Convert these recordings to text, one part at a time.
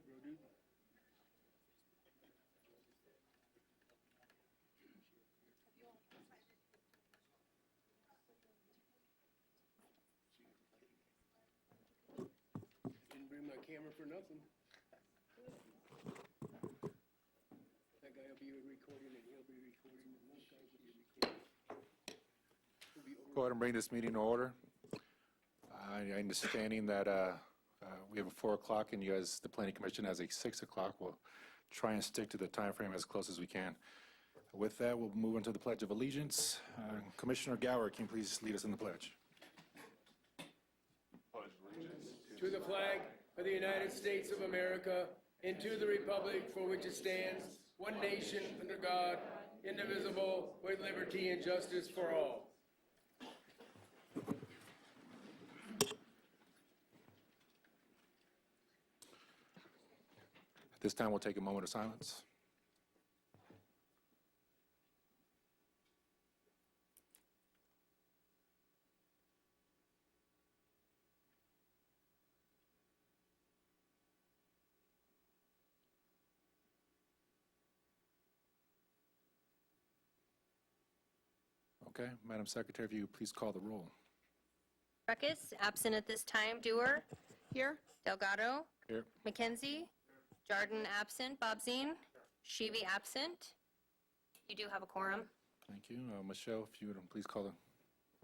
right, bro, dude. Didn't bring my camera for nothing. That guy will be recording and he'll be recording and those guys will be recording. Go ahead and bring this meeting to order. Understanding that we have a 4 o'clock and you guys, the Planning Commission has a 6 o'clock. We'll try and stick to the time frame as close as we can. With that, we'll move into the Pledge of Allegiance. Commissioner Gower, can you please lead us in the pledge? To the flag of the United States of America and to the republic for which it stands, one nation under God, indivisible, with liberty and justice for all. At this time, we'll take a moment of silence. Okay, Madam Secretary, if you please call the roll. Ruckus, absent at this time. Dewar? Here. Delgado? Here. McKenzie? Jordan absent. Bobzine? Sheevy absent. You do have a quorum. Thank you. Michelle, if you would please call the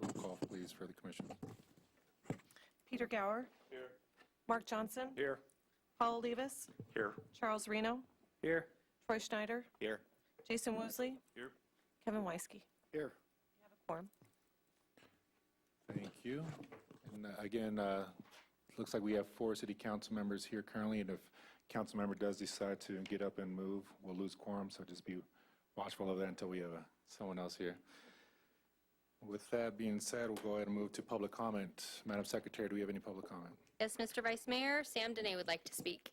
roll call, please, for the commission. Peter Gower. Here. Mark Johnson. Here. Paul Olivas. Here. Charles Reno. Here. Troy Schneider. Here. Jason Woosley. Here. Kevin Weisky. Here. You have a quorum. Thank you. And again, looks like we have 4 city council members here currently, and if council member does decide to get up and move, we'll lose quorum, so just be watchful of that until we have someone else here. With that being said, we'll go ahead and move to public comment. Madam Secretary, do we have any public comment? Yes, Mr. Vice Mayor, Sam Dene would like to speak.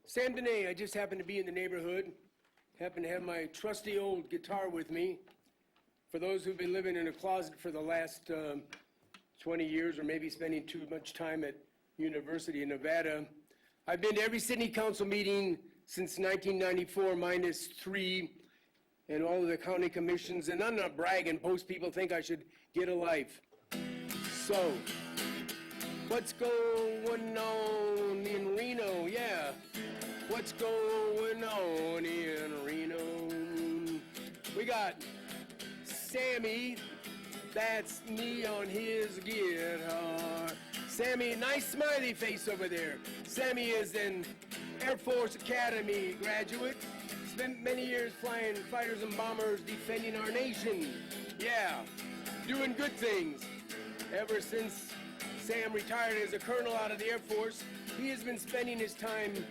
Sam Dene, I just happened to be in the neighborhood, happened to have my trusty old guitar with me. For those who've been living in a closet for the last 20 years or maybe spending too much time at University of Nevada, I've been to every city council meeting since 1994 minus 3 and all of the county commissions, and I'm not bragging, most people think I should get a life. So, what's going on in Reno? Yeah, what's going on in Reno? We got Sammy, that's me on his guitar. Sammy, nice smiley face over there. Sammy is an Air Force Academy graduate. Spent many years flying fighters and bombers defending our nation. Yeah, doing good things. Ever since Sam retired as a colonel out of the Air Force, he has been spending his time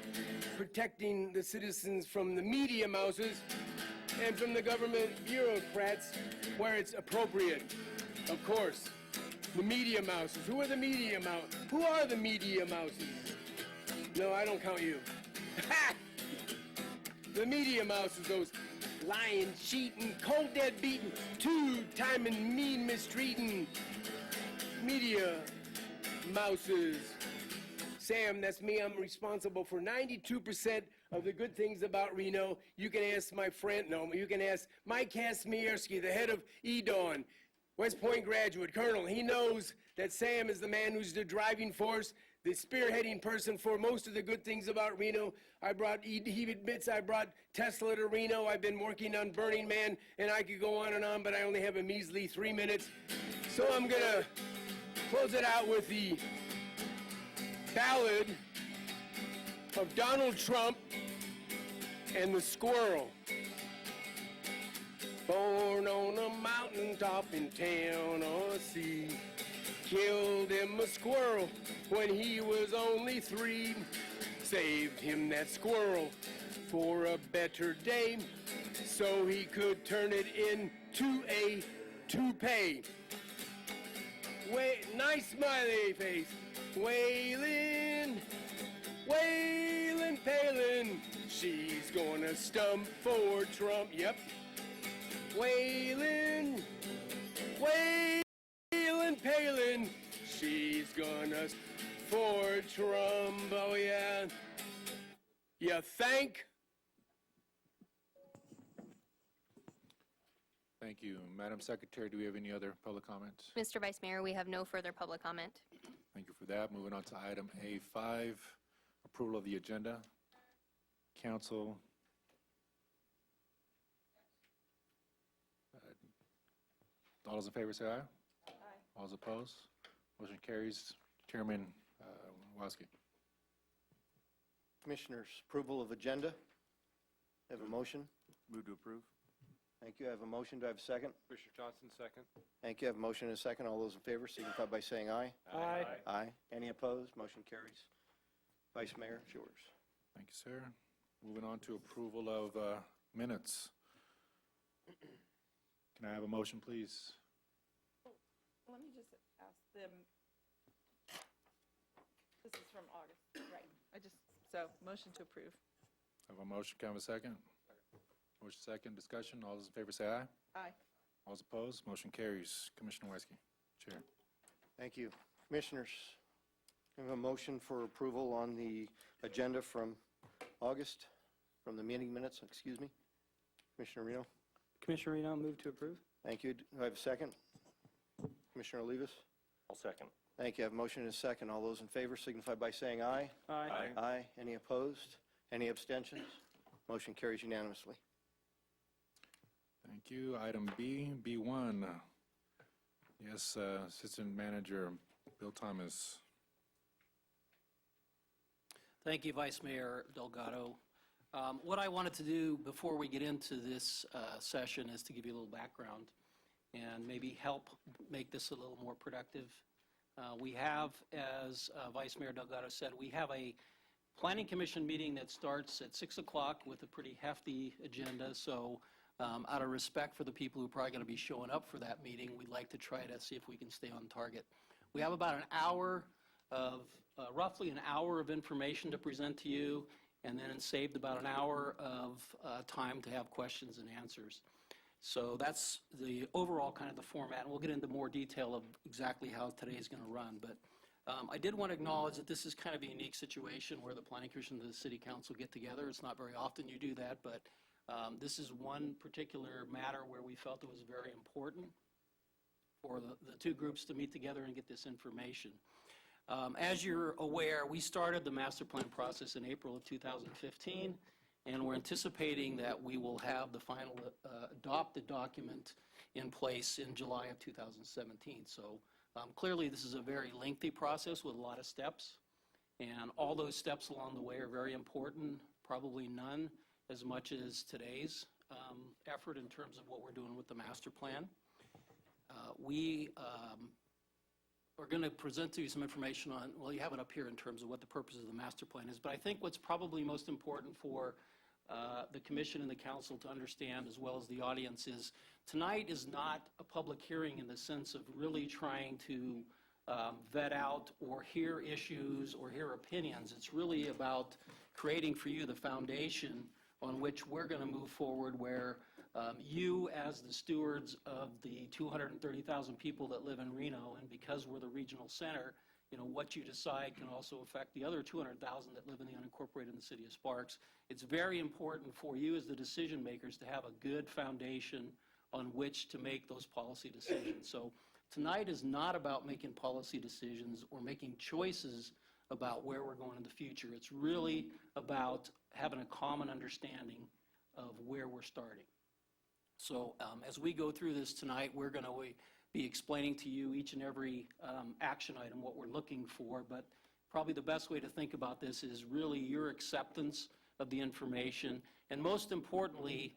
protecting the citizens from the media mouses and from the government bureaucrats where it's appropriate. Of course, the media mouses. Who are the media mouses? Who are the media mouses? No, I don't count you. The media mouses, those lying, cheating, cold dead beating, two-timing, mean mistreating media mouses. Sam, that's me. I'm responsible for 92% of the good things about Reno. You can ask my friend, you can ask Mike Kasmierski, the head of EDAWN, West Point graduate, colonel. He knows that Sam is the man who's the driving force, the spearheading person for most of the good things about Reno. He admits I brought Tesla to Reno. I've been working on Burning Man, and I could go on and on, but I only have a measly 3 minutes. So I'm gonna close it out with the ballad of Donald Trump and the squirrel. Born on a mountaintop in Tennessee, killed him a squirrel when he was only 3. Saved him that squirrel for a better day, so he could turn it into a toupee. Nice smiley face. Waylon, Waylon Palin, she's gonna stump for Trump. Yep. Waylon, Waylon Palin. Maryland. She's gonna for Trump, oh yeah. You think? Thank you. Madam Secretary, do we have any other public comments? Mr. Vice Mayor, we have no further public comment. Thank you for that. Moving on to item A5, approval of the agenda. Council. All those in favor say aye. Aye. All those opposed? Motion carries. Chairman Waskey. Commissioners, approval of agenda. Have a motion? Move to approve. Thank you. I have a motion. Do I have a second? Commissioner Johnson, second. Thank you. I have a motion and a second. All those in favor signify by saying aye. Aye. Aye. Any opposed? Motion carries. Vice Mayor, it's yours. Thank you, sir. Moving on to approval of minutes. Can I have a motion, please? Let me just ask them, this is from August, right? Motion to approve. I have a motion. Can I have a second? Motion second. Discussion. All those in favor say aye. Aye. All those opposed? Motion carries. Commissioner Waskey, Chair. Thank you. Commissioners, I have a motion for approval on the agenda from August, from the meeting minutes, excuse me. Commissioner Reno. Commissioner Reno, move to approve. Thank you. Do I have a second? Commissioner Olivas. I'll second. Thank you. I have a motion and a second. All those in favor signify by saying aye. Aye. Aye. Any opposed? Any abstentions? Motion carries unanimously. Thank you. Item B1. Yes, Assistant Manager Bill Thomas. Thank you, Vice Mayor Delgado. What I wanted to do before we get into this session is to give you a little background and maybe help make this a little more productive. We have, as Vice Mayor Delgado said, we have a Planning Commission meeting that starts at 6 o'clock with a pretty hefty agenda. So out of respect for the people who are probably going to be showing up for that meeting, we'd like to try to see if we can stay on target. We have about an hour of, roughly an hour of information to present to you, and then saved about an hour of time to have questions and answers. So that's the overall kind of the format, and we'll get into more detail of exactly how today is going to run. But I did want to acknowledge that this is kind of a unique situation where the Planning Commission and the City Council get together. It's not very often you do that, but this is one particular matter where we felt it was very important for the two groups to meet together and get this information. As you're aware, we started the master plan process in April of 2015, and we're anticipating that we will have the final adopted document in place in July of 2017. So clearly this is a very lengthy process with a lot of steps, and all those steps along the way are very important, probably none as much as today's effort in terms of what we're doing with the master plan. We are going to present to you some information on, well, you have it up here in terms of what the purpose of the master plan is, but I think what's probably most important for the Commission and the Council to understand, as well as the audience, is tonight is not a public hearing in the sense of really trying to vet out or hear issues or hear opinions. It's really about creating for you the foundation on which we're going to move forward, where you, as the stewards of the 230,000 people that live in Reno, and because we're the regional center, you know, what you decide can also affect the other 200,000 that live in the unincorporated in the city of Sparks. It's very important for you as the decision makers to have a good foundation on which to make those policy decisions. So tonight is not about making policy decisions or making choices about where we're going in the future. It's really about having a common understanding of where we're starting. So as we go through this tonight, we're going to be explaining to you each and every action item, what we're looking for, but probably the best way to think about this is really your acceptance of the information, and most importantly,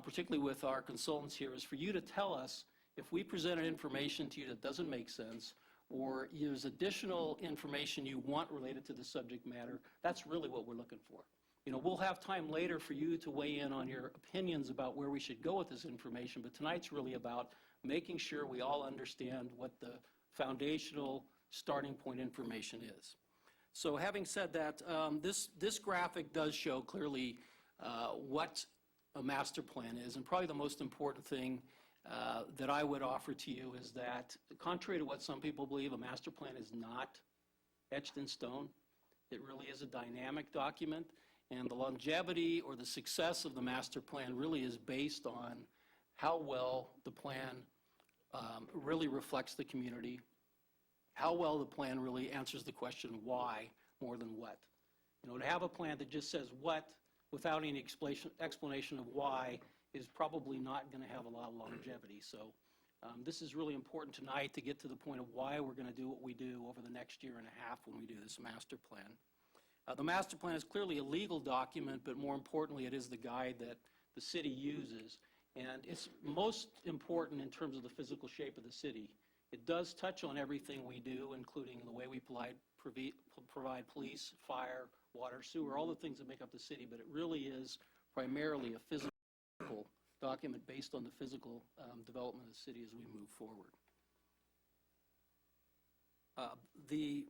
particularly with our consultants here, is for you to tell us if we presented information to you that doesn't make sense, or there's additional information you want related to the subject matter. That's really what we're looking for. You know, we'll have time later for you to weigh in on your opinions about where we should go with this information, but tonight's really about making sure we all understand what the foundational starting point information is. So having said that, this graphic does show clearly what a master plan is, and probably the most important thing that I would offer to you is that, contrary to what some people believe, a master plan is not etched in stone. It really is a dynamic document, and the longevity or the success of the master plan really is based on how well the plan really reflects the community, how well the plan really answers the question why more than what. You know, to have a plan that just says what without any explanation of why is probably not going to have a lot of longevity. So this is really important tonight to get to the point of why we're going to do what we do over the next year and a half when we do this master plan. The master plan is clearly a legal document, but more importantly, it is the guide that the city uses. And it's most important in terms of the physical shape of the city. It does touch on everything we do, including the way we provide police, fire, water, sewer, all the things that make up the city, but it really is primarily a physical document based on the physical development of the city as we move forward. The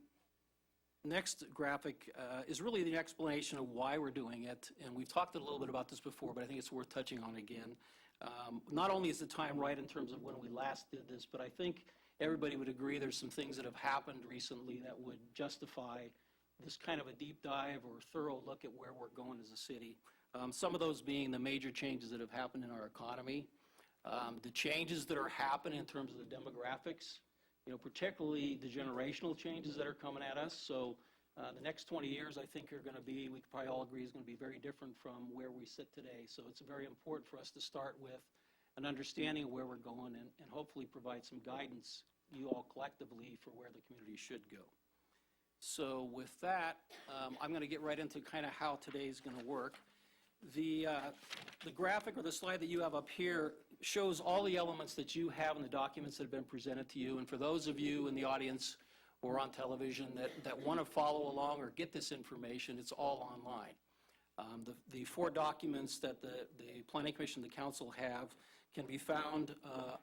next graphic is really the explanation of why we're doing it, and we've talked a little bit about this before, but I think it's worth touching on again. Not only is the time right in terms of when we last did this, but I think everybody would agree there's some things that have happened recently that would justify this kind of a deep dive or thorough look at where we're going as a city. Some of those being the major changes that have happened in our economy, the changes that are happening in terms of the demographics, you know, particularly the generational changes that are coming at us. So the next 20 years, I think, are going to be, we could probably all agree, is going to be very different from where we sit today. So it's very important for us to start with an understanding of where we're going and hopefully provide some guidance, you all collectively, for where the community should go. So with that, I'm going to get right into kind of how today's going to work. The graphic or the slide that you have up here shows all the elements that you have in the documents that have been presented to you. And for those of you in the audience or on television that want to follow along or get this information, it's all online. The four documents that the Planning Commission and the Council have can be found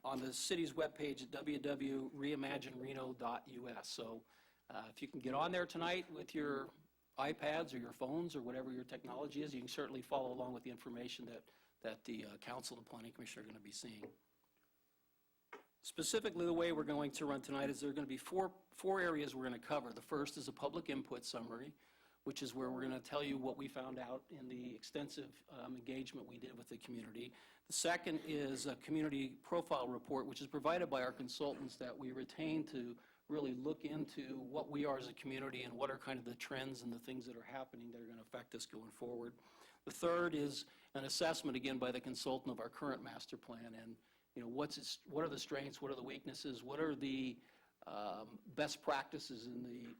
on the city's webpage at www.reimaginereno.us. So if you can get on there tonight with your iPads or your phones or whatever your technology is, you can certainly follow along with the information that the Council and the Planning Commission are going to be seeing. Specifically, the way we're going to run tonight is there are going to be four areas we're going to cover. The first is a public input summary, which is where we're going to tell you what we found out in the extensive engagement we did with the community. The second is a community profile report, which is provided by our consultants that we retain to really look into what we are as a community and what are kind of the trends and the things that are happening that are going to affect us going forward. The third is an assessment, again, by the consultant of our current master plan, and you know, what are the strengths, what are the weaknesses, what are the best practices in the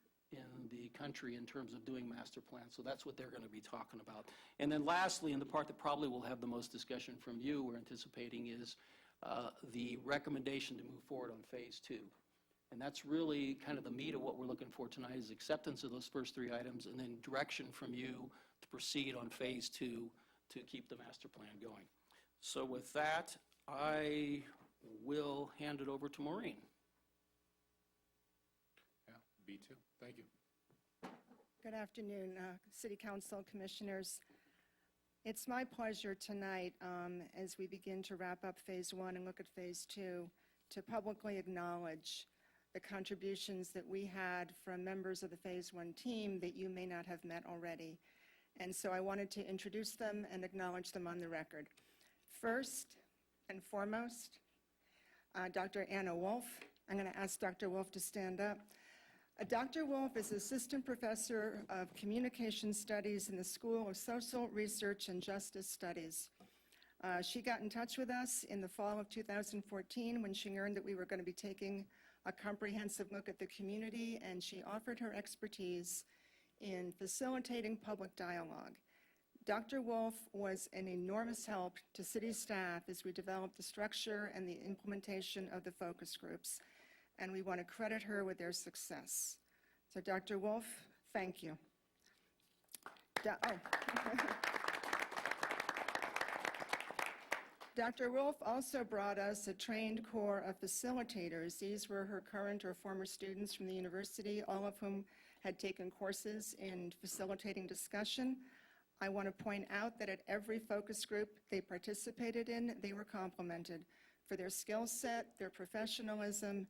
country in terms of doing master plans. So that's what they're going to be talking about. And then lastly, and the part that probably will have the most discussion from you, we're anticipating, is the recommendation to move forward on phase 2. And that's really kind of the meat of what we're looking for tonight, is acceptance of those first 3 items and then direction from you to proceed on phase 2 to keep the master plan going. So with that, I will hand it over to Maureen. Yeah, B2. Thank you. Good afternoon, City Council, Commissioners. It's my pleasure tonight, as we begin to wrap up Phase 1 and look at Phase 2, to publicly acknowledge the contributions that we had from members of the Phase 1 team that you may not have met already. And so I wanted to introduce them and acknowledge them on the record. First and foremost, Dr. Anna Wolf. I'm going to ask Dr. Wolf to stand up. Dr. Wolf is Assistant Professor of Communication Studies in the School of Social Research and Justice Studies. She got in touch with us in the fall of 2014 when she learned that we were going to be taking a comprehensive look at the community, and she offered her expertise in facilitating public dialogue. Dr. Wolf was an enormous help to city staff as we developed the structure and the implementation of the focus groups, and we want to credit her with their success. So Dr. Wolf, thank you. Dr. Wolf also brought us a trained corps of facilitators. These were her current or former students from the university, all of whom had taken courses in facilitating discussion. I want to point out that at every focus group they participated in, they were complimented for their skill set, their professionalism,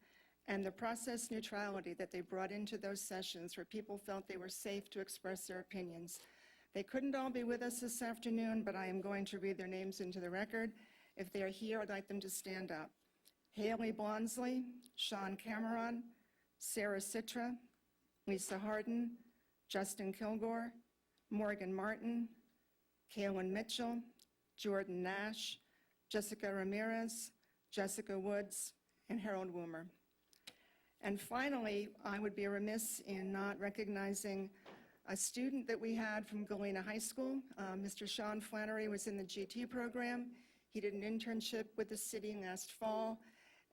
and the process neutrality that they brought into those sessions where people felt they were safe to express their opinions. They couldn't all be with us this afternoon, but I am going to read their names into the record. If they are here, I'd like them to stand up. Haley Blonsley, Sean Cameron, Sarah Citra, Lisa Harden, Justin Kilgore, Morgan Martin, Kaylin Mitchell, Jordan Nash, Jessica Ramirez, Jessica Woods, and Harold Woomer. And finally, I would be remiss in not recognizing a student that we had from Galena High School. Mr. Sean Flannery was in the GT program. He did an internship with the city last fall,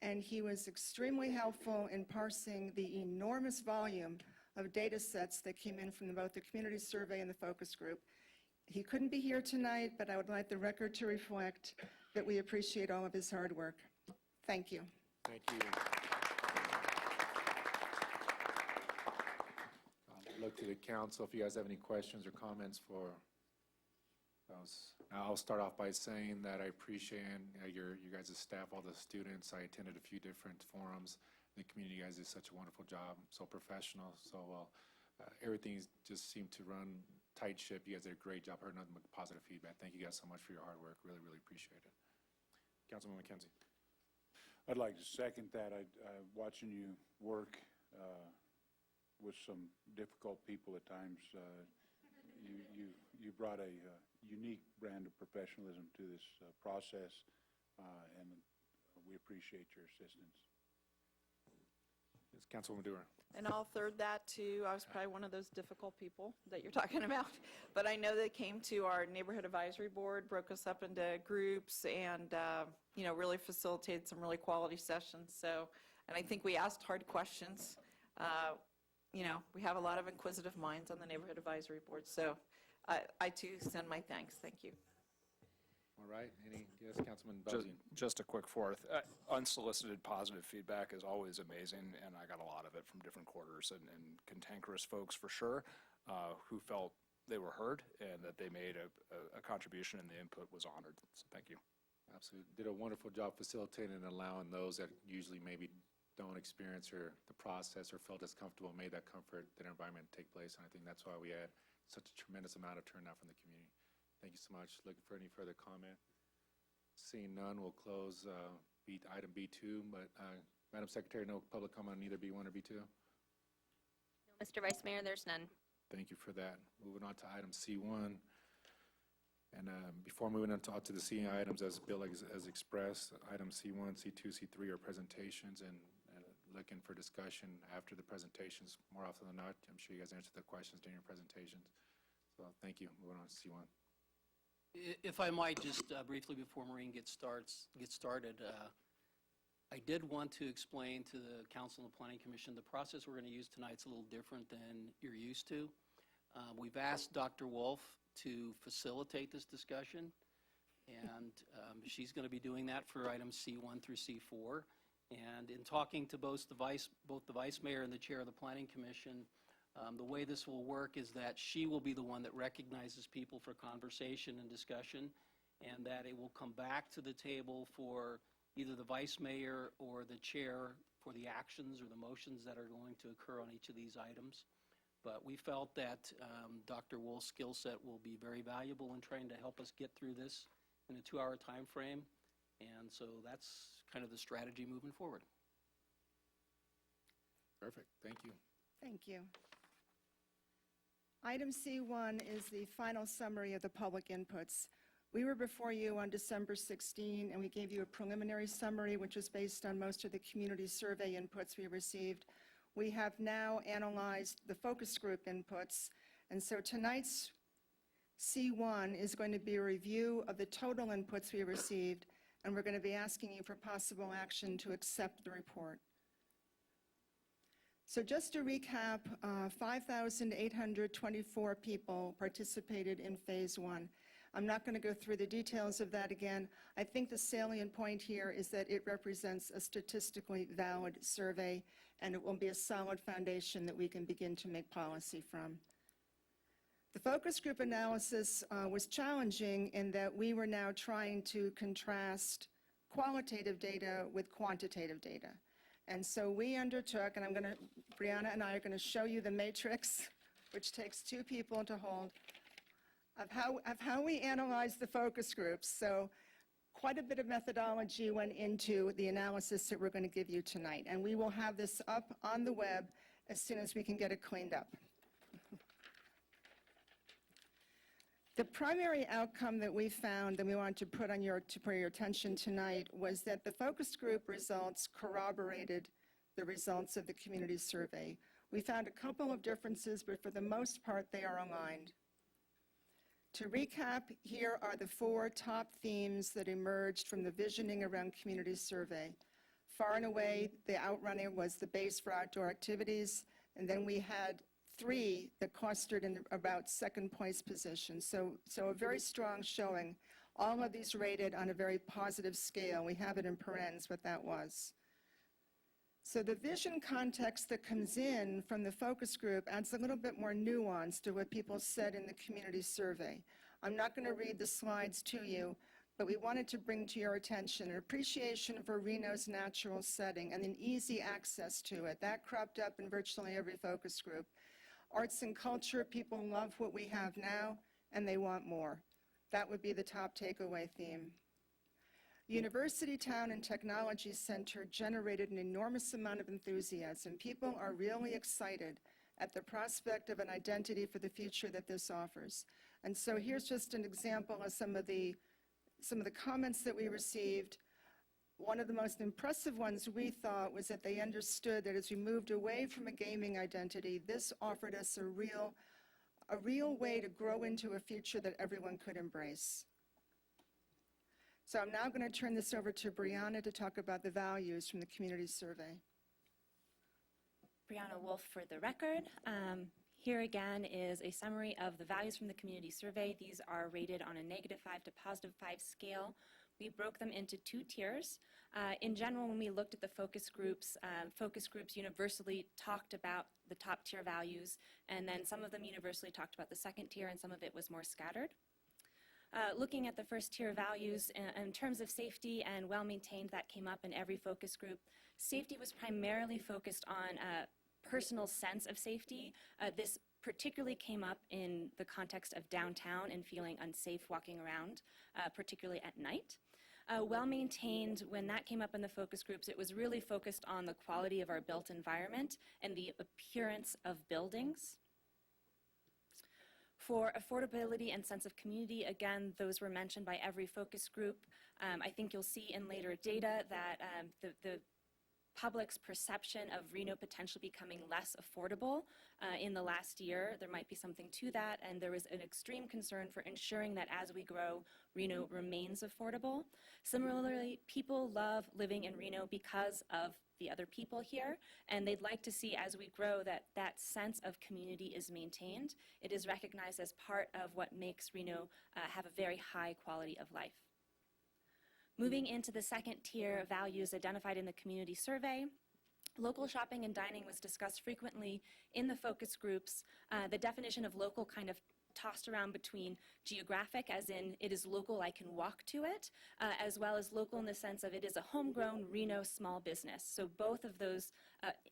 and he was extremely helpful in parsing the enormous volume of data sets that came in from both the community survey and the focus group. He couldn't be here tonight, but I would like the record to reflect that we appreciate all of his hard work. Thank you. Thank you. Look to the council if you guys have any questions or comments for those. I'll start off by saying that I appreciate you guys' staff, all the students. I attended a few different forums. The community, you guys did such a wonderful job, so professional, so well. Everything just seemed to run tight ship. You guys did a great job. I heard nothing but positive feedback. Thank you guys so much for your hard work. Really, really appreciate it. Councilman McKenzie. I'd like to second that. Watching you work with some difficult people at times, you brought a unique brand of professionalism to this process, and we appreciate your assistance. Yes, Councilwoman Dewar. And I'll third that too. I was probably one of those difficult people that you're talking about. But I know they came to our neighborhood advisory board, broke us up into groups, and really facilitated some really quality sessions. So, and I think we asked hard questions. We have a lot of inquisitive minds on the neighborhood advisory board. So I too send my thanks. Thank you. All right. Yes, Councilman Belzian. Just a quick fourth. Unsolicited positive feedback is always amazing, and I got a lot of it from different quarters and cantankerous folks for sure, who felt they were heard and that they made a contribution and the input was honored. So thank you. Absolutely. Did a wonderful job facilitating and allowing those that usually maybe don't experience the process or felt as comfortable, made that comfort, that environment take place. And I think that's why we had such a tremendous amount of turnout from the community. Thank you so much. Looking for any further comment? Seeing none, we'll close item B2. But Madam Secretary, no public comment on either B1 or B2? No, Mr. Vice Mayor, there's none. Thank you for that. Moving on to item C1. And before moving on to the C items as Bill has expressed, item C1, C2, C3 are presentations, and looking for discussion after the presentations. More often than not, I'm sure you guys answered the questions during your presentations. So thank you. Moving on to C1. If I might, just briefly before Maureen gets started, I did want to explain to the Council and the Planning Commission the process we're going to use tonight is a little different than you're used to. We've asked Dr. Wolf to facilitate this discussion, and she's going to be doing that for items C1 through C4. And in talking to both the Vice Mayor and the Chair of the Planning Commission, the way this will work is that she will be the one that recognizes people for conversation and discussion, and that it will come back to the table for either the Vice Mayor or the Chair for the actions or the motions that are going to occur on each of these items. But we felt that Dr. Wolf's skill set will be very valuable in trying to help us get through this in a 2-hour time frame, and so that's kind of the strategy moving forward. Perfect. Thank you. Thank you. Item C1 is the final summary of the public inputs. We were before you on December 16, and we gave you a preliminary summary, which was based on most of the community survey inputs we received. We have now analyzed the focus group inputs, and so tonight's C1 is going to be a review of the total inputs we received, and we're going to be asking you for possible action to accept the report. So just to recap, 5,824 people participated in Phase 1. I'm not going to go through the details of that again. I think the salient point here is that it represents a statistically valid survey, and it will be a solid foundation that we can begin to make policy from. The focus group analysis was challenging in that we were now trying to contrast qualitative data with quantitative data. And so we undertook, and Brianna and I are going to show you the matrix, which takes two people to hold, of how we analyze the focus groups. So quite a bit of methodology went into the analysis that we're going to give you tonight. And we will have this up on the web as soon as we can get it cleaned up. The primary outcome that we found that we wanted to put for your attention tonight was that the focus group results corroborated the results of the community survey. We found a couple of differences, but for the most part, they are aligned. To recap, here are the 4 top themes that emerged from the visioning around community survey. Far and away, the outrunner was the base for outdoor activities, and then we had 3 that clustered in about second place position. So a very strong showing. All of these rated on a very positive scale. We have it in parens what that was. So the vision context that comes in from the focus group adds a little bit more nuance to what people said in the community survey. I'm not going to read the slides to you, but we wanted to bring to your attention an appreciation for Reno's natural setting and an easy access to it. That cropped up in virtually every focus group. Arts and culture, people love what we have now, and they want more. That would be the top takeaway theme. University Town and Technology Center generated an enormous amount of enthusiasm. People are really excited at the prospect of an identity for the future that this offers. And so here's just an example of some of the comments that we received. One of the most impressive ones we thought was that they understood that as we moved away from a gaming identity, this offered us a real way to grow into a future that everyone could embrace. So I'm now going to turn this over to Brianna to talk about the values from the community survey. Brianna Wolf for the record. Here again is a summary of the values from the community survey. These are rated on a -5 to +5 scale. We broke them into 2 tiers. In general, when we looked at the focus groups universally talked about the top tier values, and then some of them universally talked about the second tier, and some of it was more scattered. Looking at the first tier values, in terms of safety and well-maintained, that came up in every focus group. Safety was primarily focused on personal sense of safety. This particularly came up in the context of downtown and feeling unsafe walking around, particularly at night. Well-maintained, when that came up in the focus groups, it was really focused on the quality of our built environment and the appearance of buildings. For affordability and sense of community, again, those were mentioned by every focus group. I think you'll see in later data that the public's perception of Reno potentially becoming less affordable in the last year. There might be something to that, and there was an extreme concern for ensuring that as we grow, Reno remains affordable. Similarly, people love living in Reno because of the other people here, and they'd like to see as we grow that that sense of community is maintained. It is recognized as part of what makes Reno have a very high quality of life. Moving into the second tier values identified in the community survey, local shopping and dining was discussed frequently in the focus groups. The definition of local kind of tossed around between geographic, as in it is local, I can walk to it, as well as local in the sense of it is a homegrown Reno small business. So both of those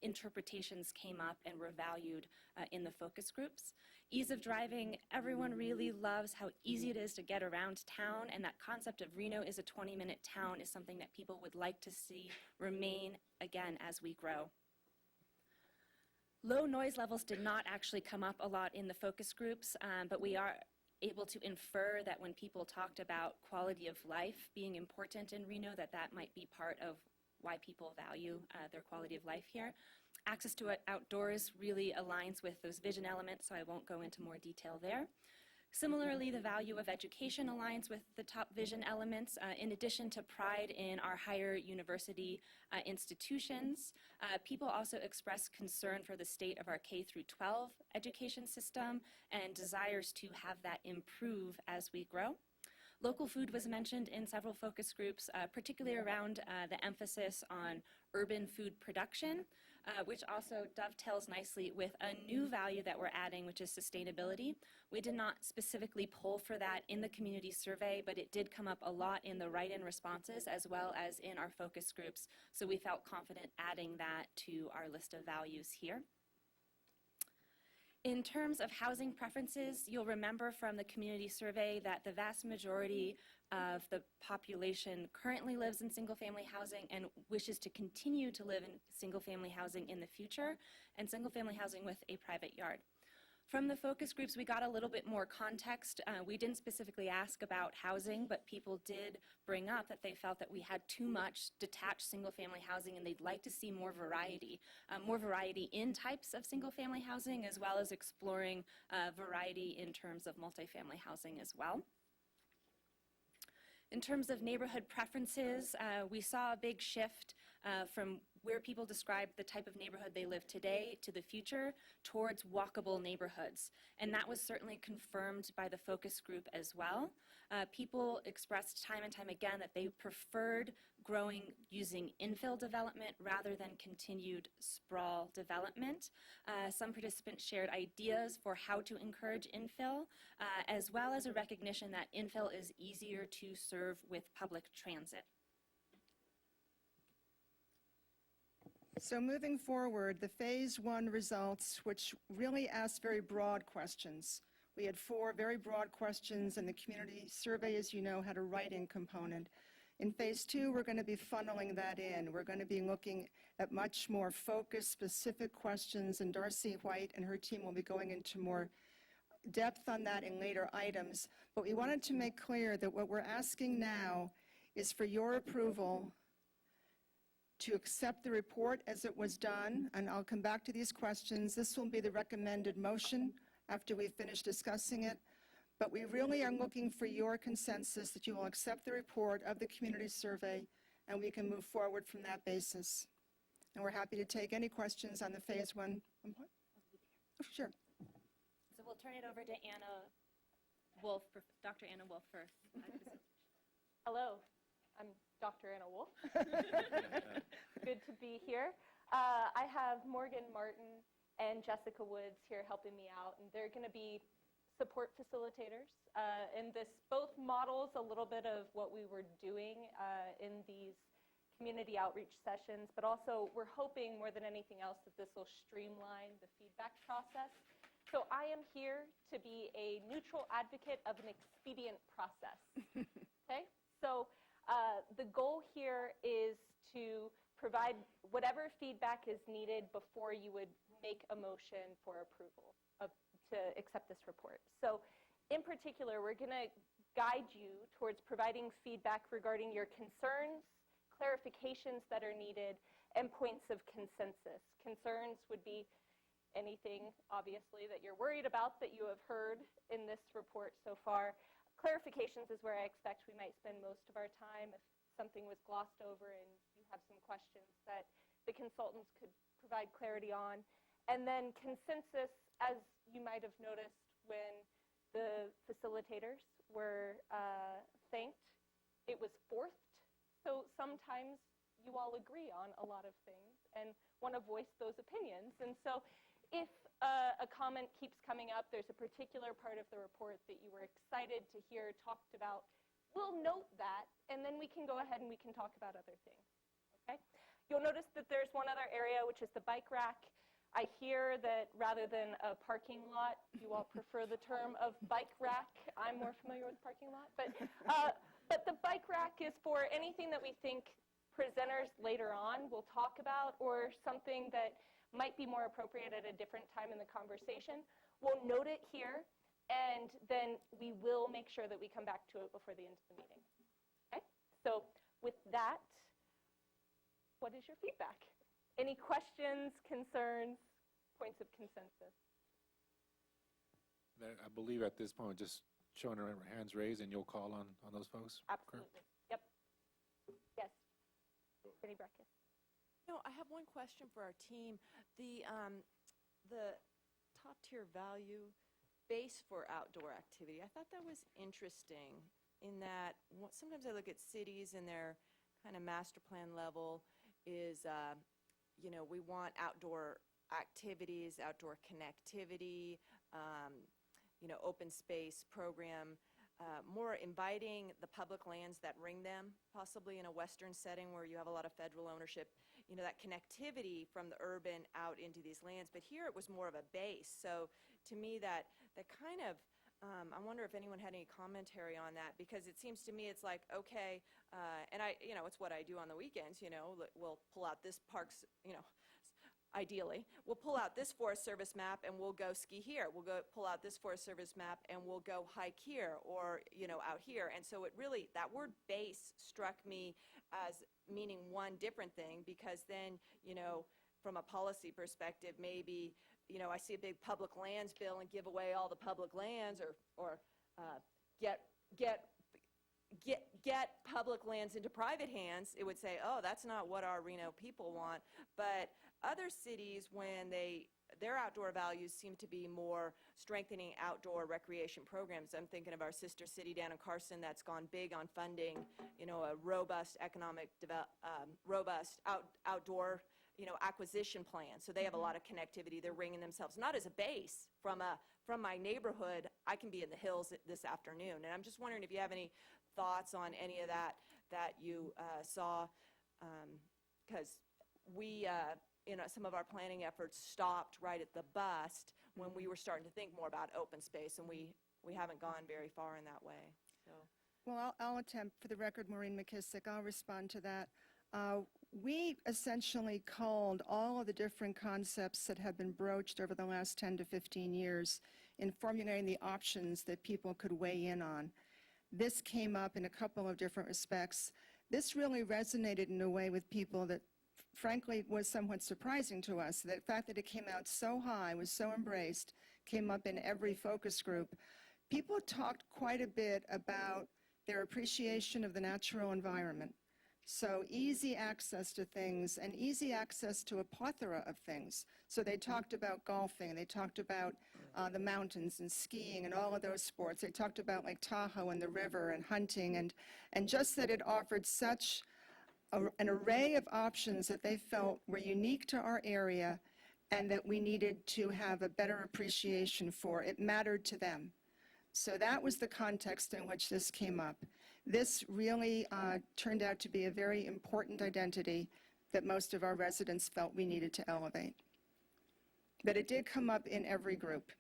interpretations came up and were valued in the focus groups. Ease of driving, everyone really loves how easy it is to get around town, and that concept of Reno is a 20-minute town is something that people would like to see remain, again, as we grow. Low noise levels did not actually come up a lot in the focus groups, but we are able to infer that when people talked about quality of life being important in Reno, that might be part of why people value their quality of life here. Access to outdoors really aligns with those vision elements, so I won't go into more detail there. Similarly, the value of education aligns with the top vision elements. In addition to pride in our higher university institutions, people also express concern for the state of our K-12 education system and desires to have that improve as we grow. Local food was mentioned in several focus groups, particularly around the emphasis on urban food production. which also dovetails nicely with a new value that we're adding, which is sustainability. We did not specifically poll for that in the community survey, but it did come up a lot in the write-in responses as well as in our focus groups. So we felt confident adding that to our list of values here. In terms of housing preferences, you'll remember from the community survey that the vast majority of the population currently lives in single-family housing and wishes to continue to live in single-family housing in the future, and single-family housing with a private yard. From the focus groups, we got a little bit more context. We didn't specifically ask about housing, but people did bring up that they felt that we had too much detached single-family housing and they'd like to see more variety in types of single-family housing, as well as exploring variety in terms of multifamily housing as well. In terms of neighborhood preferences, we saw a big shift from where people describe the type of neighborhood they live today to the future towards walkable neighborhoods. And that was certainly confirmed by the focus group as well. People expressed time and time again that they preferred growing using infill development rather than continued sprawl development. Some participants shared ideas for how to encourage infill, as well as a recognition that infill is easier to serve with public transit. So moving forward, the Phase 1 results, which really asked very broad questions. We had 4 very broad questions, and the community survey, as you know, had a write-in component. In Phase 2, we're going to be funneling that in. We're going to be looking at much more focused, specific questions, and Darcy White and her team will be going into more depth on that in later items. But we wanted to make clear that what we're asking now is for your approval to accept the report as it was done, and I'll come back to these questions. This will be the recommended motion after we finish discussing it, but we really are looking for your consensus that you will accept the report of the community survey, and we can move forward from that basis. And we're happy to take any questions on the Phase 1. Oh, sure. So we'll turn it over to Anna Wolf, Dr. Anna Wolf first. Hello, I'm Dr. Anna Wolf. Good to be here. I have Morgan Martin and Jessica Woods here helping me out, and they're going to be support facilitators. And this both models a little bit of what we were doing in these community outreach sessions, but also we're hoping more than anything else that this will streamline the feedback process. So I am here to be a neutral advocate of an expedient process. Okay? So the goal here is to provide whatever feedback is needed before you would make a motion for approval to accept this report. So in particular, we're going to guide you towards providing feedback regarding your concerns, clarifications that are needed, and points of consensus. Concerns would be anything, obviously, that you're worried about that you have heard in this report so far. Clarifications is where I expect we might spend most of our time if something was glossed over and you have some questions that the consultants could provide clarity on. And then consensus, as you might have noticed when the facilitators were thanked, it was forced. So sometimes you all agree on a lot of things and want to voice those opinions. And so if a comment keeps coming up, there's a particular part of the report that you were excited to hear talked about, we'll note that, and then we can go ahead and we can talk about other things, okay? You'll notice that there's one other area, which is the bike rack. I hear that rather than a parking lot, you all prefer the term of bike rack. I'm more familiar with parking lot, but the bike rack is for anything that we think presenters later on will talk about or something that might be more appropriate at a different time in the conversation. We'll note it here, and then we will make sure that we come back to it before the end of the meeting. Okay? So with that, what is your feedback? Any questions, concerns, points of consensus? I believe at this point, just showing our hands raised, and you'll call on those folks? Absolutely. Yep. Yes. Brittany Breckis. No, I have one question for our team. The top tier value base for outdoor activity, I thought that was interesting in that sometimes I look at cities and their kind of master plan level is we want outdoor activities, outdoor connectivity, open space program, more inviting the public lands that ring them, possibly in a western setting where you have a lot of federal ownership, that connectivity from the urban out into these lands. But here it was more of a base. So to me, that kind of, I wonder if anyone had any commentary on that, because it seems to me it's like, okay, and it's what I do on the weekends, we'll pull out this park's, ideally, we'll pull out this Forest Service map and we'll go ski here. We'll go pull out this Forest Service map and we'll go hike here or, out here. And so it really, that word base struck me as meaning one different thing, because then, from a policy perspective, maybe, I see a big public lands bill and give away all the public lands or get public lands into private hands. It would say, oh, that's not what our Reno people want. But other cities, when their outdoor values seem to be more strengthening outdoor recreation programs. I'm thinking of our sister city down in Carson that's gone big on funding, a robust robust outdoor, acquisition plan. So they have a lot of connectivity. They're ringing themselves, not as a base. From my neighborhood, I can be in the hills this afternoon. And I'm just wondering if you have any thoughts on any of that you saw, because we, some of our planning efforts stopped right at the bust when we were starting to think more about open space, and we haven't gone very far in that way. So. Well, I'll attempt, for the record, Maureen McKissick, I'll respond to that. We essentially culled all of the different concepts that have been broached over the last 10 to 15 years in formulating the options that people could weigh in on. This came up in a couple of different respects. This really resonated in a way with people that, frankly, was somewhat surprising to us. The fact that it came out so high, was so embraced, came up in every focus group. People talked quite a bit about their appreciation of the natural environment. So easy access to things and easy access to a plethora of things. So they talked about golfing, they talked about the mountains and skiing and all of those sports. They talked about Lake Tahoe and the river and hunting, and just that it offered such an array of options that they felt were unique to our area and that we needed to have a better appreciation for. It mattered to them. So that was the context in which this came up. This really turned out to be a very important identity that most of our residents felt we needed to elevate. But it did come up in every group.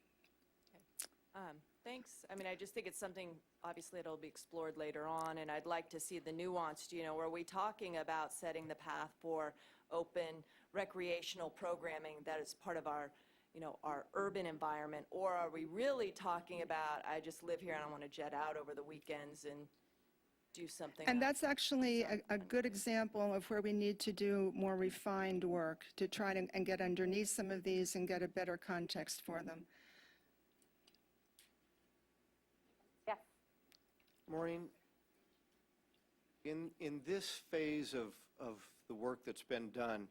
Thanks. I mean, I just think it's something, obviously it'll be explored later on, and I'd like to see the nuanced, are we talking about setting the path for open recreational programming that is part of our, our urban environment, or are we really talking about, I just live here and I want to jet out over the weekends and do something And else? that's actually a good example of where we need to do more refined work to try to and get underneath some of these and get a better context for them. Yes. Maureen, in this phase of the work that's been done,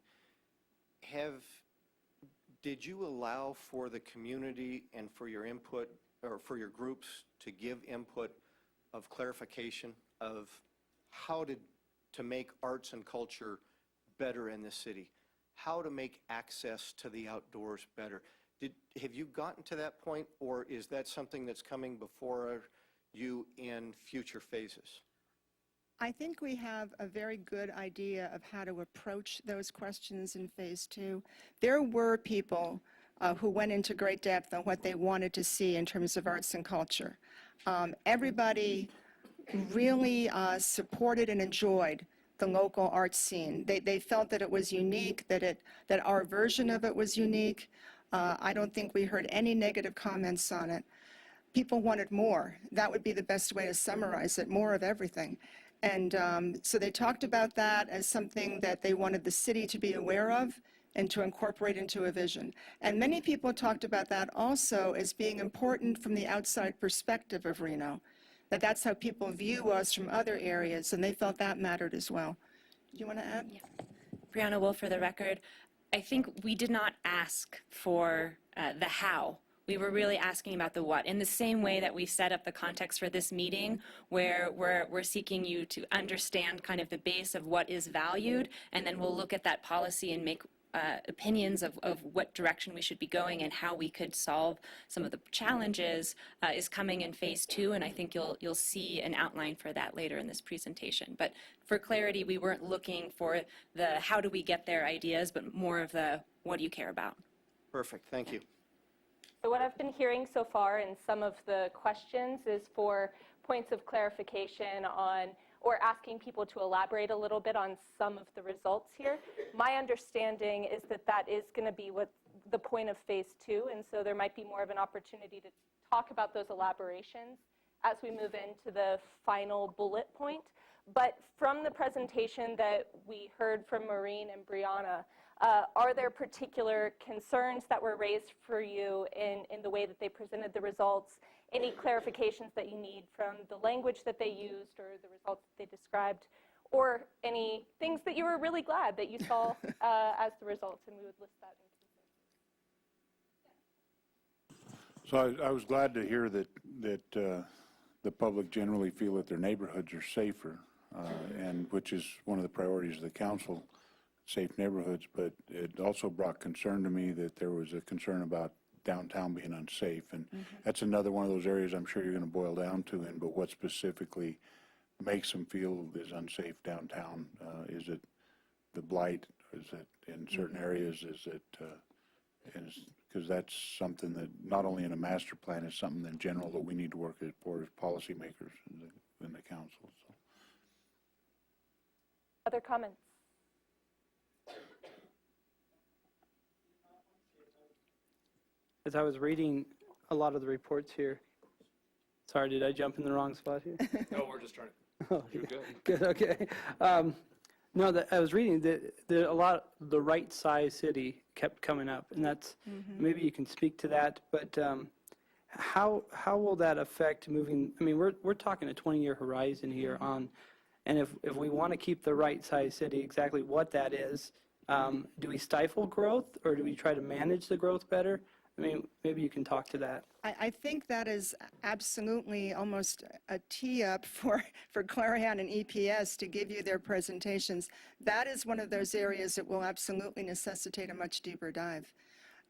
did you allow for the community and for your input, or for your groups to give input of clarification of how to make arts and culture better in the city, how to make access to the outdoors better? Have you gotten to that point, or is that something that's coming before you in future phases? I think we have a very good idea of how to approach those questions in phase 2. There were people who went into great depth on what they wanted to see in terms of arts and culture. Everybody really supported and enjoyed the local arts scene. They felt that it was unique, that our version of it was unique. I don't think we heard any negative comments on it. People wanted more. That would be the best way to summarize it, more of everything. And so they talked about that as something that they wanted the city to be aware of and to incorporate into a vision. And many people talked about that also as being important from the outside perspective of Reno, that that's how people view us from other areas, and they felt that mattered as well. Do you want to add? Yeah. Brianna Wolf, for the record, I think we did not ask for the how. We were really asking about the what, in the same way that we set up the context for this meeting, where we're seeking you to understand kind of the base of what is valued, and then we'll look at that policy and make opinions of what direction we should be going and how we could solve some of the challenges is coming in phase 2, and I think you'll see an outline for that later in this presentation. But for clarity, we weren't looking for the how do we get there ideas, but more of the what do you care about. Perfect, thank you. So what I've been hearing so far in some of the questions is for points of clarification on, or asking people to elaborate a little bit on some of the results here. My understanding is that that is going to be what the point of phase 2, and so there might be more of an opportunity to talk about those elaborations as we move into the final bullet point. But from the presentation that we heard from Maureen and Brianna, are there particular concerns that were raised for you in the way that they presented the results? Any clarifications that you need from the language that they used or the results that they described? Or any things that you were really glad that you saw as the results, and we would list that in So I was glad to hear that the public generally feel that their neighborhoods are safer, and which is one of the priorities of the council, safe neighborhoods. But it also brought concern to me that there was a concern about downtown being unsafe, and that's another one of those areas I'm sure you're going to boil down to. But what specifically makes them feel is unsafe downtown? Is it the blight? Is it in certain areas? Is it because that's something that not only in a master plan is something in general that we need to work for as policymakers in the council. So. Other comments? As I was reading a lot of the reports here, sorry, did I jump in the wrong spot here? No, we're just trying to. Oh, You're good. good, okay. No, I was reading that a lot, the right size city kept coming up, and that's, maybe you can speak to that, but how will that affect moving, I mean, we're talking a 20-year horizon here on, and if we want to keep the right size city, exactly what that is, do we stifle growth, or do we try to manage the growth better? I mean, maybe you can talk to that. I think that is absolutely almost a tee-up for Clarion and EPS to give you their presentations. That is one of those areas that will absolutely necessitate a much deeper dive.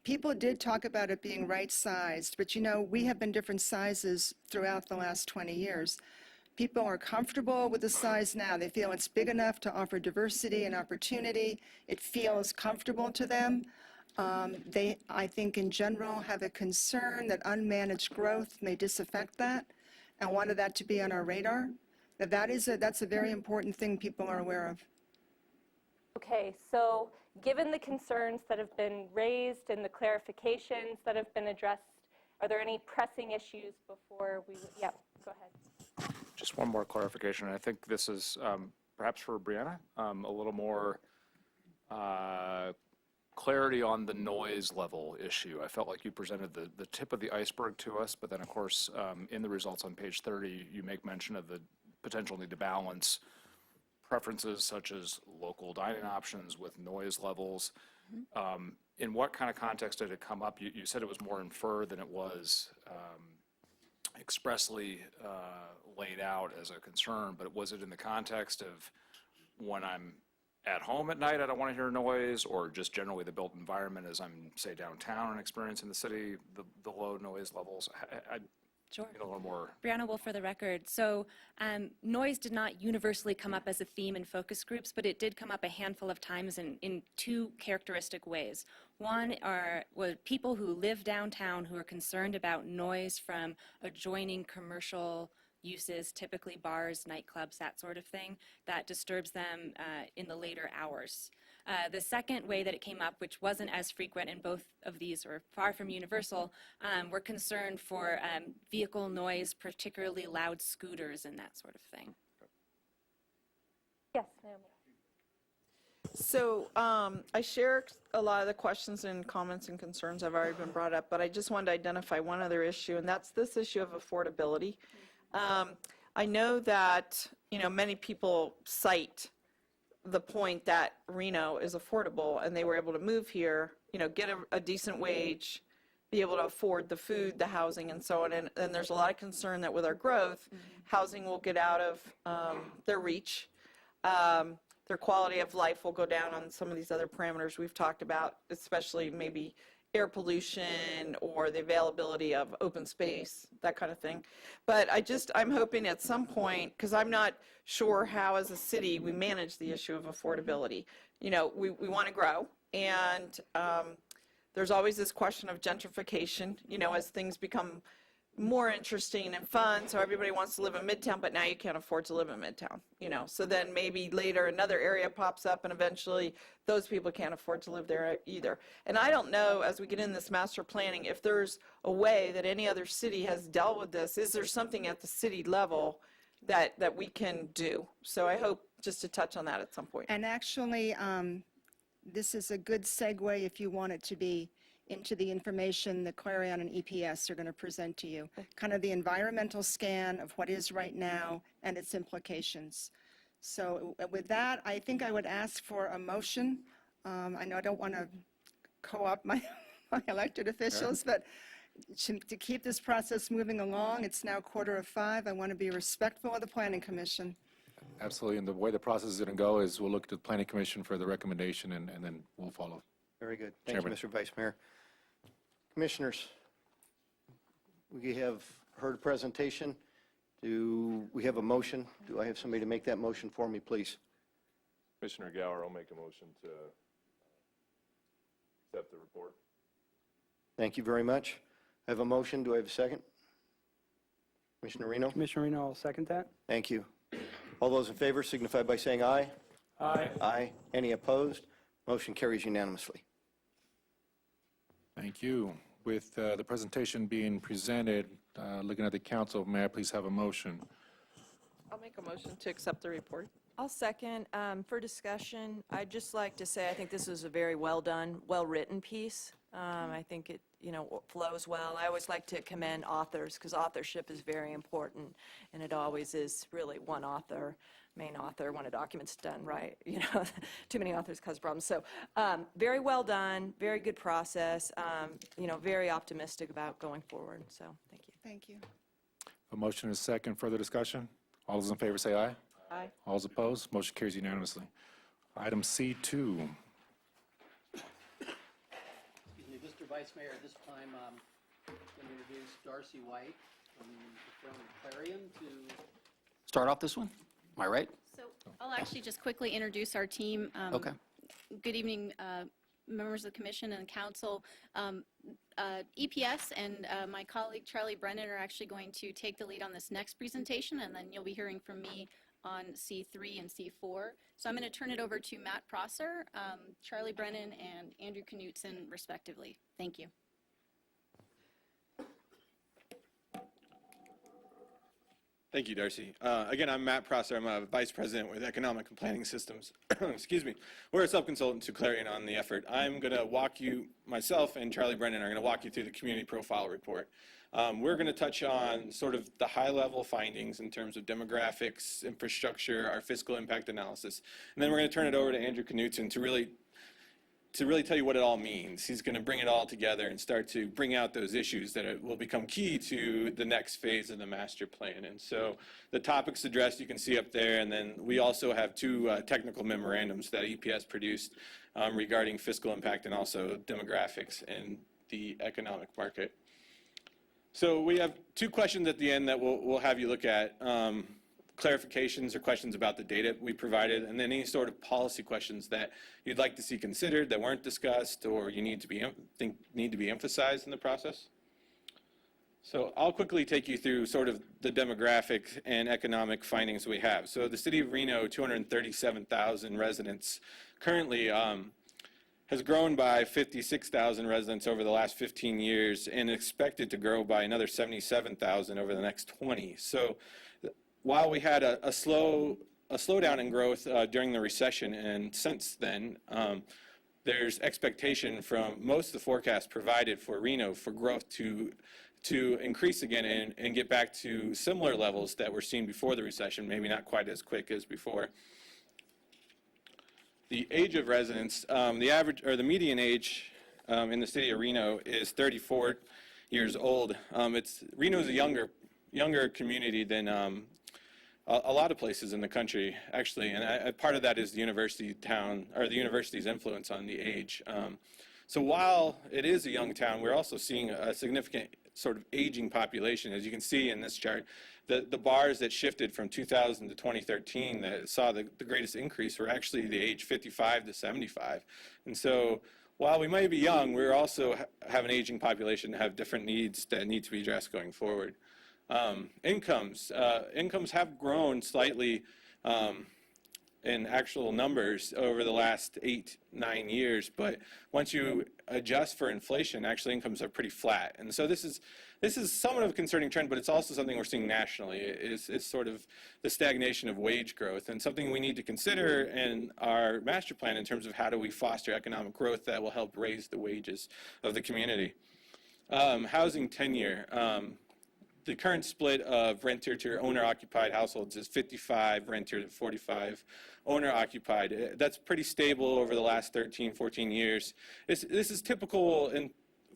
People did talk about it being right-sized, but we have been different sizes throughout the last 20 years. People are comfortable with the size now. They feel it's big enough to offer diversity and opportunity. It feels comfortable to them. They, I think, in general, have a concern that unmanaged growth may disaffect that, and wanted that to be on our radar. That's a very important thing people are aware of. Okay, so given the concerns that have been raised and the clarifications that have been addressed, are there any pressing issues before we, yeah, go ahead. Just one more clarification. I think this is perhaps for Brianna, a little more clarity on the noise level issue. I felt like you presented the tip of the iceberg to us, but then of course in the results on page 30, you make mention of the potential need to balance preferences such as local dining options with noise levels. In what kind of context did it come up? You said it was more inferred than it was expressly laid out as a concern, but was it in the context of when I'm at home at night, I don't want to hear noise, or just generally the built environment as I'm, say, downtown and experiencing the city, the low noise levels? Sure. A little more. Brianna Wolf for the record. So noise did not universally come up as a theme in focus groups, but it did come up a handful of times in two characteristic ways. One were people who live downtown who are concerned about noise from adjoining commercial uses, typically bars, nightclubs, that sort of thing, that disturbs them in the later hours. The second way that it came up, which wasn't as frequent in both of these or far from universal, were concerned for vehicle noise, particularly loud scooters and that sort of thing. Yes, Naomi. So I share a lot of the questions and comments and concerns have already been brought up, but I just wanted to identify one other issue, and that's this issue of affordability. I know that, many people cite the point that Reno is affordable and they were able to move here, get a decent wage, be able to afford the food, the housing, and so on. And there's a lot of concern that with our growth, housing will get out of their reach. their quality of life will go down on some of these other parameters we've talked about, especially maybe air pollution or the availability of open space, that kind of thing. But I'm hoping at some point, because I'm not sure how as a city we manage the issue of affordability. You know, we want to grow, and there's always this question of gentrification, you know, as things become more interesting and fun. So everybody wants to live in Midtown, but now you can't afford to live in Midtown, you know. So then maybe later another area pops up and eventually those people can't afford to live there either. And I don't know, as we get in this master planning, if there's a way that any other city has dealt with this. Is there something at the city level that we can do? So I hope just to touch on that at some point. And actually, this is a good segue, if you want it to be, into the information that Clarion and EPS are going to present to you. Kind of the environmental scan of what is right now and its implications. So with that, I think I would ask for a motion. I know I don't want to co-opt my elected officials, but to keep this process moving along, it's now 4:45. I want to be respectful of the Planning Commission. Absolutely, and the way the process is going to go is we'll look to the Planning Commission for the recommendation, and then we'll follow. Very good. Thank you, Chairman. Mr. Vice Mayor. Commissioners, we have heard a presentation. Do we have a motion? Do I have somebody to make that motion for me, please? Commissioner Gower, I'll make a motion to accept the report. Thank you very much. I have a motion. Do I have a second? Commissioner Reno? Commissioner Reno, I'll second that. Thank you. All those in favor signify by saying aye. Aye. Aye. Any opposed? Motion carries unanimously. Thank you. With the presentation being presented, looking at the council, may I please have a motion? I'll make a motion to accept the report. I'll second. For discussion, I'd just like to say I think this is a very well done, well-written piece. I think it, flows well. I always like to commend authors because authorship is very important, and it always is really one author, main author, when a document's done right. Too many authors cause problems. So very well done, very good process, very optimistic about going forward. So thank you. Thank you. A motion is second. Further discussion? All those in favor say aye. Aye. All those opposed? Motion carries unanimously. Item C2. Excuse me, Mr. Vice Mayor, at this time, I'm going to introduce Darcy White from the firm of Clarion to start off this one. Am I right? So I'll actually just quickly introduce our team. Okay. Good evening, members of the commission and council. EPS and my colleague Charlie Brennan are actually going to take the lead on this next presentation, and then you'll be hearing from me on C3 and C4. So I'm going to turn it over to Matt Prosser, Charlie Brennan, and Andrew Knutson, respectively. Thank you. Thank you, Darcy. Again, I'm Matt Prosser. I'm a Vice President with Economic and Planning Systems. Excuse me. We're a subconsultant to Clarion on the effort. I'm going to walk you, myself and Charlie Brennan are going to walk you through the community profile report. We're going to touch on sort of the high-level findings in terms of demographics, infrastructure, our fiscal impact analysis. And then we're going to turn it over to Andrew Knutson to really tell you what it all means. He's going to bring it all together and start to bring out those issues that will become key to the next phase of the master plan. And so the topics addressed you can see up there, and then we also have two technical memorandums that EPS produced regarding fiscal impact and also demographics and the economic market. So we have two questions at the end that we'll have you look at. Clarifications or questions about the data we provided, and then any sort of policy questions that you'd like to see considered that weren't discussed or you need to be emphasized in the process. So I'll quickly take you through sort of the demographic and economic findings we have. So the city of Reno, 237,000 residents, currently has grown by 56,000 residents over the last 15 years and expected to grow by another 77,000 over the next 20. So while we had a slowdown in growth during the recession, and since then, there's expectation from most of the forecasts provided for Reno for growth to increase again and get back to similar levels that were seen before the recession, maybe not quite as quick as before. The age of residents, the median age in the city of Reno is 34 years old. Reno is a younger community than a lot of places in the country, actually, and part of that is the university town, or the university's influence on the age. So while it is a young town, we're also seeing a significant sort of aging population. As you can see in this chart, the bars that shifted from 2000 to 2013 that saw the greatest increase were actually the age 55 to 75. And so while we might be young, we also have an aging population, have different needs that need to be addressed going forward. Incomes have grown slightly in actual numbers over the last 8-9 years, but once you adjust for inflation, actually incomes are pretty flat. And so this is somewhat of a concerning trend, but it's also something we're seeing nationally. It's sort of the stagnation of wage growth, and something we need to consider in our master plan in terms of how do we foster economic growth that will help raise the wages of the community. Housing tenure. The current split of renter to owner-occupied households is 55 renter to 45 owner-occupied. That's pretty stable over the last 13, 14 years. This is typical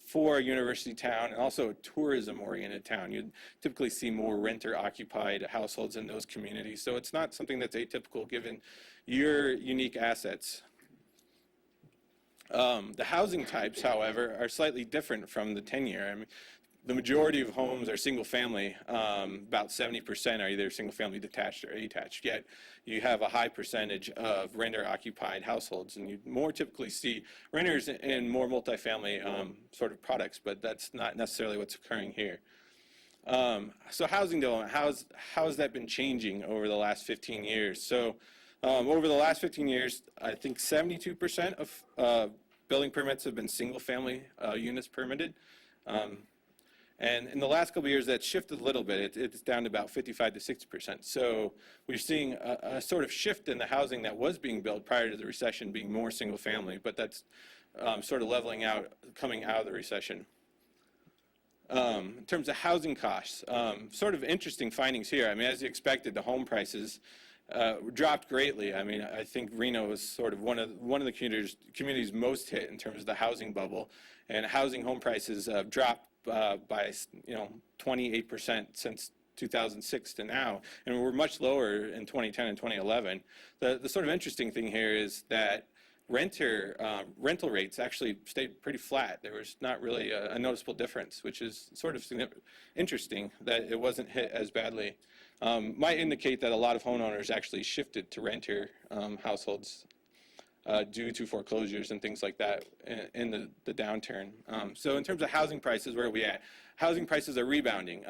for a university town and also a tourism-oriented town. You'd typically see more renter-occupied households in those communities. So it's not something that's atypical given your unique assets. The housing types, however, are slightly different from the tenure. I mean, the majority of homes are single-family. About 70% are either single-family detached or attached, yet you have a high percentage of renter-occupied households, and you more typically see renters in more multifamily sort of products, but that's not necessarily what's occurring here. So housing development, how has that been changing over the last 15 years? So over the last 15 years, I think 72% of building permits have been single-family units permitted. And in the last couple of years, that's shifted a little bit. It's down to about 55 to 60%. So we're seeing a sort of shift in the housing that was being built prior to the recession being more single family, but that's sort of leveling out, coming out of the recession. In terms of housing costs, sort of interesting findings here. I mean, as you expected, the home prices dropped greatly. I mean, I think Reno was sort of one of the communities most hit in terms of the housing bubble, and housing home prices dropped by 28% since 2006 to now, and we're much lower in 2010 and 2011. The sort of interesting thing here is that rental rates actually stayed pretty flat. There was not really a noticeable difference, which is sort of interesting that it wasn't hit as badly. Might indicate that a lot of homeowners actually shifted to renter households due to foreclosures and things like that in the downturn. So in terms of housing prices, where are we at? Housing prices are rebounding.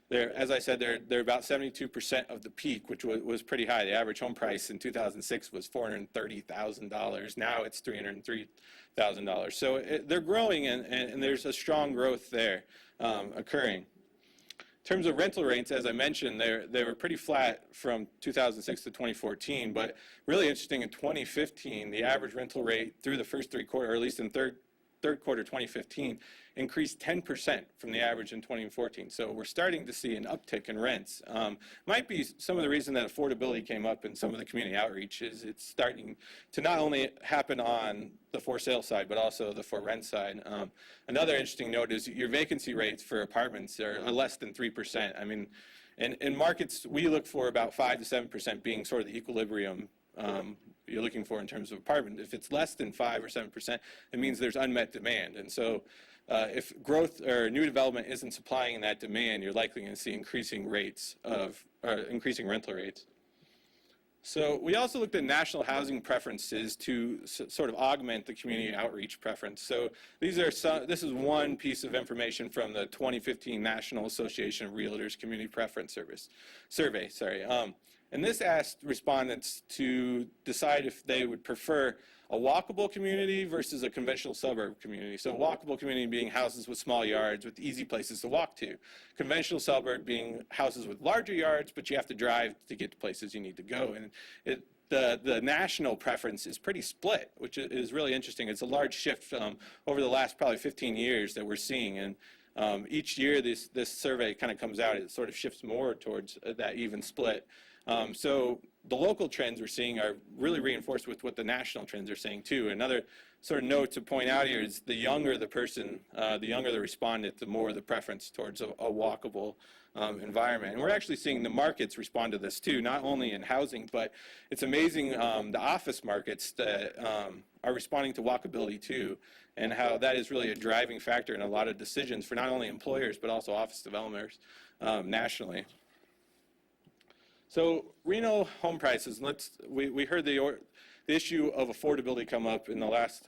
As I said, they're about 72% of the peak, which was pretty high. The average home price in 2006 was $430,000. Now it's $303,000. So they're growing, and there's a strong growth there occurring. In terms of rental rates, as I mentioned, they were pretty flat from 2006 to 2014, but really interesting in 2015, the average rental rate through the first 3 quarters, or at least in third quarter 2015, increased 10% from the average in 2014. So we're starting to see an uptick in rents. Might be some of the reason that affordability came up in some of the community outreach is it's starting to not only happen on the for sale side, but also the for rent side. Another interesting note is your vacancy rates for apartments are less than 3%. I mean, in markets, we look for about 5 to 7% being sort of the equilibrium you're looking for in terms of apartment. If it's less than 5 or 7%, it means there's unmet demand. And so if growth or new development isn't supplying that demand, you're likely going to see increasing rental rates. So we also looked at national housing preferences to sort of augment the community outreach preference. So this is one piece of information from the 2015 National Association of Realtors Community Preference Survey. And this asked respondents to decide if they would prefer a walkable community versus a conventional suburb community. So a walkable community being houses with small yards with easy places to walk to. Conventional suburb being houses with larger yards, but you have to drive to get to places you need to go. And the national preference is pretty split, which is really interesting. It's a large shift over the last probably 15 years that we're seeing. And each year this survey kind of comes out, it sort of shifts more towards that even split. So the local trends we're seeing are really reinforced with what the national trends are saying too. Another sort of note to point out here is the younger the person, the younger the respondent, the more the preference towards a walkable environment. And we're actually seeing the markets respond to this too, not only in housing, but it's amazing the office markets that are responding to walkability too, and how that is really a driving factor in a lot of decisions for not only employers, but also office developers nationally. So Reno home prices, we heard the issue of affordability come up in the last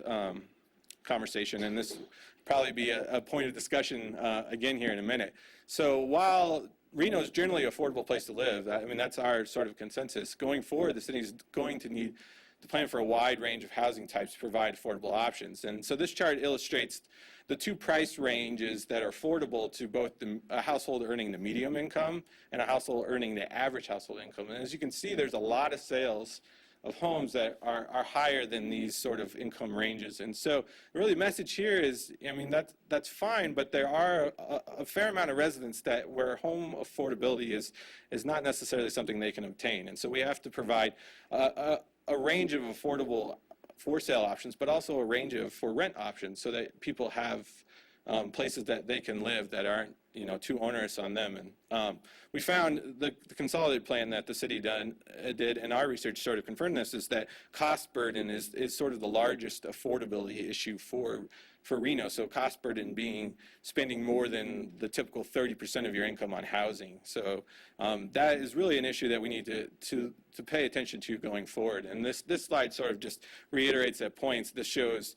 conversation, and this will probably be a point of discussion again here in a minute. So while Reno is generally an affordable place to live, I mean, that's our sort of consensus. Going forward, the city is going to need to plan for a wide range of housing types to provide affordable options. And so this chart illustrates the two price ranges that are affordable to both a household earning the medium income and a household earning the average household income. And as you can see, there's a lot of sales of homes that are higher than these sort of income ranges. And so really the message here is, I mean, that's fine, but there are a fair amount of residents that where home affordability is not necessarily something they can obtain. And so we have to provide a range of affordable for sale options, but also a range of for rent options so that people have places that they can live that aren't, you know, too onerous on them. And we found the consolidated plan that the city did, and our research sort of confirmed this, is that cost burden is sort of the largest affordability issue for Reno. So cost burden being spending more than the typical 30% of your income on housing. So that is really an issue that we need to pay attention to going forward. And this slide sort of just reiterates that point. This shows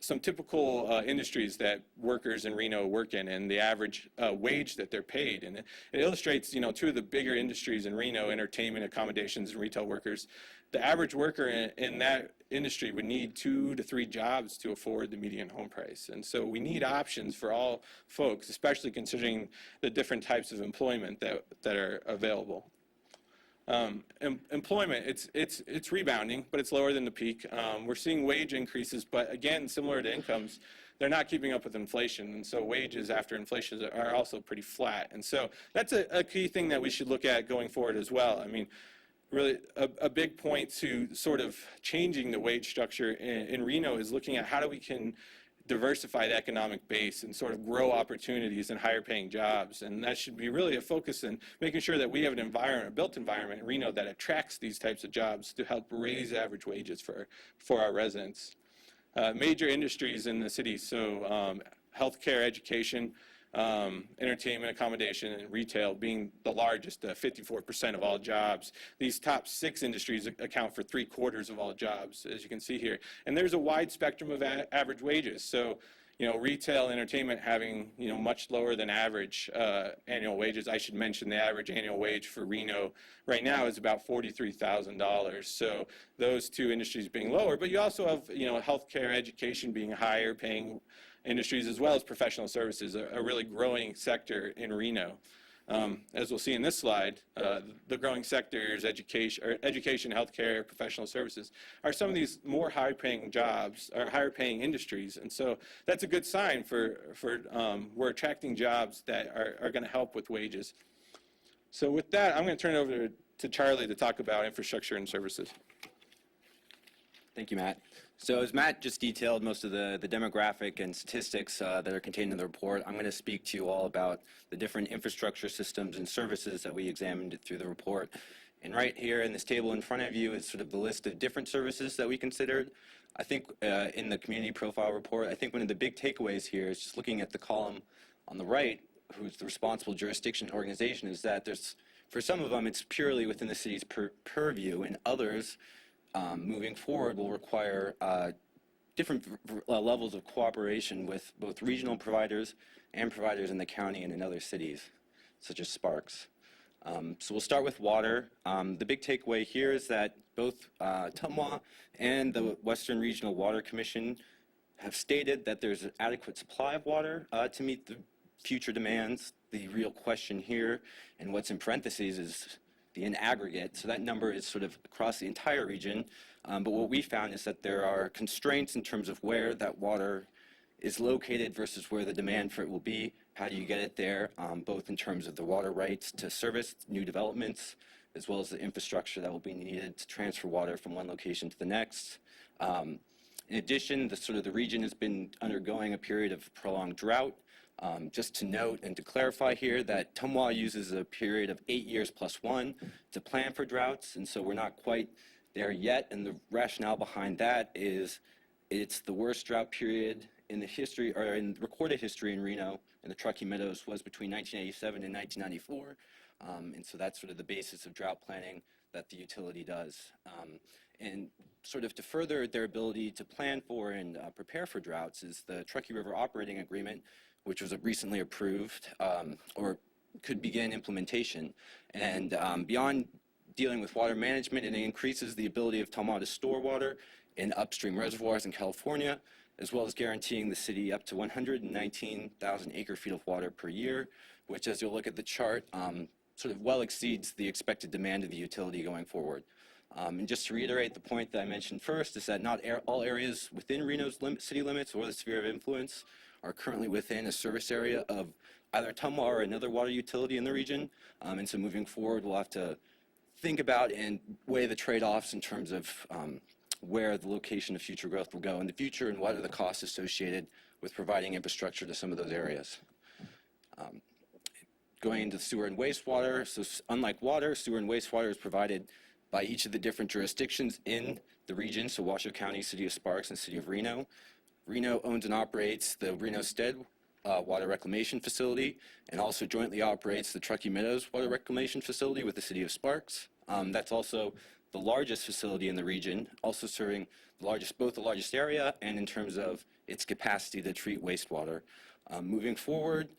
some typical industries that workers in Reno work in and the average wage that they're paid. And it illustrates, you know, two of the bigger industries in Reno, entertainment, accommodations, and retail workers. The average worker in that industry would need 2 to 3 jobs to afford the median home price. And so we need options for all folks, especially considering the different types of employment that are available. Employment, it's rebounding, but it's lower than the peak. We're seeing wage increases, but again, similar to incomes, they're not keeping up with inflation. And so wages after inflation are also pretty flat. And so that's a key thing that we should look at going forward as well. I mean, really a big point to sort of changing the wage structure in Reno is looking at how we can diversify the economic base and sort of grow opportunities and higher paying jobs. And that should be really a focus in making sure that we have an environment, a built environment in Reno that attracts these types of jobs to help raise average wages for our residents. Major industries in the city, so healthcare, education, entertainment, accommodation, and retail being the largest, 54% of all jobs. These top 6 industries account for 3/4 of all jobs, as you can see here. And there's a wide spectrum of average wages. So, you know, retail, entertainment having, you know, much lower than average annual wages. I should mention the average annual wage for Reno right now is about $43,000. So those two industries being lower, but you also have, you know, healthcare, education being higher paying industries, as well as professional services, a really growing sector in Reno. As we'll see in this slide, the growing sectors, education, healthcare, professional services, are some of these more high-paying jobs, or higher-paying industries. And so that's a good sign for we're attracting jobs that are going to help with wages. So with that, I'm going to turn it over to Charlie to talk about infrastructure and services. Thank you, Matt. So as Matt just detailed most of the demographic and statistics that are contained in the report, I'm going to speak to you all about the different infrastructure systems and services that we examined through the report. And right here in this table in front of you is sort of the list of different services that we considered. I think in the community profile report, I think one of the big takeaways here is just looking at the column on the right, who's the responsible jurisdiction and organization, is that there's, for some of them, it's purely within the city's purview, and others moving forward will require different levels of cooperation with both regional providers and providers in the county and in other cities, such as Sparks. So we'll start with water. The big takeaway here is that both Tumwa and the Western Regional Water Commission have stated that there's an adequate supply of water to meet the future demands. The real question here, and what's in parentheses, is in aggregate, so that number is sort of across the entire region, but what we found is that there are constraints in terms of where that water is located versus where the demand for it will be. How do you get it there, both in terms of the water rights to service new developments, as well as the infrastructure that will be needed to transfer water from one location to the next. In addition, the region has been undergoing a period of prolonged drought. Just to note and to clarify here that Tumwa uses a period of 8 years plus 1 to plan for droughts, and so we're not quite there yet. And the rationale behind that is it's the worst drought period in the history, or in recorded history in Reno, and the Truckee Meadows was between 1987 and 1994. And so that's sort of the basis of drought planning that the utility does. And sort of to further their ability to plan for and prepare for droughts is the Truckee River Operating Agreement, which was recently approved or could begin implementation. And beyond dealing with water management, it increases the ability of Tumwa to store water in upstream reservoirs in California, as well as guaranteeing the city up to 119,000 acre-feet of water per year, which, as you'll look at the chart, sort of well exceeds the expected demand of the utility going forward. And just to reiterate the point that I mentioned first is that not all areas within Reno's city limits or the sphere of influence are currently within a service area of either Tumwa or another water utility in the region. And so moving forward, we'll have to think about and weigh the trade-offs in terms of where the location of future growth will go in the future and what are the costs associated with providing infrastructure to some of those areas. Going into sewer and wastewater, so unlike water, sewer and wastewater is provided by each of the different jurisdictions in the region, so Washoe County, City of Sparks, and City of Reno. Reno owns and operates the Reno Stead Water Reclamation Facility and also jointly operates the Truckee Meadows Water Reclamation Facility with the City of Sparks. That's also the largest facility in the region, also serving both the largest area and in terms of its capacity to treat wastewater. Moving forward,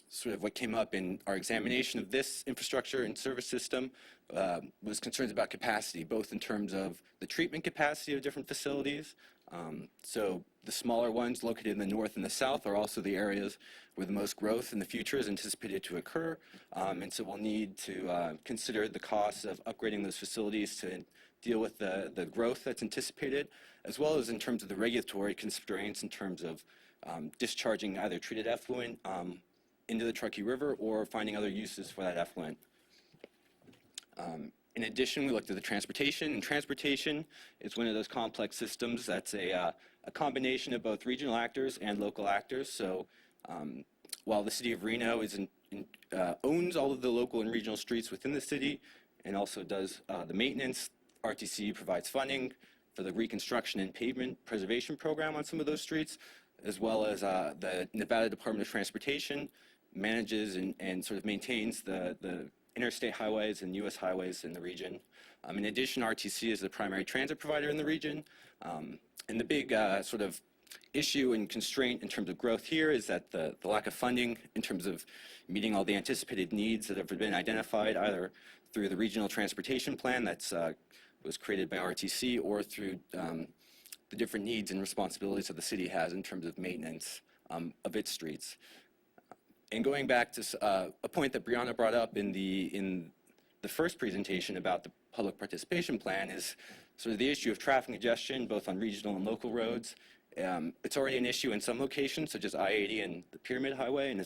sort of what came up in our examination of this infrastructure and service system was concerns about capacity, both in terms of the treatment capacity of different facilities. So the smaller ones located in the north and the south are also the areas where the most growth in the future is anticipated to occur. And so we'll need to consider the costs of upgrading those facilities to deal with the growth that's anticipated, as well as in terms of the regulatory constraints in terms of discharging either treated effluent into the Truckee River or finding other uses for that effluent. In addition, we looked at the transportation, and transportation is one of those complex systems that's a combination of both regional actors and local actors. So while the City of Reno owns all of the local and regional streets within the city and also does the maintenance, RTC provides funding for the reconstruction and pavement preservation program on some of those streets, as well as the Nevada Department of Transportation manages and sort of maintains the interstate highways and U.S. highways in the region. In addition, RTC is the primary transit provider in the region. And the big sort of issue and constraint in terms of growth here is that the lack of funding in terms of meeting all the anticipated needs that have been identified either through the regional transportation plan that was created by RTC or through the different needs and responsibilities that the city has in terms of maintenance of its streets. And going back to a point that Brianna brought up in the first presentation about the public participation plan is sort of the issue of traffic congestion, both on regional and local roads. It's already an issue in some locations, such as I-80 and the Pyramid Highway, and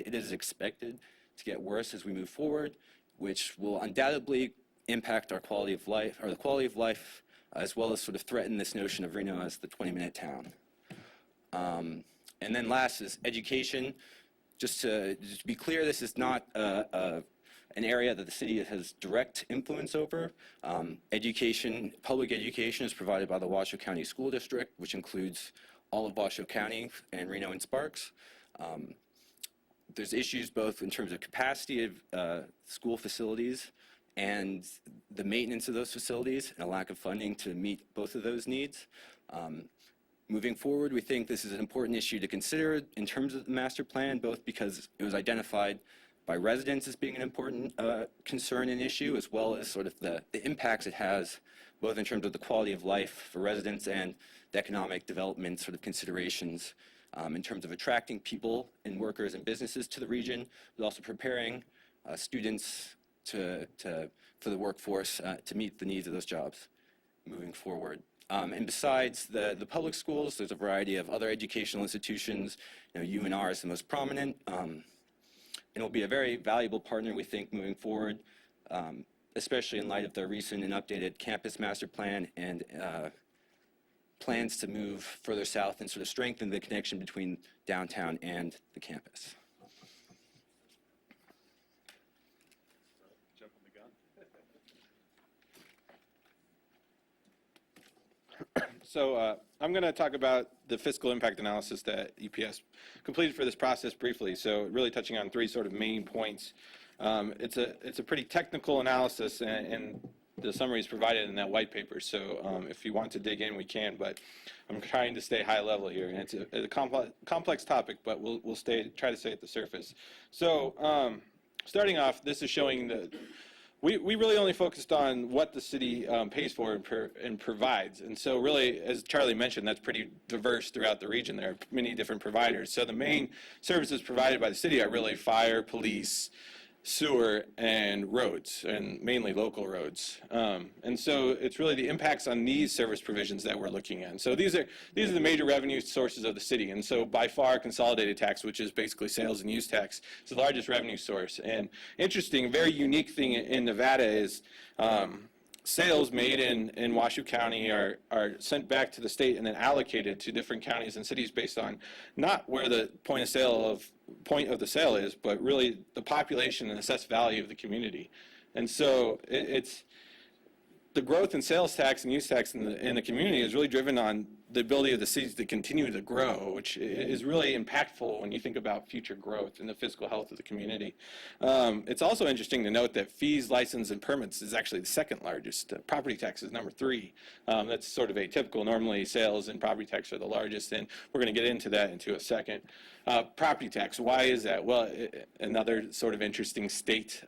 it is expected to get worse as we move forward, which will undoubtedly impact our quality of life, or the quality of life, as well as sort of threaten this notion of Reno as the 20-minute town. And then last is education. Just to be clear, this is not an area that the city has direct influence over. Public education is provided by the Washoe County School District, which includes all of Washoe County and Reno and Sparks. There's issues both in terms of capacity of school facilities and the maintenance of those facilities and a lack of funding to meet both of those needs. Moving forward, we think this is an important issue to consider in terms of the master plan, both because it was identified by residents as being an important concern and issue, as well as sort of the impacts it has, both in terms of the quality of life for residents and the economic development sort of considerations in terms of attracting people and workers and businesses to the region, but also preparing students for the workforce to meet the needs of those jobs moving forward. And besides the public schools, there's a variety of other educational institutions. UNR is the most prominent. And will be a very valuable partner, we think, moving forward, especially in light of the recent and updated campus master plan and plans to move further south and sort of strengthen the connection between downtown and the campus. So I'm going to talk about the fiscal impact analysis that EPS completed for this process briefly. So really touching on three sort of main points. It's a pretty technical analysis, and the summary is provided in that white paper. So if you want to dig in, we can. But I'm trying to stay high level here, and it's a complex topic, but we'll try to stay at the surface. So starting off, this is showing the. We really only focused on what the city pays for and provides. And so really, as Charlie mentioned, that's pretty diverse throughout the region. There are many different providers. So the main services provided by the city are really fire, police, sewer, and roads, and mainly local roads. And so it's really the impacts on these service provisions that we're looking at. And so these are the major revenue sources of the city. And so by far, consolidated tax, which is basically sales and use tax, is the largest revenue source. And interesting, very unique thing in Nevada is sales made in Washoe County are sent back to the state and then allocated to different counties and cities based on not where the point of the sale is, but really the population and assessed value of the community. And so it's the growth in sales tax and use tax in the community is really driven on the ability of the cities to continue to grow, which is really impactful when you think about future growth and the fiscal health of the community. It's also interesting to note that fees, license, and permits is actually the second largest. Property tax is number 3. That's sort of atypical. Normally, sales and property tax are the largest, and we're going to get into that into a second. Property tax, why is that? Well, another sort of interesting state,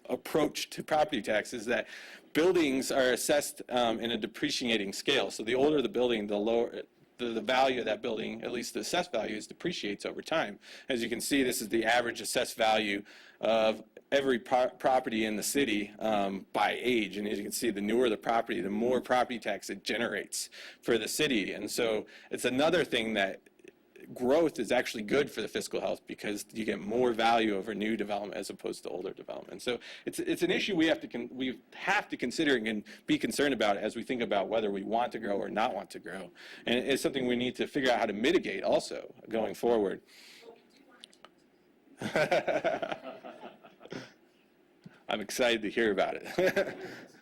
approach to property tax is that buildings are assessed in a depreciating scale. So the older the building, the lower the value of that building, at least the assessed value, depreciates over time. As you can see, this is the average assessed value of every property in the city by age. And as you can see, the newer the property, the more property tax it generates for the city. And so it's another thing that growth is actually good for the fiscal health because you get more value over new development as opposed to older development. So it's an issue we have to consider and be concerned about as we think about whether we want to grow or not want to grow. And it's something we need to figure out how to mitigate also going forward. I'm excited to hear about it.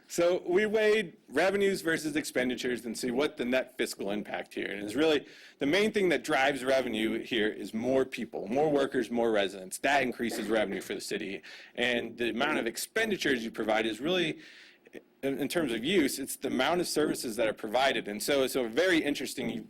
So we weighed revenues versus expenditures and see what the net fiscal impact here. And it's really the main thing that drives revenue here is more people, more workers, more residents. That increases revenue for the city. And the amount of expenditures you provide is really, in terms of use, it's the amount of services that are provided. And so it's a very interesting,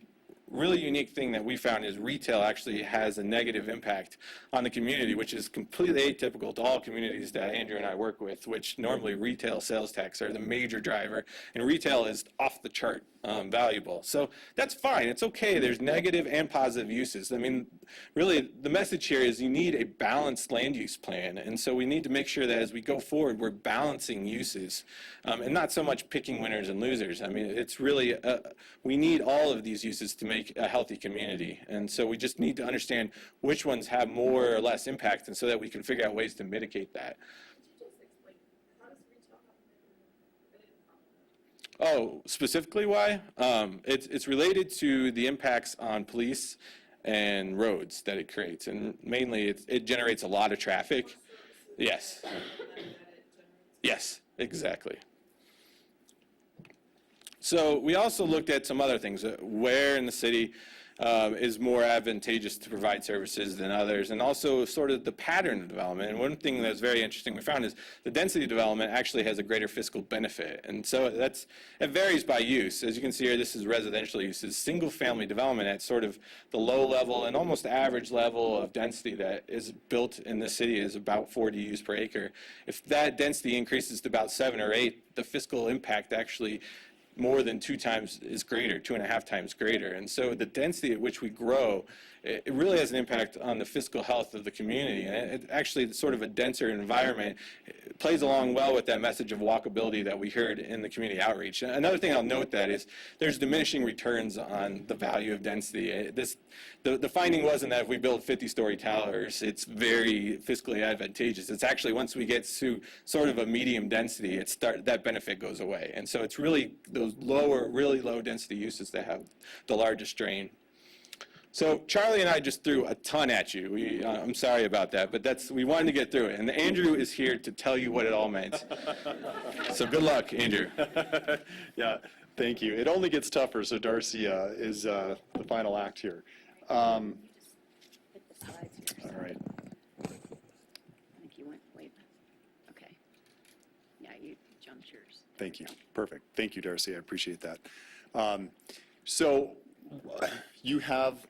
really unique thing that we found is retail actually has a negative impact on the community, which is completely atypical to all communities that Andrew and I work with, which normally retail sales tax are the major driver, and retail is off the chart valuable. So that's fine. It's okay. There's negative and positive uses. I mean, really, the message here is you need a balanced land use plan, and so we need to make sure that as we go forward, we're balancing uses and not so much picking winners and losers. I mean, it's really, we need all of these uses to make a healthy community, and so we just need to understand which ones have more or less impact, and so that we can figure out ways to mitigate that. Oh, specifically why? It's related to the impacts on police and roads that it creates, and mainly it generates a lot of traffic. Yes. Yes, exactly. So we also looked at some other things, where in the city is more advantageous to provide services than others, and also sort of the pattern of development. And one thing that's very interesting we found is the density development actually has a greater fiscal benefit. And so it varies by use. As you can see here, this is residential uses. Single family development at sort of the low level and almost average level of density that is built in the city is about 40 use per acre. If that density increases to about 7 or 8, the fiscal impact actually more than 2 times is greater, 2.5 times greater. And so the density at which we grow, it really has an impact on the fiscal health of the community. And it actually, sort of a denser environment plays along well with that message of walkability that we heard in the community outreach. Another thing I'll note that is there's diminishing returns on the value of density. The finding wasn't that if we build 50-story towers, it's very fiscally advantageous. It's actually once we get to sort of a medium density, that benefit goes away. And so it's really those lower, really low density uses that have the largest drain. So Charlie and I just threw a ton at you. I'm sorry about that, but we wanted to get through it. And Andrew is here to tell you what it all meant. So good luck, Andrew. Yeah, thank you. It only gets tougher, so Darcy is the final act here. All right. I think you went way back. Okay. Yeah, you jumped yours. Thank you. Perfect. Thank you, Darcy. I appreciate that. So you have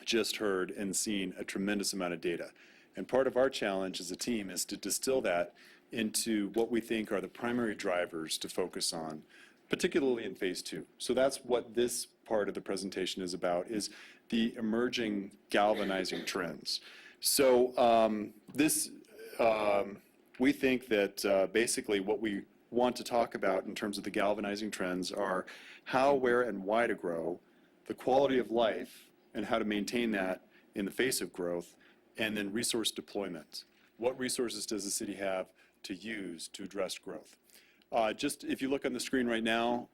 just heard and seen a tremendous amount of data. And part of our challenge as a team is to distill that into what we think are the primary drivers to focus on, particularly in phase 2. So that's what this part of the presentation is about, is the emerging galvanizing trends. So we think that basically what we want to talk about in terms of the galvanizing trends are how, where, and why to grow, the quality of life, and how to maintain that in the face of growth, and then resource deployment. What resources does the city have to use to address growth? Just if you look on the screen right now,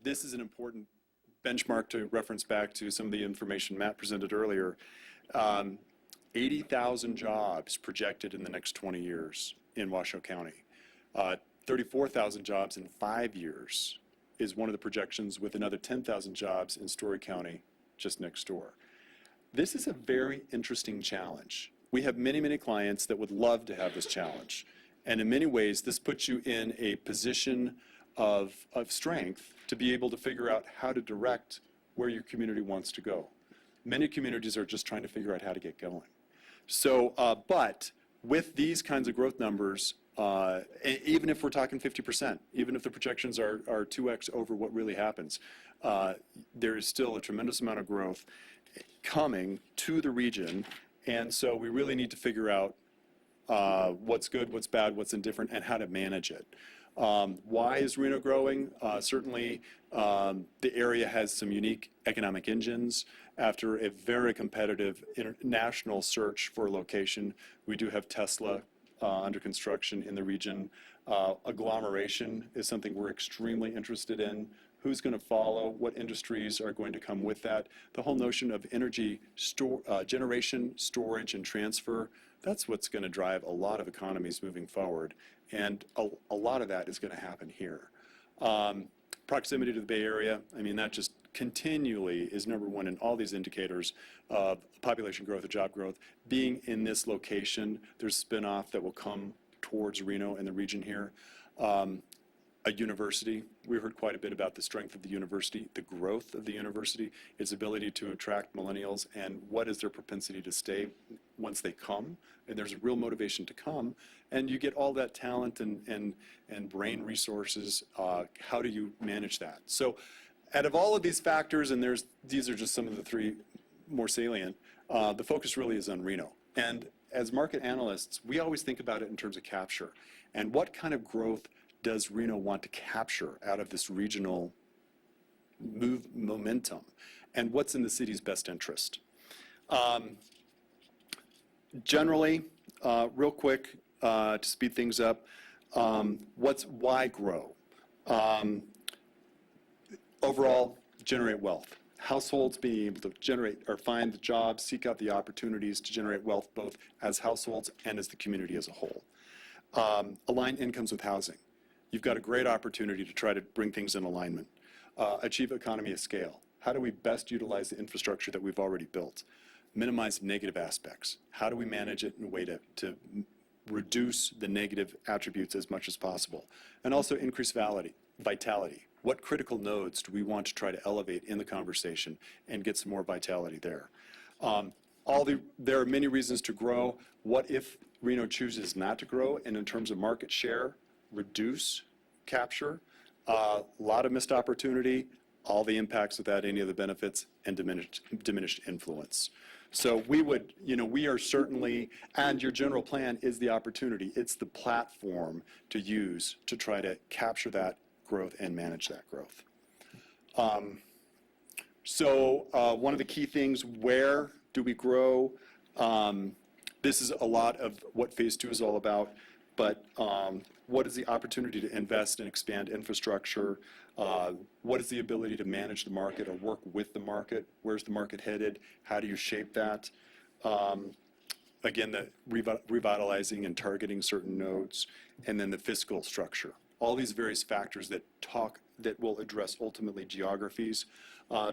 this is an important benchmark to reference back to some of the information Matt presented earlier. 80,000 jobs projected in the next 20 years in Washoe County. 34,000 jobs in 5 years is one of the projections, with another 10,000 jobs in Story County just next door. This is a very interesting challenge. We have many, many clients that would love to have this challenge. And in many ways, this puts you in a position of strength to be able to figure out how to direct where your community wants to go. Many communities are just trying to figure out how to get going. So, but with these kinds of growth numbers, even if we're talking 50%, even if the projections are 2x over what really happens, there is still a tremendous amount of growth coming to the region. And so we really need to figure out what's good, what's bad, what's indifferent, and how to manage it. Why is Reno growing? Certainly, the area has some unique economic engines. After a very competitive international search for a location, we do have Tesla under construction in the region. Agglomeration is something we're extremely interested in. Who's going to follow? What industries are going to come with that? The whole notion of energy generation, storage, and transfer, that's what's going to drive a lot of economies moving forward. And a lot of that is going to happen here. Proximity to the Bay Area, I mean, that just continually is number one in all these indicators of population growth or job growth. Being in this location, there's spin-off that will come towards Reno and the region here. A university, we heard quite a bit about the strength of the university, the growth of the university, its ability to attract millennials, and what is their propensity to stay once they come. And there's a real motivation to come. And you get all that talent and brain resources. How do you manage that? So out of all of these factors, and these are just some of the three more salient, the focus really is on Reno. And as market analysts, we always think about it in terms of capture. And what kind of growth does Reno want to capture out of this regional momentum? And what's in the city's best interest? Generally, real quick, to speed things up, why grow? Overall, generate wealth. Households being able to generate or find the jobs, seek out the opportunities to generate wealth both as households and as the community as a whole. Align incomes with housing. You've got a great opportunity to try to bring things in alignment. Achieve economy of scale. How do we best utilize the infrastructure that we've already built? Minimize negative aspects. How do we manage it in a way to reduce the negative attributes as much as possible? And also increase vitality. What critical nodes do we want to try to elevate in the conversation and get some more vitality there? There are many reasons to grow. What if Reno chooses not to grow, and in terms of market share, reduce capture? A lot of missed opportunity, all the impacts without any of the benefits, and diminished influence. So we would, we are certainly, and your general plan is the opportunity. It's the platform to use to try to capture that growth and manage that growth. So one of the key things, where do we grow? This is a lot of what Phase 2 is all about, but what is the opportunity to invest and expand infrastructure? What is the ability to manage the market or work with the market? Where's the market headed? How do you shape that? Again, the revitalizing and targeting certain nodes, and then the fiscal structure. All these various factors that will address ultimately geographies.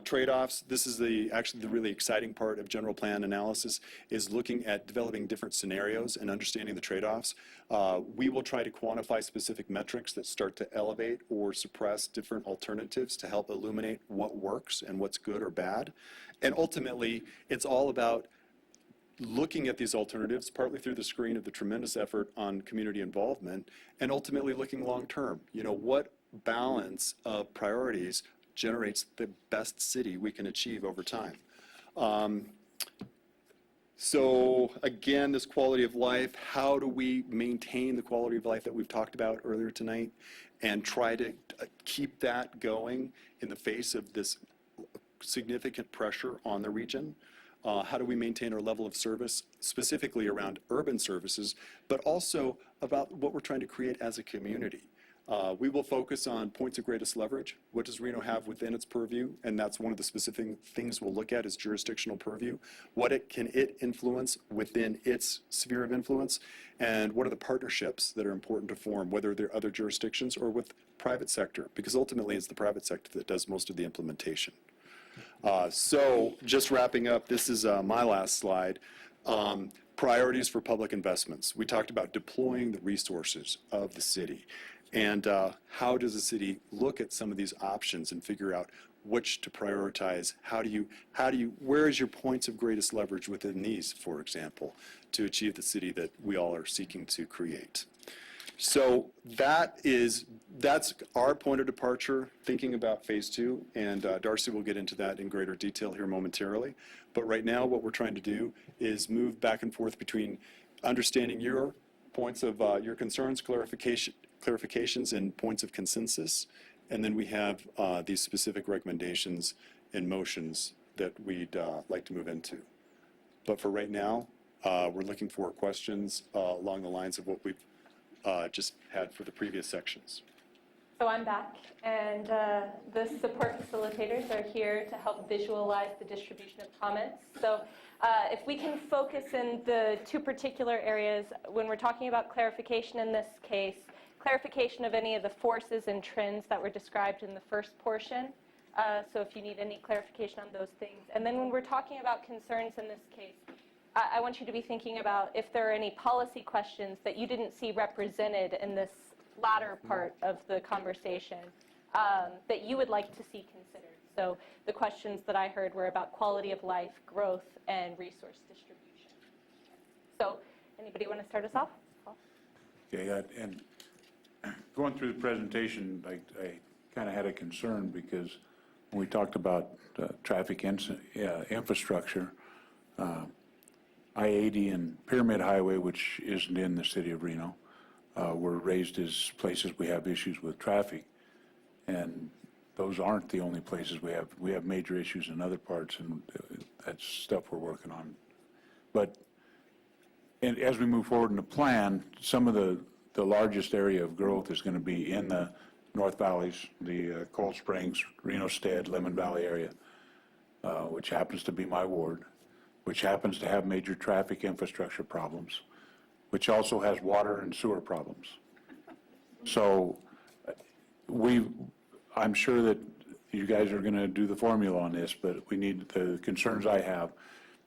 Trade-offs, this is actually the really exciting part of general plan analysis, is looking at developing different scenarios and understanding the trade-offs. We will try to quantify specific metrics that start to elevate or suppress different alternatives to help illuminate what works and what's good or bad. And ultimately, it's all about looking at these alternatives, partly through the screen of the tremendous effort on community involvement, and ultimately looking long-term. What balance of priorities generates the best city we can achieve over time. So again, this quality of life, how do we maintain the quality of life that we've talked about earlier tonight and try to keep that going in the face of this significant pressure on the region? How do we maintain our level of service, specifically around urban services, but also about what we're trying to create as a community? We will focus on points of greatest leverage. What does Reno have within its purview? And that's one of the specific things we'll look at is jurisdictional purview. What can it influence within its sphere of influence? And what are the partnerships that are important to form, whether they're other jurisdictions or with private sector? Because ultimately it's the private sector that does most of the implementation. So just wrapping up, this is my last slide. Priorities for public investments. We talked about deploying the resources of the city. And how does the city look at some of these options and figure out which to prioritize? Where is your points of greatest leverage within these, for example, to achieve the city that we all are seeking to create? So that's our point of departure, thinking about Phase 2, and Darcy will get into that in greater detail here momentarily. But right now, what we're trying to do is move back and forth between understanding your points of your concerns, clarifications, and points of consensus, and then we have these specific recommendations and motions that we'd like to move into. But for right now, we're looking for questions along the lines of what we've just had for the previous sections. So I'm back, and the support facilitators are here to help visualize the distribution of comments. So if we can focus in the two particular areas, when we're talking about clarification in this case, clarification of any of the forces and trends that were described in the first portion. So if you need any clarification on those things. And then when we're talking about concerns in this case, I want you to be thinking about if there are any policy questions that you didn't see represented in this latter part of the conversation that you would like to see considered. So the questions that I heard were about quality of life, growth, and resource distribution. So anybody want to start us off? Okay, and going through the presentation, I kind of had a concern because when we talked about traffic infrastructure, I-80 and Pyramid Highway, which isn't in the city of Reno, were raised as places we have issues with traffic. And those aren't the only places we have. We have major issues in other parts, and that's stuff we're working on. But and as we move forward in the plan, some of the largest area of growth is going to be in the North Valleys, the Cold Springs, Reno Stead, Lemon Valley area, which happens to be my ward, which happens to have major traffic infrastructure problems, which also has water and sewer problems. So I'm sure that you guys are going to do the formula on this, but the concerns I have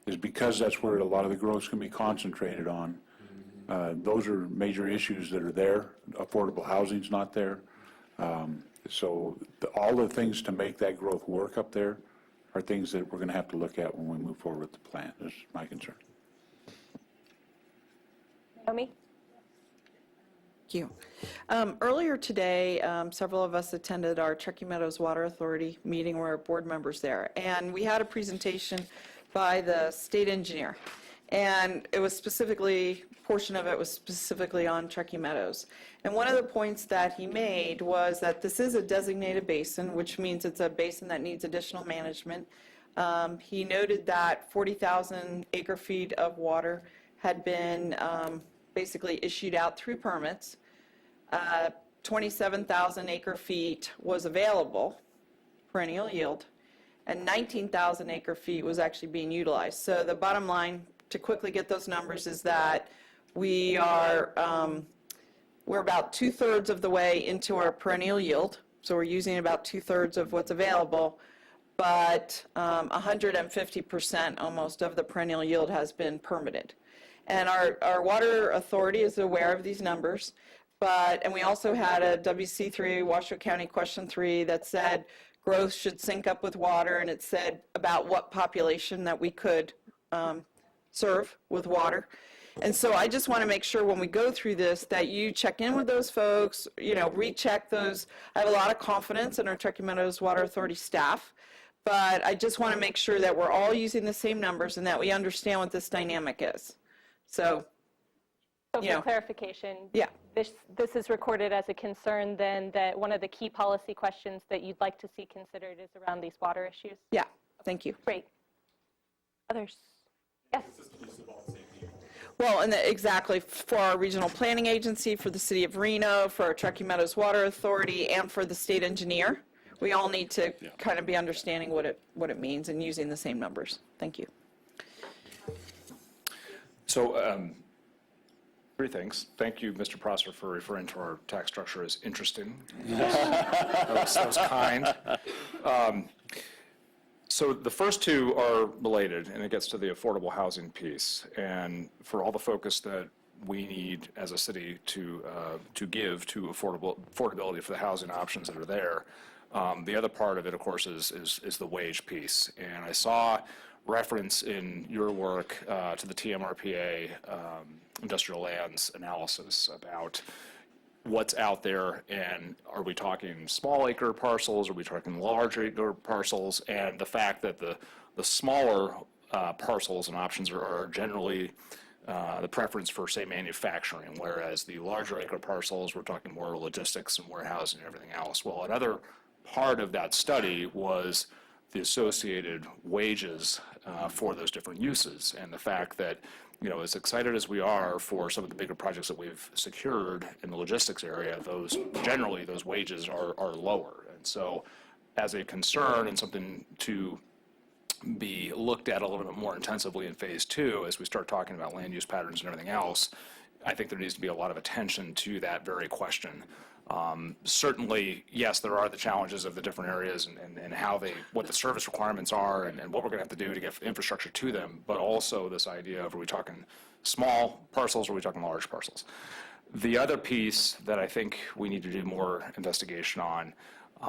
is because that's where a lot of the growth is going to be concentrated on. Those are major issues that are there. Affordable housing's not there. So all the things to make that growth work up there are things that we're going to have to look at when we move forward with the plan. That's my concern. Naomi? Thank you. Earlier today, several of us attended our Truckee Meadows Water Authority meeting. We're board members there. And we had a presentation by the state engineer. And it was specifically, a portion of it was specifically on Truckee Meadows. And one of the points that he made was that this is a designated basin, which means it's a basin that needs additional management. He noted that 40,000 acre feet of water had been basically issued out through permits. 27,000 acre feet was available, perennial yield, and 19,000 acre feet was actually being utilized. So the bottom line, to quickly get those numbers, is that we are, we're about 2/3 of the way into our perennial yield, so we're using about 2/3 of what's available, but 150% almost of the perennial yield has been permitted. And our water authority is aware of these numbers, and we also had a WC3, Washoe County Question 3, that said growth should sync up with water, and it said about what population that we could serve with water. And so I just want to make sure when we go through this that you check in with those folks, recheck those. I have a lot of confidence in our Truckee Meadows Water Authority staff, but I just want to make sure that we're all using the same numbers and that we understand what this dynamic is. So for clarification, yeah. This is recorded as a concern then that one of the key policy questions that you'd like to see considered is around these water issues? Yeah, thank you. Great. Others? Yes. Well, and exactly for our regional planning agency, for the city of Reno, for our Truckee Meadows Water Authority, and for the state engineer, we all need to kind of be understanding what it means and using the same numbers. Thank you. So, three things. Thank you, Mr. Prosser, for referring to our tax structure as interesting. That was kind. So the first two are related, and it gets to the affordable housing piece. And for all the focus that we need as a city to give to affordability for the housing options that are there, the other part of it, of course, is the wage piece. And I saw reference in your work to the TMRPA industrial lands analysis about what's out there, and are we talking small acre parcels, are we talking large acre parcels, and the fact that the smaller parcels and options are generally the preference for, say, manufacturing, whereas the larger acre parcels, we're talking more logistics and warehousing and everything else. Well, another part of that study was the associated wages for those different uses, and the fact that, as excited as we are for some of the bigger projects that we've secured in the logistics area, those wages are lower. And so as a concern and something to be looked at a little bit more intensively in phase 2, as we start talking about land use patterns and everything else, I think there needs to be a lot of attention to that very question. Certainly, yes, there are the challenges of the different areas and what the service requirements are and what we're going to have to do to get infrastructure to them, but also this idea of, are we talking small parcels or are we talking large parcels? The other piece that I think we need to do more investigation on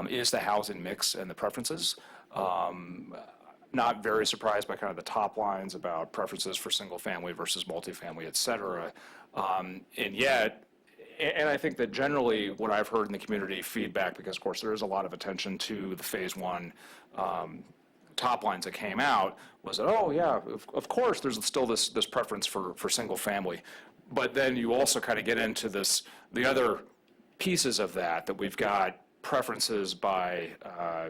is the housing mix and the preferences. Not very surprised by kind of the top lines about preferences for single family versus multifamily, et cetera. And I think that generally what I've heard in the community feedback, because of course there is a lot of attention to the phase 1 top lines that came out, was that, oh yeah, of course there's still this preference for single family. But then you also kind of get into the other pieces of that we've got preferences by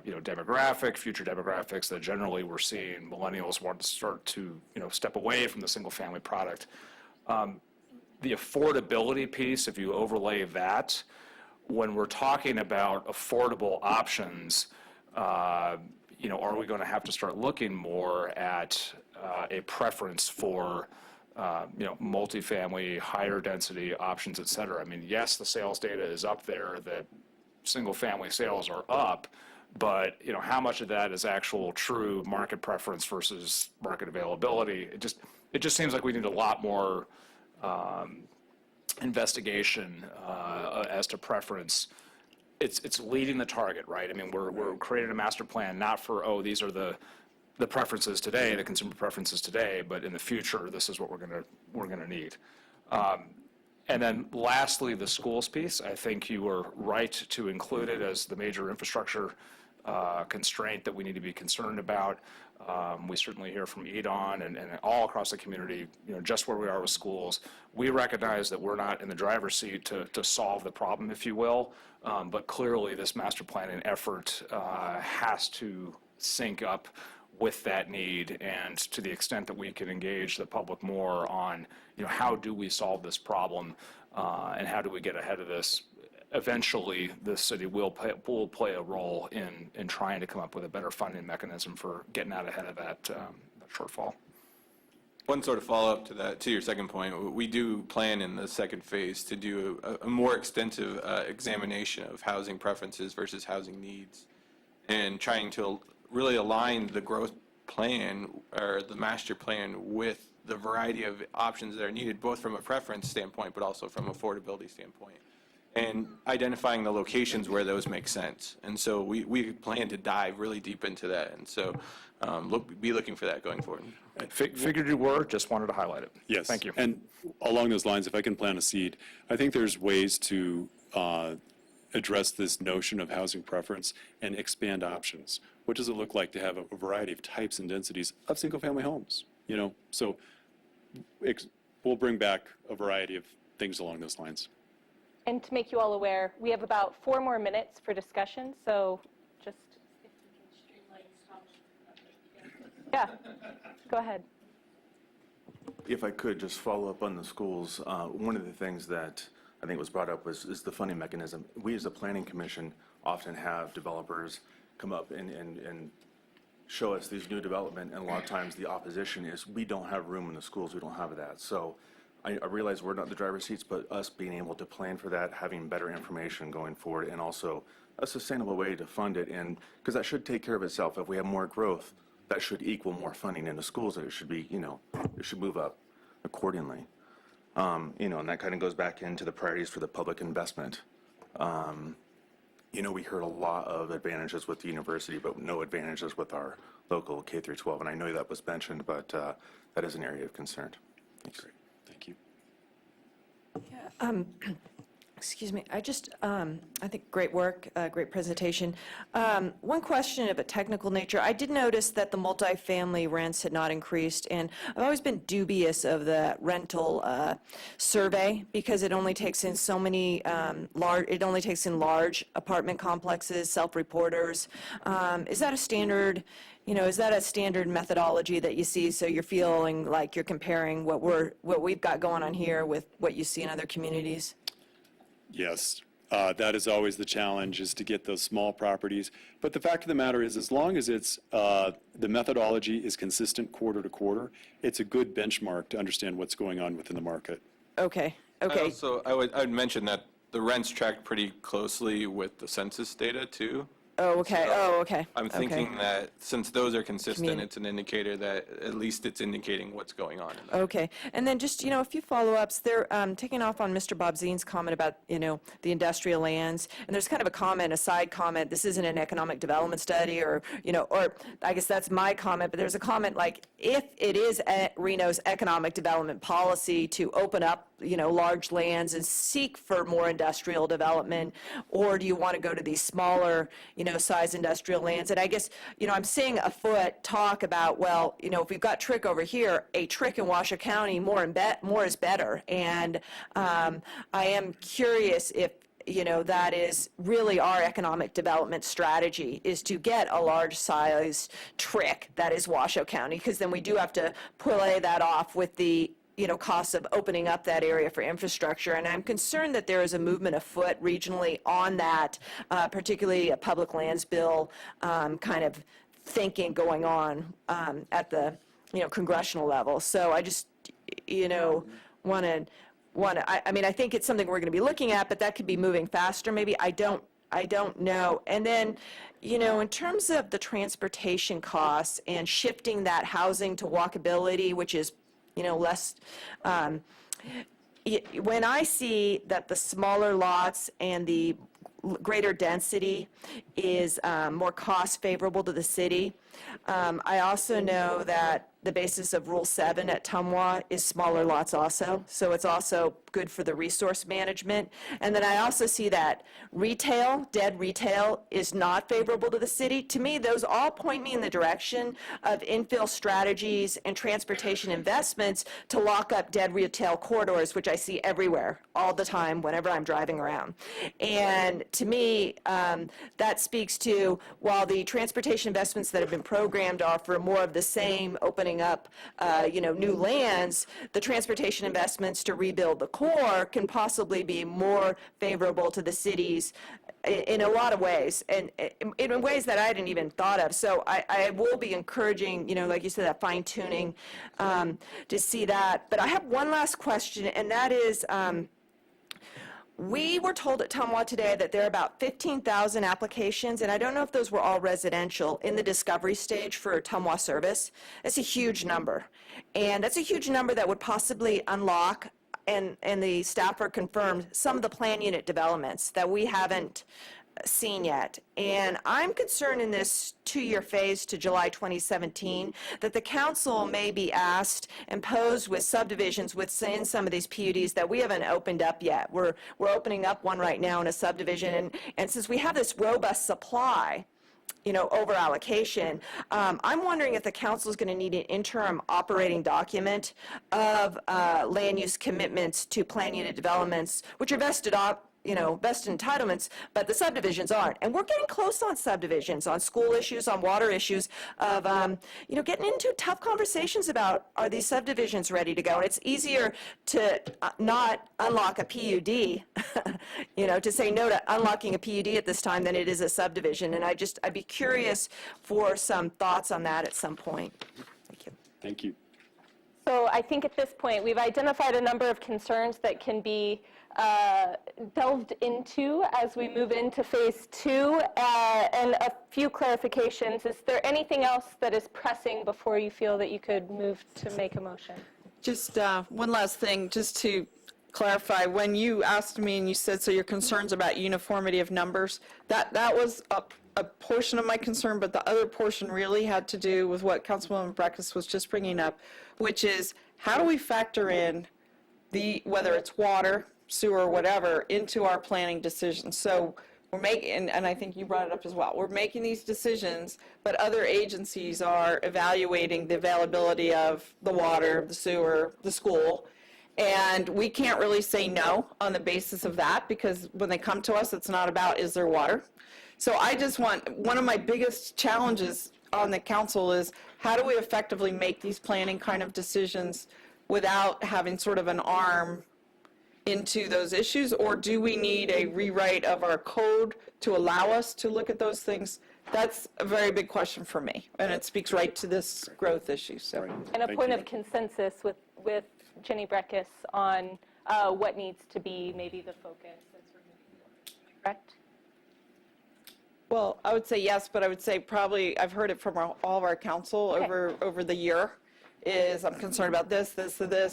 future demographics, that generally we're seeing millennials want to start to step away from the single family product. The affordability piece, if you overlay that, when we're talking about affordable options, are we going to have to start looking more at a preference for multifamily, higher density options, et cetera? I mean, yes, the sales data is up there that single family sales are up, but how much of that is actual true market preference versus market availability? It just seems like we need a lot more investigation as to preference. It's leading the target, right? I mean, we're creating a master plan not for, these are the preferences today, the consumer preferences today, but in the future, this is what we're gonna need. And then lastly, the schools piece. I think you were right to include it as the major infrastructure constraint that we need to be concerned about. We certainly hear from EDON and all across the community, just where we are with schools. We recognize that we're not in the driver's seat to solve the problem, if you will, but clearly this master planning effort has to sync up with that need, and to the extent that we can engage the public more on, how do we solve this problem and how do we get ahead of this. Eventually, the city will play a role in trying to come up with a better funding mechanism for getting out ahead of that shortfall. One sort of follow-up to that, to your second point, we do plan in the second phase to do a more extensive examination of housing preferences versus housing needs, and trying to really align the growth plan or the master plan with the variety of options that are needed, both from a preference standpoint, but also from affordability standpoint, and identifying the locations where those make sense. And so we plan to dive really deep into that, and so be looking for that going forward. Figured you were, just wanted to highlight it. Yes. Thank you. And along those lines, if I can plant a seed, I think there's ways to address this notion of housing preference and expand options. What does it look like to have a variety of types and densities of single-family homes? So we'll bring back a variety of things along those lines. And to make you all aware, we have about 4 more minutes for discussion, so just, yeah, go ahead. If I could just follow up on the schools, one of the things that I think was brought up is the funding mechanism. We as a planning commission often have developers come up and show us these new development, and a lot of times the opposition is, we don't have room in the schools, we don't have that. So I realize we're not in the driver's seats, but us being able to plan for that, having better information going forward, and also a sustainable way to fund it, and because that should take care of itself. If we have more growth, that should equal more funding in the schools, and it should be, it should move up accordingly. And that kind of goes back into the priorities for the public investment. We heard a lot of advantages with the university, but no advantages with our local K through 12, and I know that was mentioned, but that is an area of concern. Thanks. Thank you. Excuse me, I think great work, great presentation. One question of a technical nature. I did notice that the multifamily rents had not increased, and I've always been dubious of the rental survey because it only takes in so many large apartment complexes, self-reporters. Is that a standard? Is that a standard methodology that you see, so you're feeling like you're comparing what we've got going on here with what you see in other communities? Yes, that is always the challenge, is to get those small properties. But the fact of the matter is, as long as it's the methodology is consistent quarter to quarter, it's a good benchmark to understand what's going on within the market. Okay. Also, I would mention that the rents track pretty closely with the census data too. Oh, okay. So I'm thinking that since those are consistent, it's an indicator that at least it's indicating what's going on. Okay. And then just, a few follow-ups. They're taking off on Mr. Bob Zine's comment about, the industrial lands. And there's kind of a side comment, this isn't an economic development study or I guess that's my comment, but there's a comment like, if it is Reno's economic development policy to open up, large lands and seek for more industrial development, or do you want to go to these smaller, size industrial lands? And I guess, I'm seeing Afoot talk about, well, if we've got trick over here, a trick in Washoe County, more is better. And I am curious if, that is really our economic development strategy, is to get a large size trick that is Washoe County, because then we do have to play that off with the costs of opening up that area for infrastructure. And I'm concerned that there is a movement afoot regionally on that, particularly a public lands bill kind of thinking going on at the, congressional level. So I just, I think it's something we're going to be looking at, but that could be moving faster maybe. I don't know. And then, in terms of the transportation costs and shifting that housing to walkability, which is less, when I see that the smaller lots and the greater density is more cost favorable to the city, I also know that the basis of Rule 7 at Tumwa is smaller lots also. So it's also good for the resource management. And then I also see that retail, dead retail, is not favorable to the city. To me, those all point me in the direction of infill strategies and transportation investments to lock up dead retail corridors, which I see everywhere, all the time, whenever I'm driving around. And to me, that speaks to, while the transportation investments that have been programmed offer more of the same, opening up, new lands, the transportation investments to rebuild the core can possibly be more favorable to the cities in a lot of ways, and in ways that I hadn't even thought of. So I will be encouraging, like you said, that fine tuning to see that. But I have one last question, and that is, we were told at Tumwa today that there are about 15,000 applications, and I don't know if those were all residential, in the discovery stage for Tumwa service. That's a huge number. And that's a huge number that would possibly unlock, and the staffer confirmed, some of the plan unit developments that we haven't seen yet. And I'm concerned in this 2-year phase to July 2017 that the council may be asked and posed with subdivisions within some of these PUDs that we haven't opened up yet. We're opening up one right now in a subdivision, and since we have this robust supply, over allocation, I'm wondering if the council is going to need an interim operating document of land use commitments to plan unit developments, which are vested entitlements, but the subdivisions aren't. And we're getting close on subdivisions, on school issues, on water issues, of, getting into tough conversations about, are these subdivisions ready to go? And it's easier to not unlock a PUD, to say no to unlocking a PUD at this time than it is a subdivision. And I'd be curious for some thoughts on that at some point. Thank you. Thank you. So I think at this point, we've identified a number of concerns that can be delved into as we move into phase 2, and a few clarifications. Is there anything else that is pressing before you feel that you could move to make a motion? Just one last thing, just to clarify, when you asked me and you said, so your concerns about uniformity of numbers, that was a portion of my concern, but the other portion really had to do with what Councilwoman Breckes was just bringing up, which is, how do we factor in whether it's water, sewer, whatever, into our planning decisions? So we're making, and I think you brought it up as well, we're making these decisions, but other agencies are evaluating the availability of the water, the sewer, the school, and we can't really say no on the basis of that, because when they come to us, it's not about, is there water? So I just one of my biggest challenges on the council is, how do we effectively make these planning kind of decisions without having sort of an arm into those issues, or do we need a rewrite of our code to allow us to look at those things? That's a very big question for me, and it speaks right to this growth issue. So, and a point of consensus with Jenny Breckes on what needs to be maybe the focus as we're moving forward. Correct? Well, I would say yes, but I would say probably, I've heard it from all of our council over the year, is I'm concerned about this,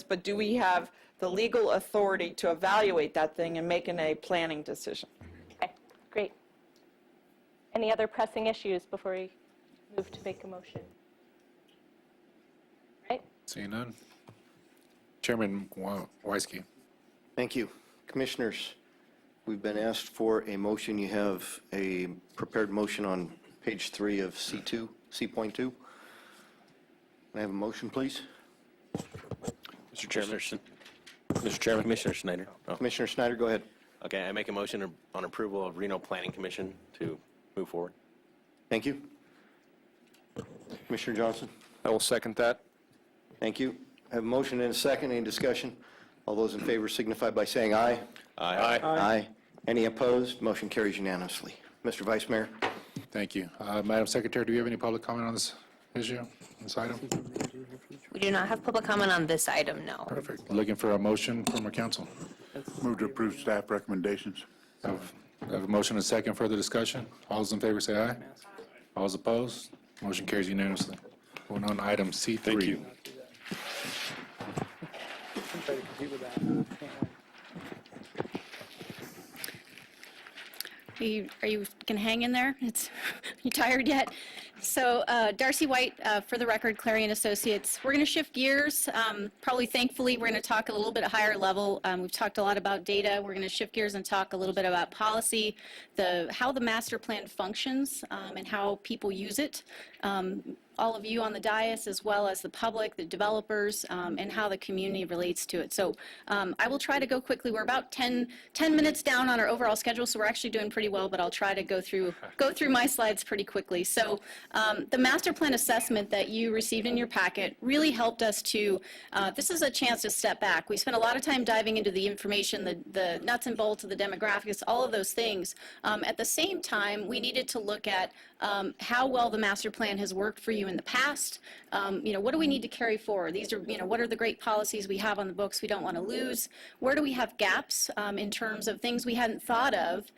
but do we have the legal authority to evaluate that thing and making a planning decision? Okay, great. Any other pressing issues before we move to make a motion? Right? Seeing none. Chairman Wyski. Thank you. Commissioners, we've been asked for a motion. You have a prepared motion on page 3 of C2, C.2. Can I have a motion, please? Mr. Chairman, Commissioner Schneider. Oh. Commissioner Schneider, go ahead. Okay, I make a motion on approval of Reno Planning Commission to move forward. Thank you. Commissioner Johnson? I will second that. Thank you. I have a motion and a second. Any discussion? All those in favor signify by saying aye. Aye. Aye. Any opposed? Motion carries unanimously. Mr. Vice Mayor? Thank you. Madam Secretary, do we have any public comment on this issue, this item? We do not have public comment on this item, no. Perfect. Looking for a motion from our council. Move to approve staff recommendations. I have a motion and a second. Further discussion? All those in favor say aye. All those opposed? Motion carries unanimously. Going on to item C3. Thank you. Are you going to hang in there? You tired yet? So Darcy White, for the record, Clarion Associates. We're going to shift gears. Probably thankfully, we're going to talk a little bit higher level. We've talked a lot about data. We're going to shift gears and talk a little bit about policy, how the master plan functions, and how people use it. All of you on the dais, as well as the public, the developers, and how the community relates to it. So I will try to go quickly. We're about 10 minutes down on our overall schedule, so we're actually doing pretty well, but I'll try to go through my slides pretty quickly. So the master plan assessment that you received in your packet really helped us to, this is a chance to step back. We spent a lot of time diving into the information, the nuts and bolts of the demographics, all of those things. At the same time, we needed to look at how well the master plan has worked for you in the past. What do we need to carry forward? These are, what are the great policies we have on the books we don't want to lose? Where do we have gaps in terms of things we hadn't thought of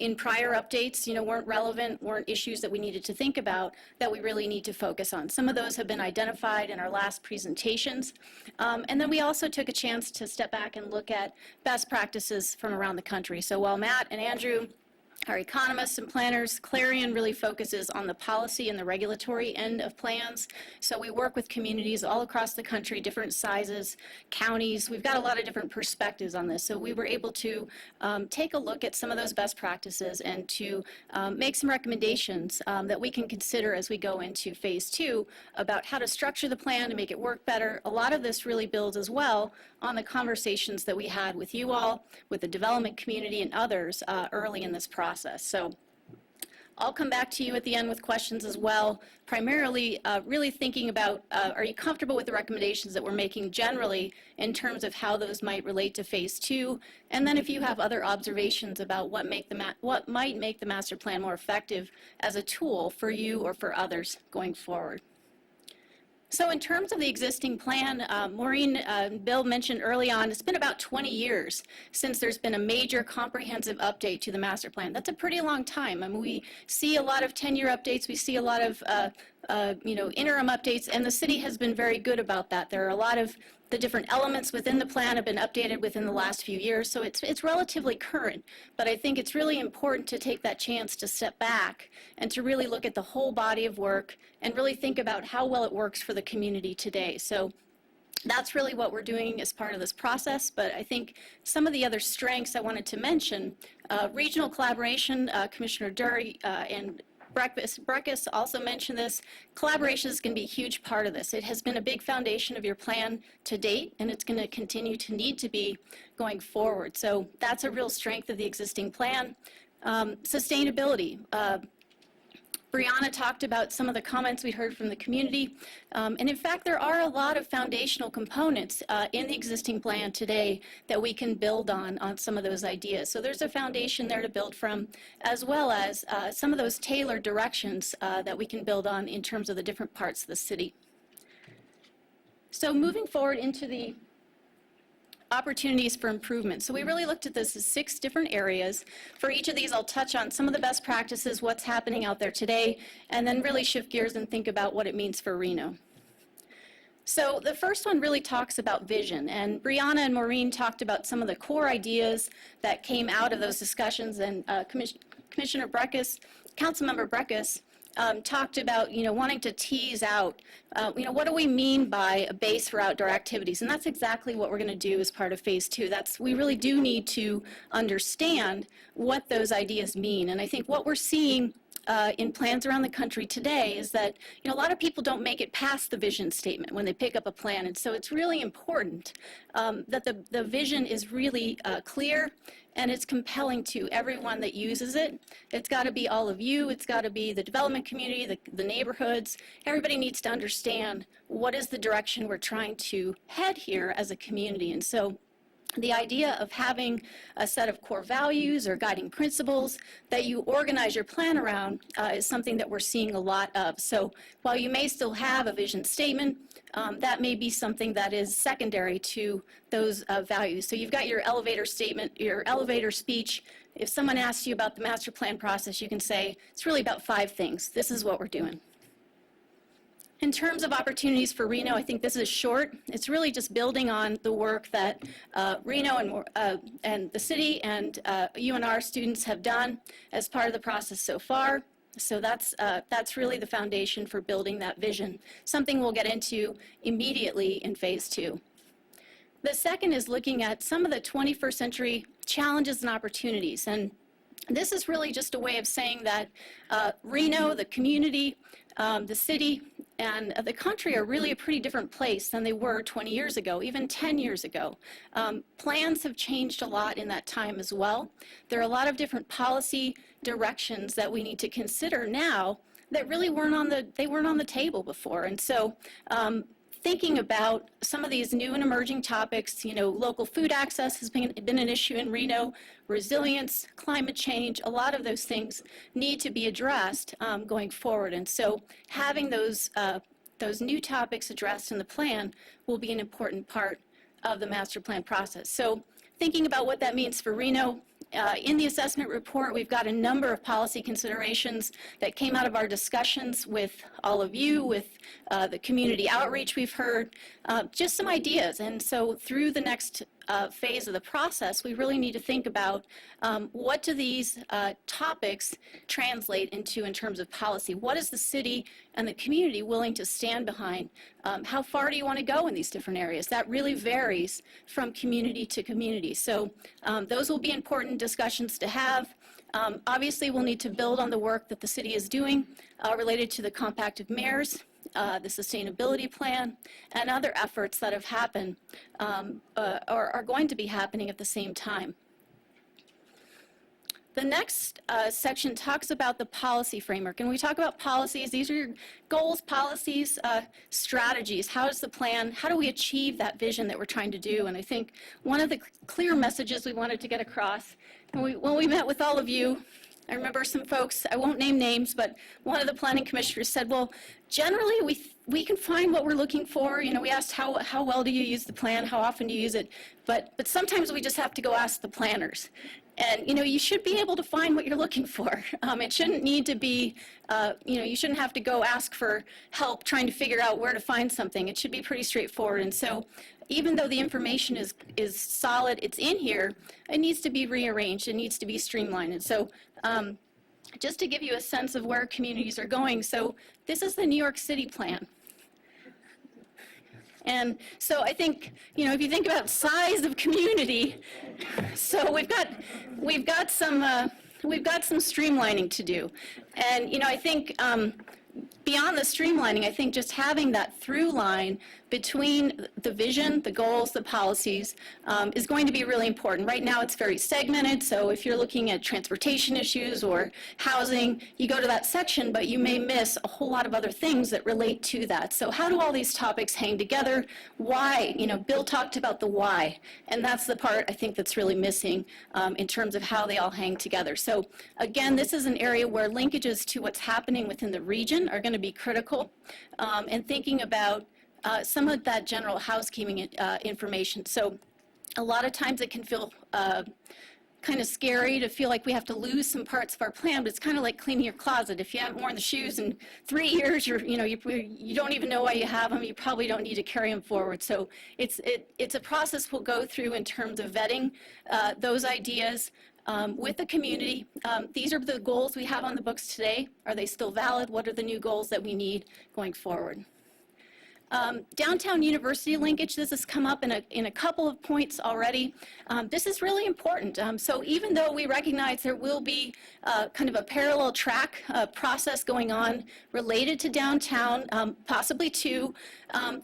in prior updates, weren't relevant, weren't issues that we needed to think about that we really need to focus on. Some of those have been identified in our last presentations. And then we also took a chance to step back and look at best practices from around the country. So while Matt and Andrew our economists and planners, Clarion really focuses on the policy and the regulatory end of plans. So we work with communities all across the country, different sizes, counties. We've got a lot of different perspectives on this. So we were able to take a look at some of those best practices and to make some recommendations that we can consider as we go into phase 2 about how to structure the plan to make it work better. A lot of this really builds as well on the conversations that we had with you all, with the development community and others early in this process. So I'll come back to you at the end with questions as well, primarily really thinking about, are you comfortable with the recommendations that we're making generally in terms of how those might relate to phase 2, and then if you have other observations about what might make the master plan more effective as a tool for you or for others going forward. So in terms of the existing plan, Maureen and Bill mentioned early on, it's been about 20 years since there's been a major comprehensive update to the master plan. That's a pretty long time. I mean, we see a lot of 10-year updates. We see a lot of interim updates, and the city has been very good about that. There are a lot of the different elements within the plan have been updated within the last few years, so it's relatively current. But I think it's really important to take that chance to step back and to really look at the whole body of work and really think about how well it works for the community today. So that's really what we're doing as part of this process, but I think some of the other strengths I wanted to mention, regional collaboration, Commissioner Dury and Breckus also mentioned this. Collaboration is going to be a huge part of this. It has been a big foundation of your plan to date, and it's going to continue to need to be going forward. So that's a real strength of the existing plan. Sustainability. Brianna talked about some of the comments we heard from the community. And in fact, there are a lot of foundational components in the existing plan today that we can build on some of those ideas. So there's a foundation there to build from, as well as some of those tailored directions that we can build on in terms of the different parts of the city. So moving forward into the opportunities for improvement. So we really looked at this as 6 different areas. For each of these, I'll touch on some of the best practices, what's happening out there today, and then really shift gears and think about what it means for Reno. So the first one really talks about vision, and Brianna and Maureen talked about some of the core ideas that came out of those discussions, and Commissioner Breckus, Councilmember Breckus, talked about, wanting to tease out, what do we mean by a base for outdoor activities? And that's exactly what we're going to do as part of phase 2. We really do need to understand what those ideas mean. And I think what we're seeing in plans around the country today is that, a lot of people don't make it past the vision statement when they pick up a plan. And so it's really important that the vision is really clear and it's compelling to everyone that uses it. It's got to be all of you. It's got to be the development community, the neighborhoods. Everybody needs to understand what is the direction we're trying to head here as a community. And so the idea of having a set of core values or guiding principles that you organize your plan around is something that we're seeing a lot of. So while you may still have a vision statement, that may be something that is secondary to those values. So you've got your elevator statement, your elevator speech. If someone asks you about the master plan process, you can say, it's really about 5 things. This is what we're doing. In terms of opportunities for Reno, I think this is short. It's really just building on the work that Reno and the city and UNR students have done as part of the process so far. So that's really the foundation for building that vision, something we'll get into immediately in phase 2. The second is looking at some of the 21st century challenges and opportunities. And this is really just a way of saying that Reno, the community, the city, and the country are really a pretty different place than they were 20 years ago, even 10 years ago. Plans have changed a lot in that time as well. There are a lot of different policy directions that we need to consider now that really weren't on the table before. And so thinking about some of these new and emerging topics, local food access has been an issue in Reno, resilience, climate change, a lot of those things need to be addressed going forward. And so having those new topics addressed in the plan will be an important part of the master plan process. So thinking about what that means for Reno, in the assessment report, we've got a number of policy considerations that came out of our discussions with all of you, with the community outreach we've heard, just some ideas. And so through the next phase of the process, we really need to think about what do these topics translate into in terms of policy? What is the city and the community willing to stand behind? How far do you want to go in these different areas? That really varies from community to community. So those will be important discussions to have. Obviously, we'll need to build on the work that the city is doing related to the Compact of Mayors, the sustainability plan, and other efforts that have happened or are going to be happening at the same time. The next section talks about the policy framework. And we talk about policies. These are your goals, policies, strategies. How do we achieve that vision that we're trying to do? And I think one of the clear messages we wanted to get across when we met with all of you, I remember some folks, I won't name names, but one of the planning commissioners said, well, generally we can find what we're looking for. We asked how well do you use the plan, how often do you use it, but sometimes we just have to go ask the planners. And, you should be able to find what you're looking for. It shouldn't need to be, you shouldn't have to go ask for help trying to figure out where to find something. It should be pretty straightforward. And so even though the information is solid, it's in here, it needs to be rearranged. It needs to be streamlined. And so just to give you a sense of where communities are going, so this is the New York City plan. And so I think, if you think about size of community, so we've got some streamlining to do. And, I think beyond the streamlining, I think just having that through line between the vision, the goals, the policies is going to be really important. Right now it's very segmented, so if you're looking at transportation issues or housing, you go to that section, but you may miss a whole lot of other things that relate to that. So how do all these topics hang together? Why? Bill talked about the why, and that's the part I think that's really missing in terms of how they all hang together. So again, this is an area where linkages to what's happening within the region are going to be critical, and thinking about some of that general housekeeping information. So a lot of times it can feel kind of scary to feel like we have to lose some parts of our plan, but it's kind of like cleaning your closet. If you haven't worn the shoes in 3 years, you don't even know why you have them. You probably don't need to carry them forward. So it's a process we'll go through in terms of vetting those ideas with the community. These are the goals we have on the books today. Are they still valid? What are the new goals that we need going forward? Downtown university linkage, this has come up in a couple of points already. This is really important. So even though we recognize there will be kind of a parallel track process going on related to downtown, possibly two,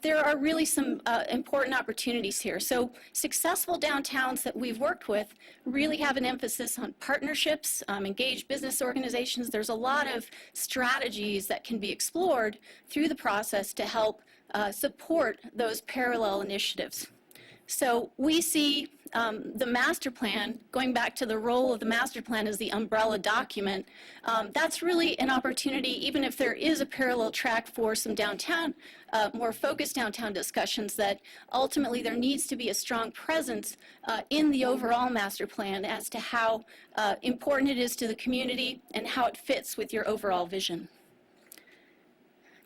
there are really some important opportunities here. So successful downtowns that we've worked with really have an emphasis on partnerships, engaged business organizations. There's a lot of strategies that can be explored through the process to help support those parallel initiatives. So we see the master plan, going back to the role of the master plan as the umbrella document, that's really an opportunity, even if there is a parallel track for some downtown, more focused downtown discussions, that ultimately there needs to be a strong presence in the overall master plan as to how important it is to the community and how it fits with your overall vision.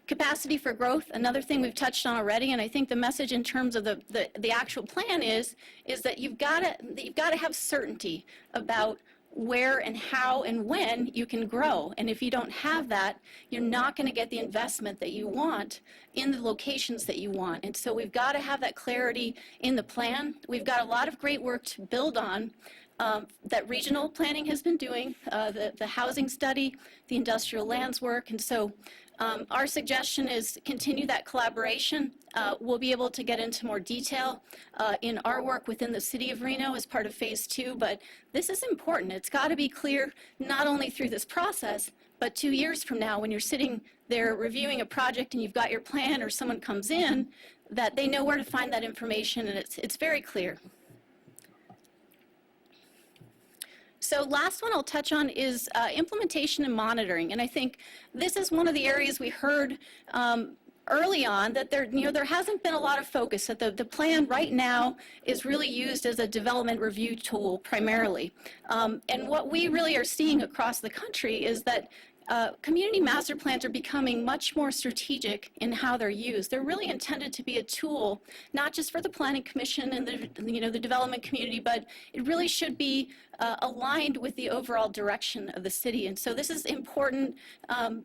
Capacity for growth, another thing we've touched on already, and I think the message in terms of the actual plan is that you've got to have certainty about where and how and when you can grow. And if you don't have that, you're not going to get the investment that you want in the locations that you want. And so we've got to have that clarity in the plan. We've got a lot of great work to build on that regional planning has been doing, the housing study, the industrial lands work. And so our suggestion is continue that collaboration. We'll be able to get into more detail in our work within the city of Reno as part of phase 2, but this is important. It's got to be clear not only through this process, but 2 years from now when you're sitting there reviewing a project and you've got your plan or someone comes in, that they know where to find that information, and it's very clear. So last one I'll touch on is implementation and monitoring, and I think this is one of the areas we heard early on that there hasn't been a lot of focus. That the plan right now is really used as a development review tool primarily, and what we really are seeing across the country is that community master plans are becoming much more strategic in how they're used. They're really intended to be a tool, not just for the Planning Commission and the development community, but it really should be aligned with the overall direction of the city. And so this is important,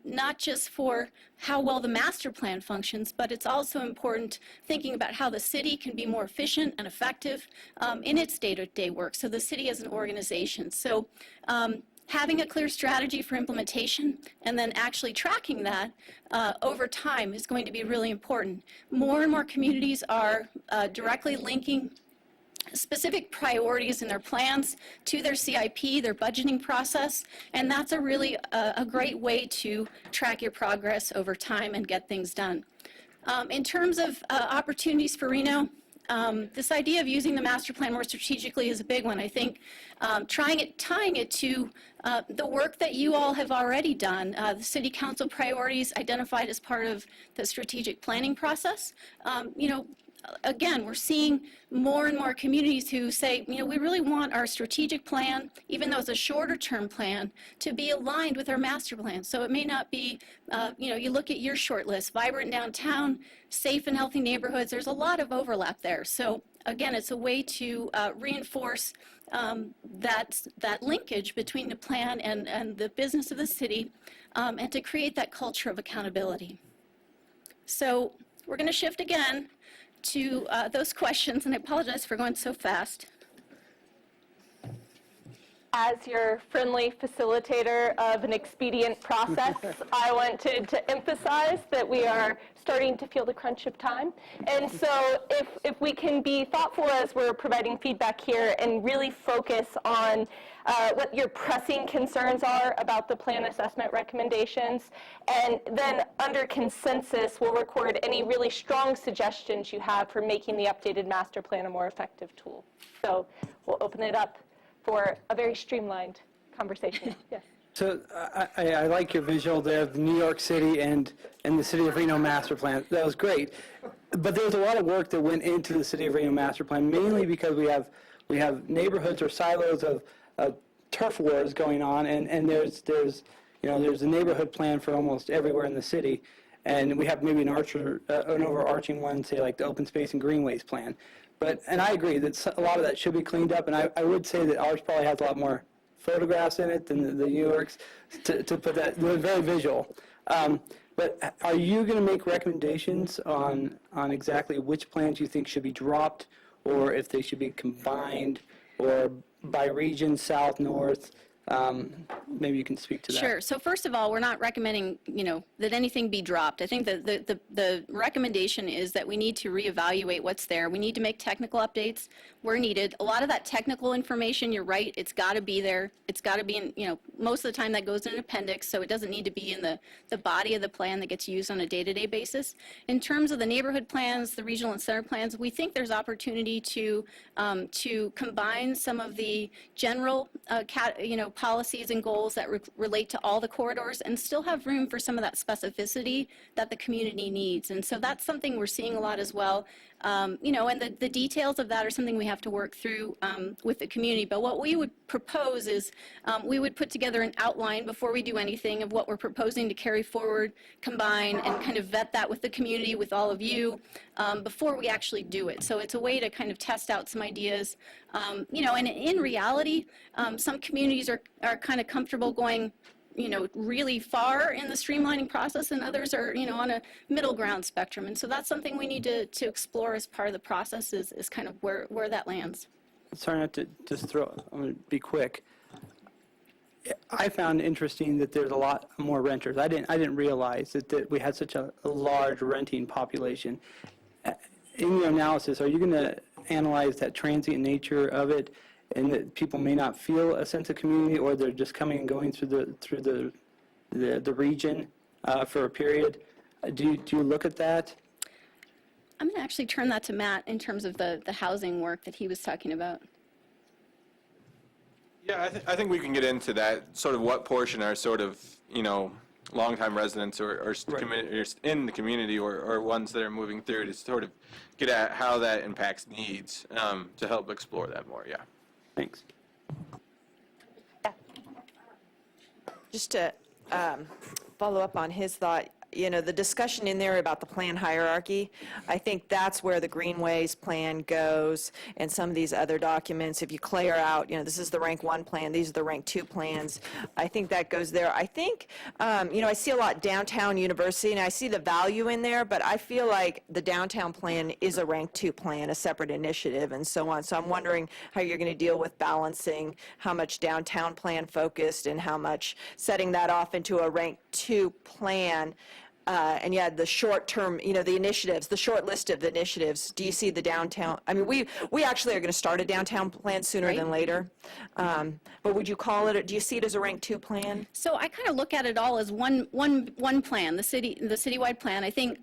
not just for how well the master plan functions, but it's also important thinking about how the city can be more efficient and effective in its day-to-day work. So the city as an organization. So having a clear strategy for implementation and then actually tracking that over time is going to be really important. More and more communities are directly linking specific priorities in their plans to their CIP, their budgeting process, and that's a really a great way to track your progress over time and get things done. In terms of opportunities for Reno, this idea of using the master plan more strategically is a big one. I think tying it to the work that you all have already done, the city council priorities identified as part of the strategic planning process. Again, we're seeing more and more communities who say, we really want our strategic plan, even though it's a shorter term plan, to be aligned with our master plan. So it may not be, you look at your short list, vibrant downtown, safe and healthy neighborhoods, there's a lot of overlap there. So again, it's a way to reinforce that linkage between the plan and the business of the city, and to create that culture of accountability. So we're going to shift again to those questions, and I apologize for going so fast. As your friendly facilitator of an expedient process, I wanted to emphasize that we are starting to feel the crunch of time. And so if we can be thoughtful as we're providing feedback here and really focus on what your pressing concerns are about the plan assessment recommendations, and then under consensus, we'll record any really strong suggestions you have for making the updated master plan a more effective tool. So we'll open it up for a very streamlined conversation. Yes. So I like your visual there of New York City and the City of Reno master plan. That was great. But there was a lot of work that went into the City of Reno master plan, mainly because we have neighborhoods or silos of turf wars going on, and there's a neighborhood plan for almost everywhere in the city, and we have maybe an overarching one, say like the open space and greenways plan. And I agree that a lot of that should be cleaned up, and I would say that ours probably has a lot more photographs in it than the New York's to put that. They're very visual. But are you going to make recommendations on exactly which plans you think should be dropped, or if they should be combined, or by region, south, north? Maybe you can speak to that. Sure. So first of all, we're not recommending, that anything be dropped. I think that the recommendation is that we need to reevaluate what's there. We need to make technical updates where needed. A lot of that technical information, you're right, it's got to be there. It's got to be in, most of the time that goes in an appendix, so it doesn't need to be in the body of the plan that gets used on a day-to-day basis. In terms of the neighborhood plans, the regional and center plans, we think there's opportunity to combine some of the general, policies and goals that relate to all the corridors and still have room for some of that specificity that the community needs. And so that's something we're seeing a lot as well. You know, and the details of that are something we have to work through with the community. But what we would propose is we would put together an outline before we do anything of what we're proposing to carry forward, combine, and kind of vet that with the community, with all of you, before we actually do it. So it's a way to kind of test out some ideas. You know, and in reality, some communities are kind of comfortable going, you know, really far in the streamlining process, and others are, you know, on a middle ground spectrum. And so that's something we need to explore as part of the process is kind of where that lands. Sorry not to just throw, I'm going to be quick. I found interesting that there's a lot more renters. I didn't realize that we had such a large renting population. In your analysis, are you going to analyze that transient nature of it, and that people may not feel a sense of community, or they're just coming and going through the region for a period? Do you look at that? I'm going to actually turn that to Matt in terms of the housing work that he was talking about. Yeah, I think we can get into that, sort of what portion are sort of, you know, longtime residents or in the community or ones that are moving through, to sort of get at how that impacts needs, to help explore that more, yeah. Thanks. Just to follow up on his thought, you know, the discussion in there about the plan hierarchy, I think that's where the Greenways plan goes, and some of these other documents, if you clear out, you know, this is the rank 1 plan, these are the rank 2 plans, I think that goes there. I think, you know, I see a lot downtown University, and I see the value in there, but I feel like the downtown plan is a rank 2 plan, a separate initiative, and so on. So I'm wondering how you're going to deal with balancing how much downtown plan focused and how much setting that off into a rank 2 plan. And yeah, the short-term, you know, the initiatives, the short list of the initiatives. Do you see the downtown? I mean, we actually are going to start a downtown plan sooner than later. But would you call it? Do you see it as a rank 2 plan? So I kind of look at it all as one plan, the citywide plan. I think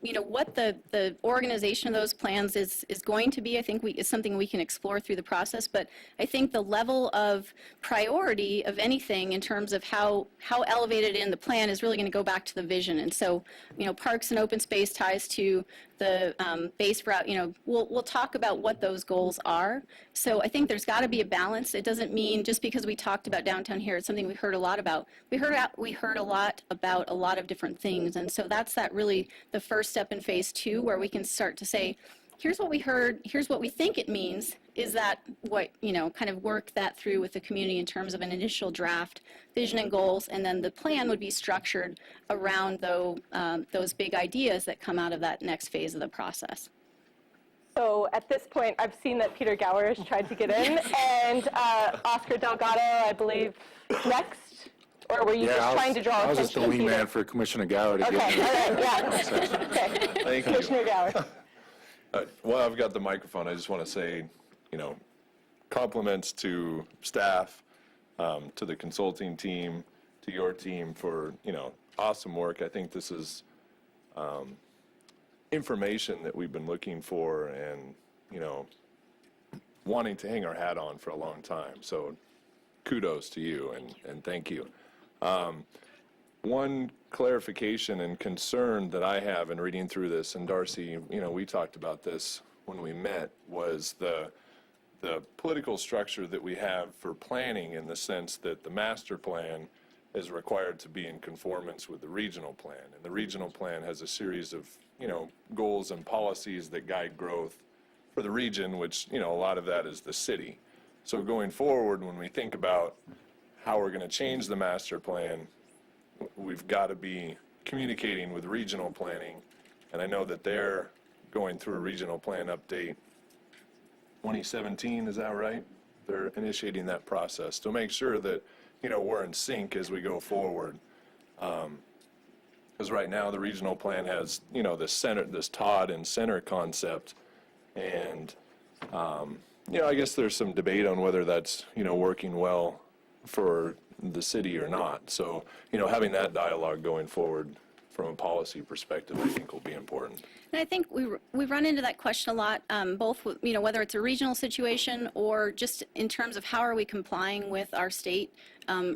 you know what the organization of those plans is going to be. I think is something we can explore through the process. But I think the level of priority of anything in terms of how elevated in the plan is really going to go back to the vision. And so, you know, parks and open space ties to the base route. You know, we'll talk about what those goals are. So I think there's got to be a balance. It doesn't mean just because we talked about downtown here, it's something we heard a lot about. We heard a lot about a lot of different things, and so that's really the first step in phase 2, where we can start to say, here's what we heard, here's what we think it means. Is that what, you know, kind of work that through with the community in terms of an initial draft, vision and goals, and then the plan would be structured around those big ideas that come out of that next phase of the process. So at this point, I've seen that Peter Gower has tried to get in, and Oscar Delgado, I believe, next. Or were you just trying to draw attention? I was just the wingman for Commissioner Gower to get in. Okay, all right, yeah. Okay. Thank you. Commissioner Gower. Well, I've got the microphone. I just want to say, you know, compliments to staff, to the consulting team, to your team for, you know, awesome work. I think this is information that we've been looking for and, you know, wanting to hang our hat on for a long time. So kudos to you and thank you. One clarification and concern that I have in reading through this, and Darcy, you know, we talked about this when we met, was the political structure that we have for planning, in the sense that the master plan is required to be in conformance with the regional plan. And the regional plan has a series of, you know, goals and policies that guide growth for the region, which, you know, a lot of that is the city. So going forward, when we think about how we're going to change the master plan, we've got to be communicating with regional planning. And I know that they're going through a regional plan update 2017, is that right? They're initiating that process to make sure that, you know, we're in sync as we go forward. Because right now the regional plan has, you know, this Todd and center concept, and you know, I guess there's some debate on whether that's, you know, working well for the city or not. So, you know, having that dialogue going forward from a policy perspective, I think will be important. And I think we run into that question a lot, both with, you know, whether it's a regional situation or just in terms of how are we complying with our state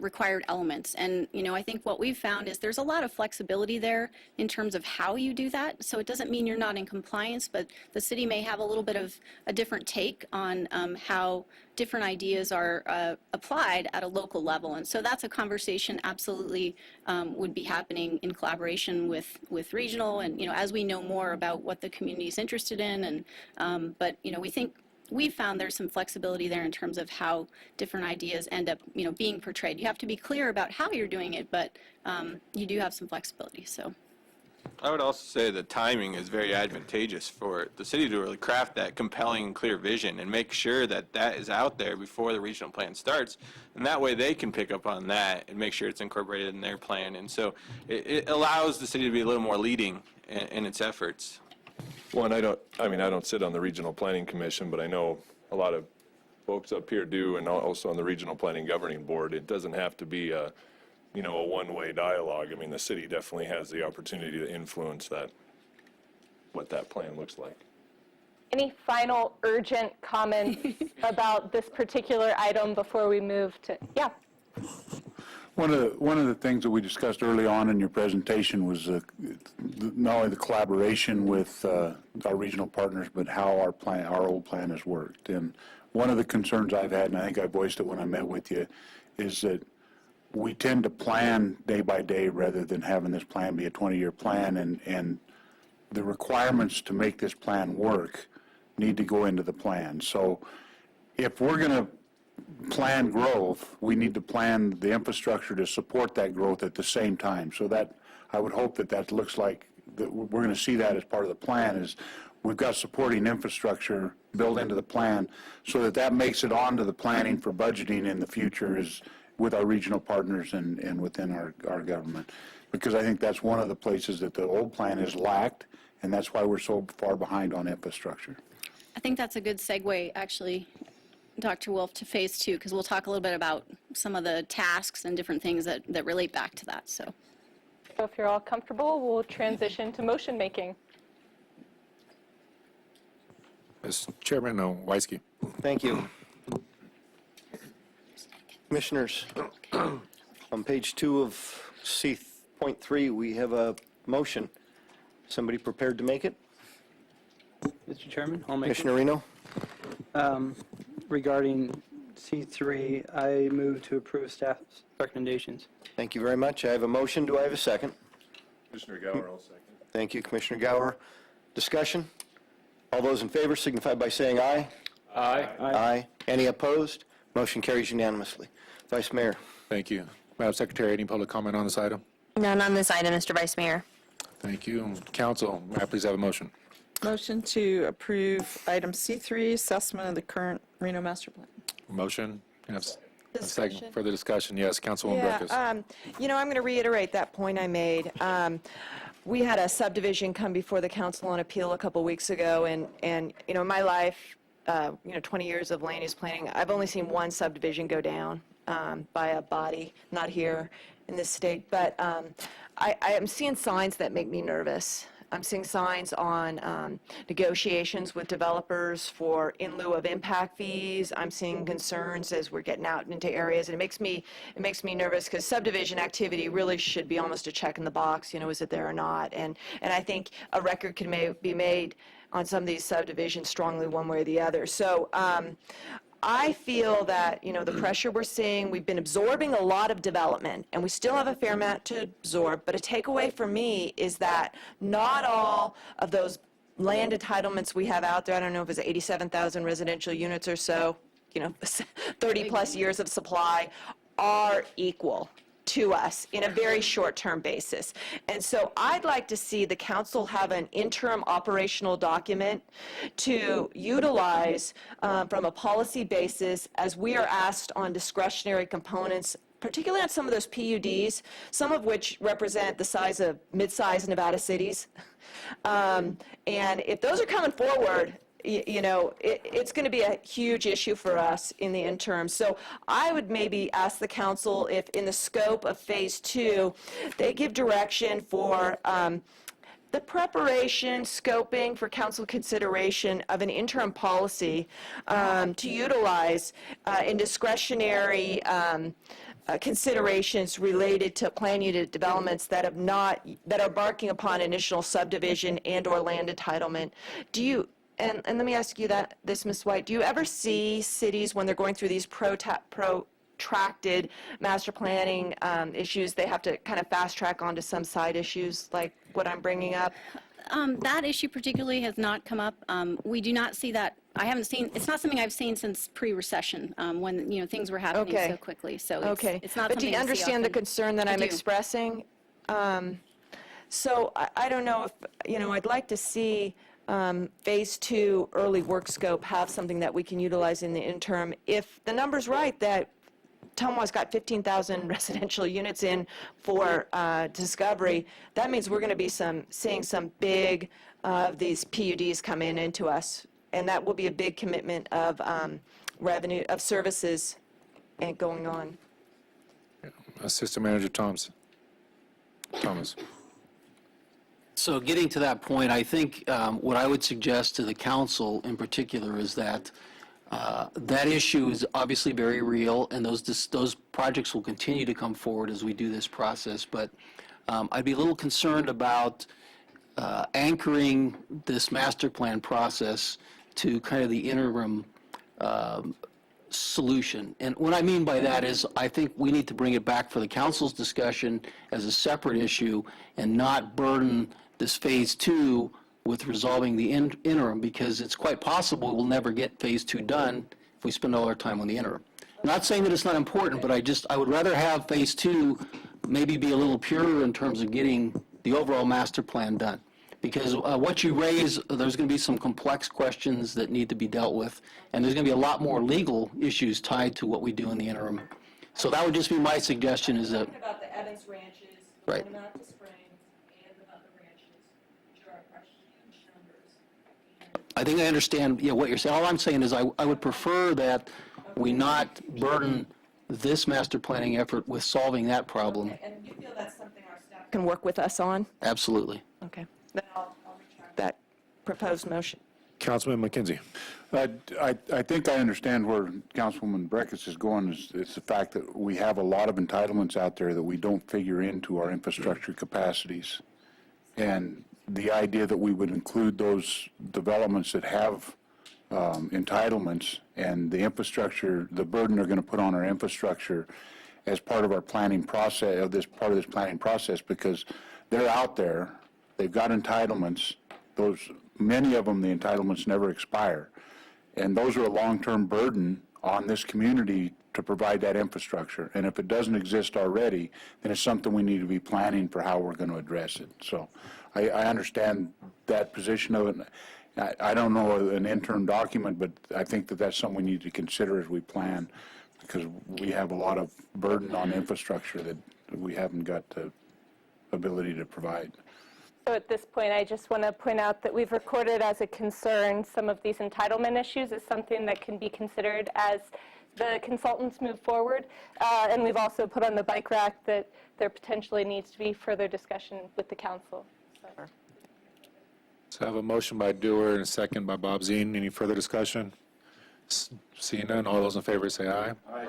required elements. And, I think what we've found is there's a lot of flexibility there in terms of how you do that. So it doesn't mean you're not in compliance, but the city may have a little bit of a different take on how different ideas are applied at a local level. And so that's a conversation absolutely would be happening in collaboration with regional, and, as we know more about what the community is interested in. And but, we think we've found there's some flexibility there in terms of how different ideas end up, being portrayed. You have to be clear about how you're doing it, but you do have some flexibility. So I would also say the timing is very advantageous for the city to really craft that compelling and clear vision and make sure that that is out there before the regional plan starts. And that way they can pick up on that and make sure it's incorporated in their plan. And so it allows the city to be a little more leading in its efforts. Well, and I don't sit on the Regional Planning Commission, but I know a lot of folks up here do, and also on the Regional Planning Governing Board. It doesn't have to be a one-way dialogue. I mean, the city definitely has the opportunity to influence that, what that plan looks like. Any final urgent comments about this particular item before we move to, yeah? One of the things that we discussed early on in your presentation was not only the collaboration with our regional partners, but how our old plan has worked. And one of the concerns I've had, and I think I voiced it when I met with you, is that we tend to plan day by day rather than having this plan be a 20-year plan, and the requirements to make this plan work need to go into the plan. So if we're going to plan growth, we need to plan the infrastructure to support that growth at the same time. So that, I would hope that looks like, that we're going to see that as part of the plan, is we've got supporting infrastructure built into the plan so that makes it onto the planning for budgeting in the future is with our regional partners and within our government. Because I think that's one of the places that the old plan has lacked, and that's why we're so far behind on infrastructure. I think that's a good segue, actually, Dr. Wolf, to phase 2, because we'll talk a little bit about some of the tasks and different things that relate back to that. So if you're all comfortable, we'll transition to motion making. Yes, Chairman Weisky. Thank you. Commissioners, on page 2 of C.3, we have a motion. Somebody prepared to make it? Mr. Chairman, I'll make Commissioner Reno? Regarding C3, I move to approve staff's recommendations. Thank you very much. I have a motion. Do I have a second? Commissioner Gower, I'll second. Thank you, Commissioner Gower. Discussion? All those in favor signify by saying aye. Aye. Aye. Any opposed? Motion carries unanimously. Vice Mayor. Thank you. Madam Secretary, any public comment on this item? None on this item, Mr. Vice Mayor. Thank you. Council, may I please have a motion? Motion to approve item C3, assessment of the current Reno master plan. Motion. Have a second. Discussion. Further discussion. Yes, Councilwoman Breckus. I'm going to reiterate that point I made. We had a subdivision come before the Council on Appeal a couple weeks ago, and in my life, 20 years of land use planning, I've only seen one subdivision go down by a body, not here in this state, but I am seeing signs that make me nervous. I'm seeing signs on negotiations with developers for in lieu of impact fees. I'm seeing concerns as we're getting out into areas, and it makes me nervous because subdivision activity really should be almost a check in the box. Is it there or not? And I think a record can be made on some of these subdivisions strongly one way or the other. So I feel that, the pressure we're seeing, we've been absorbing a lot of development, and we still have a fair amount to absorb, but a takeaway for me is that not all of those land entitlements we have out there, I don't know if it's 87,000 residential units or so, 30-plus years of supply, are equal to us in a very short-term basis. And so I'd like to see the council have an interim operational document to utilize from a policy basis as we are asked on discretionary components, particularly on some of those PUDs, some of which represent the size of mid-sized Nevada cities. And if those are coming forward, it's going to be a huge issue for us in the interim. So I would maybe ask the council if in the scope of phase 2, they give direction for the preparation, scoping for council consideration of an interim policy to utilize in discretionary considerations related to plan unit developments that are embarking upon initial subdivision and/or land entitlement. Do you, and let me ask you this, Ms. White, do you ever see cities when they're going through these protracted master planning issues, they have to kind of fast track onto some side issues like what I'm bringing up? That issue particularly has not come up. We do not see that. I haven't seen, it's not something I've seen since pre-recession, when, things were happening so quickly. So it's not But do something you I see understand the often. concern that I I'm do. expressing? So I don't know if, I'd like to see Phase 2 early work scope have something that we can utilize in the interim. If the number's right that Tumwa's got 15,000 residential units in for discovery, that means we're going to be seeing some big these PUDs come into us, and that will be a big commitment of revenue, of services and going on. Assistant Manager Thomas. So getting to that point, I think what I would suggest to the council in particular is that that issue is obviously very real, and those projects will continue to come forward as we do this process. But I'd be a little concerned about anchoring this master plan process to kind of the interim solution. And what I mean by that is I think we need to bring it back for the council's discussion as a separate issue and not burden this Phase 2 with resolving the interim, because it's quite possible we'll never get Phase 2 done if we spend all our time on the interim. I'm not saying that it's not important, but I would rather have Phase 2 maybe be a little purer in terms of getting the overall master plan done. Because what you raise, there's going to be some complex questions that need to be dealt with, and there's going to be a lot more legal issues tied to what we do in the interim. So that would just be my suggestion, is that... About the Evans ranches, Right. going out to Springs, and about the ranches, which are huge numbers. I think I understand what you're saying. All I'm saying is I would prefer that we not burden this master planning effort with solving that problem. And you feel that's something our staff can work with us on? Absolutely. Okay. Then I'll retract that proposed motion. Councilman McKenzie. I think I understand where Councilwoman Breckus is going. It's the fact that we have a lot of entitlements out there that we don't figure into our infrastructure capacities. And the idea that we would include those developments that have entitlements and the infrastructure, the burden they're going to put on our infrastructure as part of our planning process, part of this planning process, because they're out there, they've got entitlements. Many of them, the entitlements never expire. And those are a long-term burden on this community to provide that infrastructure. And if it doesn't exist already, then it's something we need to be planning for how we're going to address it. So I understand that position of it. I don't know an interim document, but I think that that's something we need to consider as we plan, because we have a lot of burden on infrastructure that we haven't got the ability to provide. So at this point, I just want to point out that we've recorded as a concern some of these entitlement issues as something that can be considered as the consultants move forward. And we've also put on the bike rack that there potentially needs to be further discussion with the council. So I have a motion by Dewar and a second by Bob Zine. Any further discussion? Seeing none, all those in favor say aye. Aye.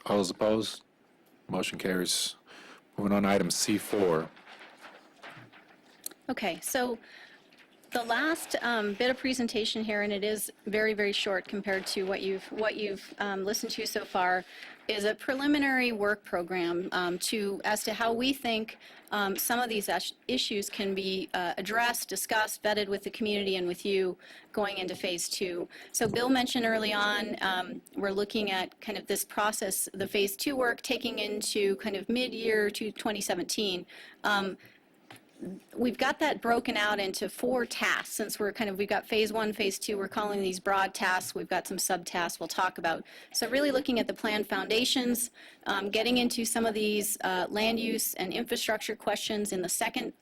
All those opposed? Motion carries. Moving on to item C4. Okay, so the last bit of presentation here, and it is very, very short compared to what you've listened to so far, is a preliminary work program as to how we think some of these issues can be addressed, discussed, vetted with the community and with you going into Phase 2. So Bill mentioned early on, we're looking at kind of this process, the Phase 2 work, taking into kind of mid-year to 2017. We've got that broken out into 4 tasks, since we've got Phase 1, Phase 2, we're calling these broad tasks, we've got some subtasks we'll talk about. So really looking at the plan foundations, getting into some of these land use and infrastructure questions in the second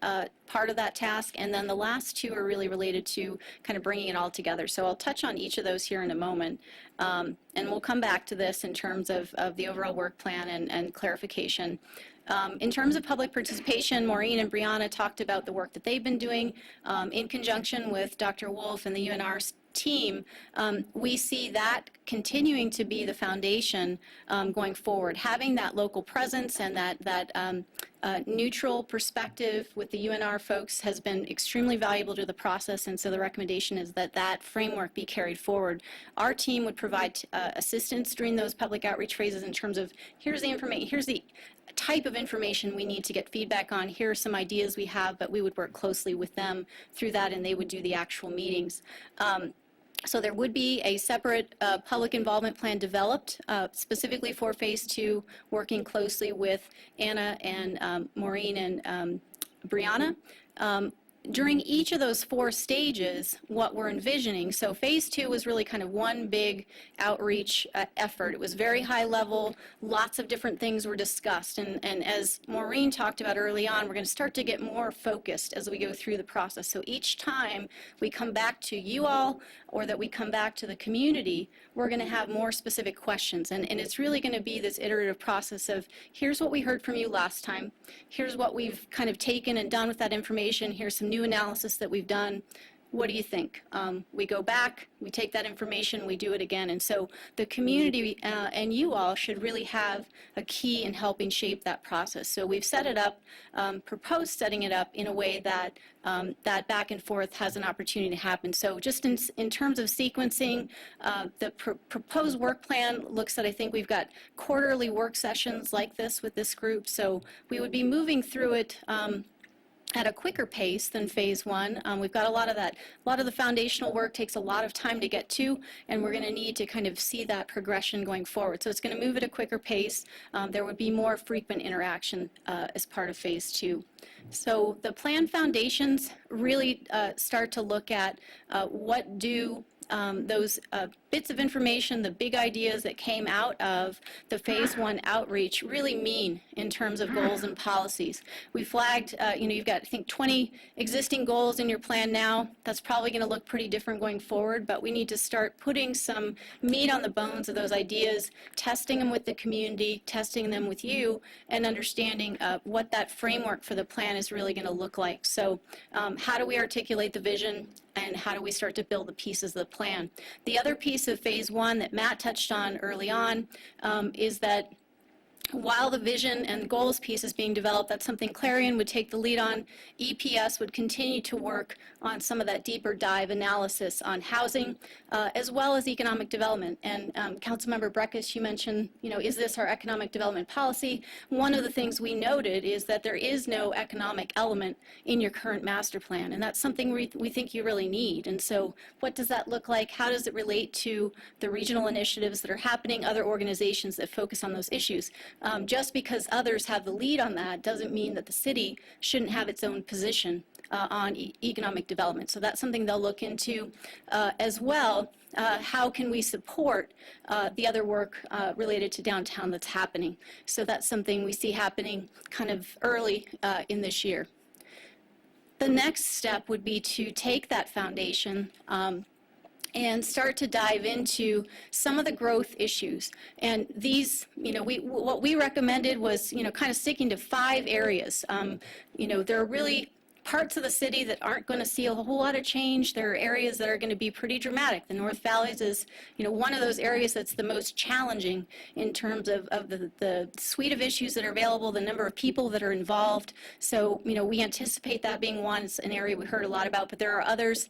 part of that task, and then the last 2 are really related to kind of bringing it all together. So I'll touch on each of those here in a moment, and we'll come back to this in terms of the overall work plan and clarification. In terms of public participation, Maureen and Brianna talked about the work that they've been doing in conjunction with Dr. Wolf and the UNR team. We see that continuing to be the foundation going forward. Having that local presence and that neutral perspective with the UNR folks has been extremely valuable to the process, and so the recommendation is that that framework be carried forward. Our team would provide assistance during those public outreach phases in terms of here's the information, here's the type of information we need to get feedback on, here are some ideas we have, but we would work closely with them through that, and they would do the actual meetings. So there would be a separate public involvement plan developed specifically for Phase 2, working closely with Anna and Maureen and Brianna. During each of those 4 stages, what we're envisioning, so Phase 2 was really kind of one big outreach effort. It was very high level, lots of different things were discussed, and as Maureen talked about early on, we're going to start to get more focused as we go through the process. So each time we come back to you all, or that we come back to the community, we're going to have more specific questions, and it's really going to be this iterative process of here's what we heard from you last time, here's what we've kind of taken and done with that information, here's some new analysis that we've done. What do you think? We go back, we take that information, we do it again. And so the community and you all should really have a key in helping shape that process. So we've set it up, proposed setting it up in a way that that back and forth has an opportunity to happen. So just in terms of sequencing, the proposed work plan looks at, I think we've got quarterly work sessions like this with this group. So we would be moving through it at a quicker pace than Phase 1. We've got a lot of that. A lot of the foundational work takes a lot of time to get to, and we're going to need to kind of see that progression going forward. So it's going to move at a quicker pace. There would be more frequent interaction as part of Phase 2. So the plan foundations really start to look at what do those bits of information, the big ideas that came out of the Phase 1 outreach really mean in terms of goals and policies. We flagged, you've got, I think, 20 existing goals in your plan now. That's probably going to look pretty different going forward, but we need to start putting some meat on the bones of those ideas, testing them with the community, testing them with you, and understanding what that framework for the plan is really going to look like. So how do we articulate the vision, and how do we start to build the pieces of the plan? The other piece of Phase 1 that Matt touched on early on is that while the vision and goals piece is being developed, that's something Clarion would take the lead on. EPS would continue to work on some of that deeper dive analysis on housing, as well as economic development. And Councilmember Breckus, you mentioned, is this our economic development policy? One of the things we noted is that there is no economic element in your current master plan, and that's something we think you really need. And so what does that look like? How does it relate to the regional initiatives that are happening, other organizations that focus on those issues? Just because others have the lead on that doesn't mean that the city shouldn't have its own position on economic development. So that's something they'll look into as well. How can we support the other work related to downtown that's happening? So that's something we see happening kind of early in this year. The next step would be to take that foundation and start to dive into some of the growth issues. And these, what we recommended was, kind of sticking to 5 areas. There are really parts of the city that aren't going to see a whole lot of change. There are areas that are going to be pretty dramatic. The North Valleys is, one of those areas that's the most challenging in terms of the suite of issues that are available, the number of people that are involved. So, we anticipate that being one. It's an area we heard a lot about, but there are others.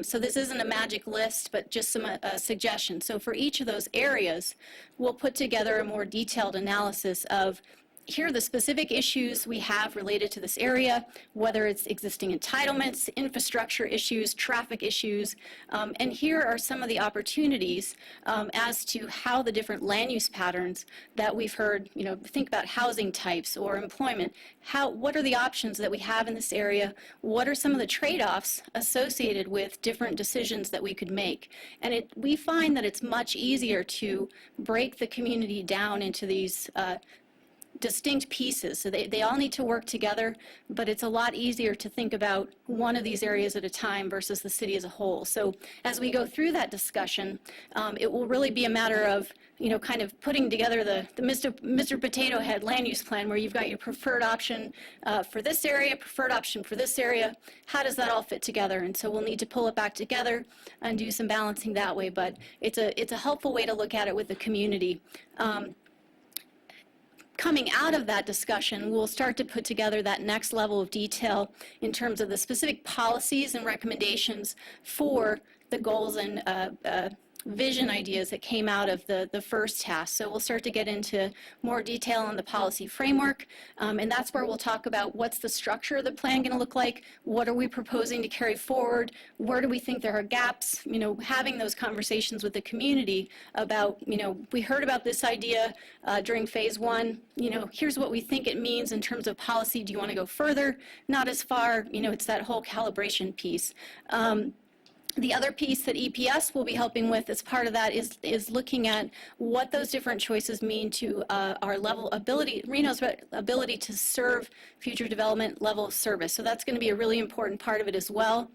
So this isn't a magic list, but just some suggestions. So for each of those areas, we'll put together a more detailed analysis of here are the specific issues we have related to this area, whether it's existing entitlements, infrastructure issues, traffic issues, and here are some of the opportunities as to how the different land use patterns that we've heard, think about housing types or employment, what are the options that we have in this area, what are some of the trade-offs associated with different decisions that we could make. And we find that it's much easier to break the community down into these distinct pieces, so they all need to work together, but it's a lot easier to think about one of these areas at a time versus the city as a whole. So as we go through that discussion, it will really be a matter of, kind of putting together the Mr. Potato Head land use plan, where you've got your preferred option for this area, preferred option for this area. How does that all fit together? And so we'll need to pull it back together and do some balancing that way, but it's a helpful way to look at it with the community. Coming out of that discussion, we'll start to put together that next level of detail in terms of the specific policies and recommendations for the goals and vision ideas that came out of the first task. So we'll start to get into more detail on the policy framework, and that's where we'll talk about what's the structure of the plan going to look like, what are we proposing to carry forward, where do we think there are gaps, having those conversations with the community about, we heard about this idea during phase one, here's what we think it means in terms of policy. Do you want to go further? Not as far, it's that whole calibration piece. The other piece that EPS will be helping with as part of that is looking at what those different choices mean to our Reno's ability to serve future development level of service. So that's going to be a really important part of it as well,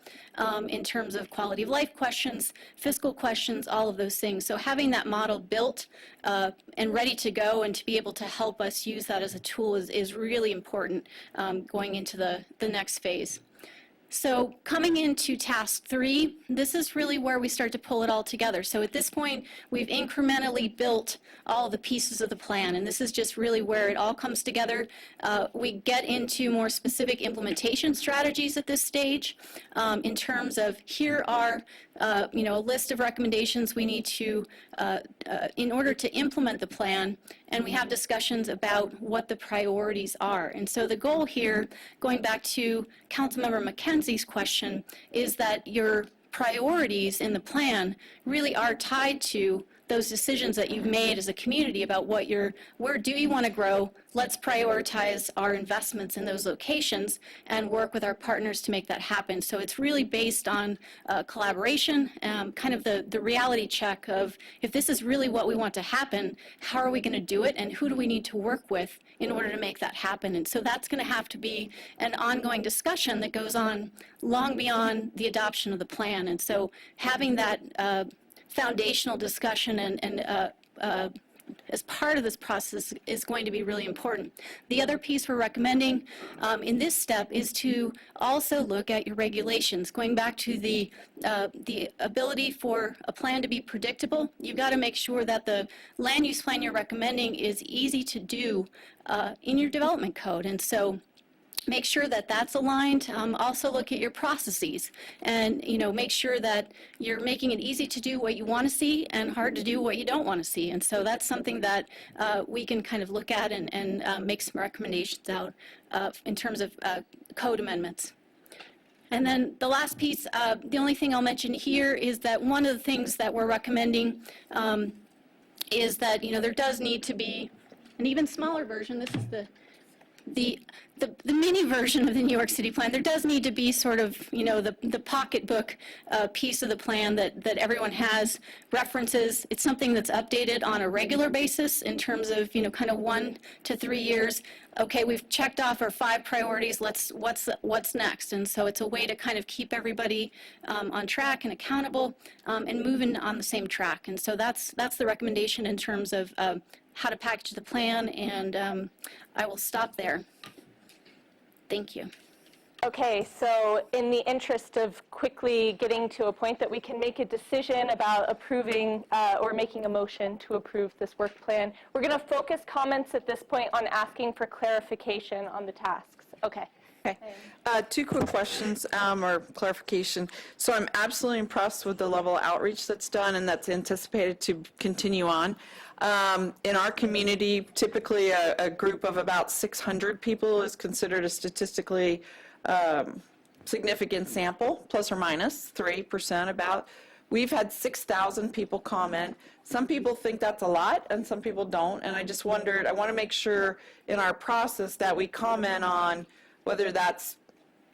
in terms of quality of life questions, fiscal questions, all of those things. So having that model built and ready to go and to be able to help us use that as a tool is really important going into the next phase. So coming into task 3, this is really where we start to pull it all together. So at this point, we've incrementally built all the pieces of the plan, and this is just really where it all comes together. We get into more specific implementation strategies at this stage in terms of here are a list of recommendations we need to, in order to implement the plan, and we have discussions about what the priorities are. And so the goal here, going back to Councilmember McKenzie's question, is that your priorities in the plan really are tied to those decisions that you've made as a community about where do you want to grow. Let's prioritize our investments in those locations and work with our partners to make that happen. So it's really based on collaboration, kind of the reality check of if this is really what we want to happen, how are we going to do it, and who do we need to work with in order to make that happen. And so that's going to have to be an ongoing discussion that goes on long beyond the adoption of the plan. And so having that foundational discussion and as part of this process is going to be really important. The other piece we're recommending in this step is to also look at your regulations. Going back to the ability for a plan to be predictable, you've got to make sure that the land use plan you're recommending is easy to do in your development code. And so make sure that that's aligned. Also look at your processes and, make sure that you're making it easy to do what you want to see and hard to do what you don't want to see. And so that's something that we can kind of look at and make some recommendations out in terms of code amendments. And then the last piece, the only thing I'll mention here is that one of the things that we're recommending is that, there does need to be an even smaller version. This is the mini version of the New York City plan. There does need to be sort of, the pocketbook piece of the plan that everyone has, references. It's something that's updated on a regular basis in terms of, kind of 1 to 3 years. Okay, we've checked off our 5 priorities. What's next? And so it's a way to kind of keep everybody on track and accountable and moving on the same track. And so that's the recommendation in terms of how to package the plan, and I will stop there. Thank you. Okay, so in the interest of quickly getting to a point that we can make a decision about approving or making a motion to approve this work plan, we're going to focus comments at this point on asking for clarification on the tasks. Okay. Okay. 2 quick questions or clarification. So I'm absolutely impressed with the level of outreach that's done and that's anticipated to continue on. In our community, typically a group of about 600 people is considered a statistically significant sample, plus or minus 3% about. We've had 6,000 people comment. Some people think that's a lot and some people don't, and I just wondered, I want to make sure in our process that we comment on whether that's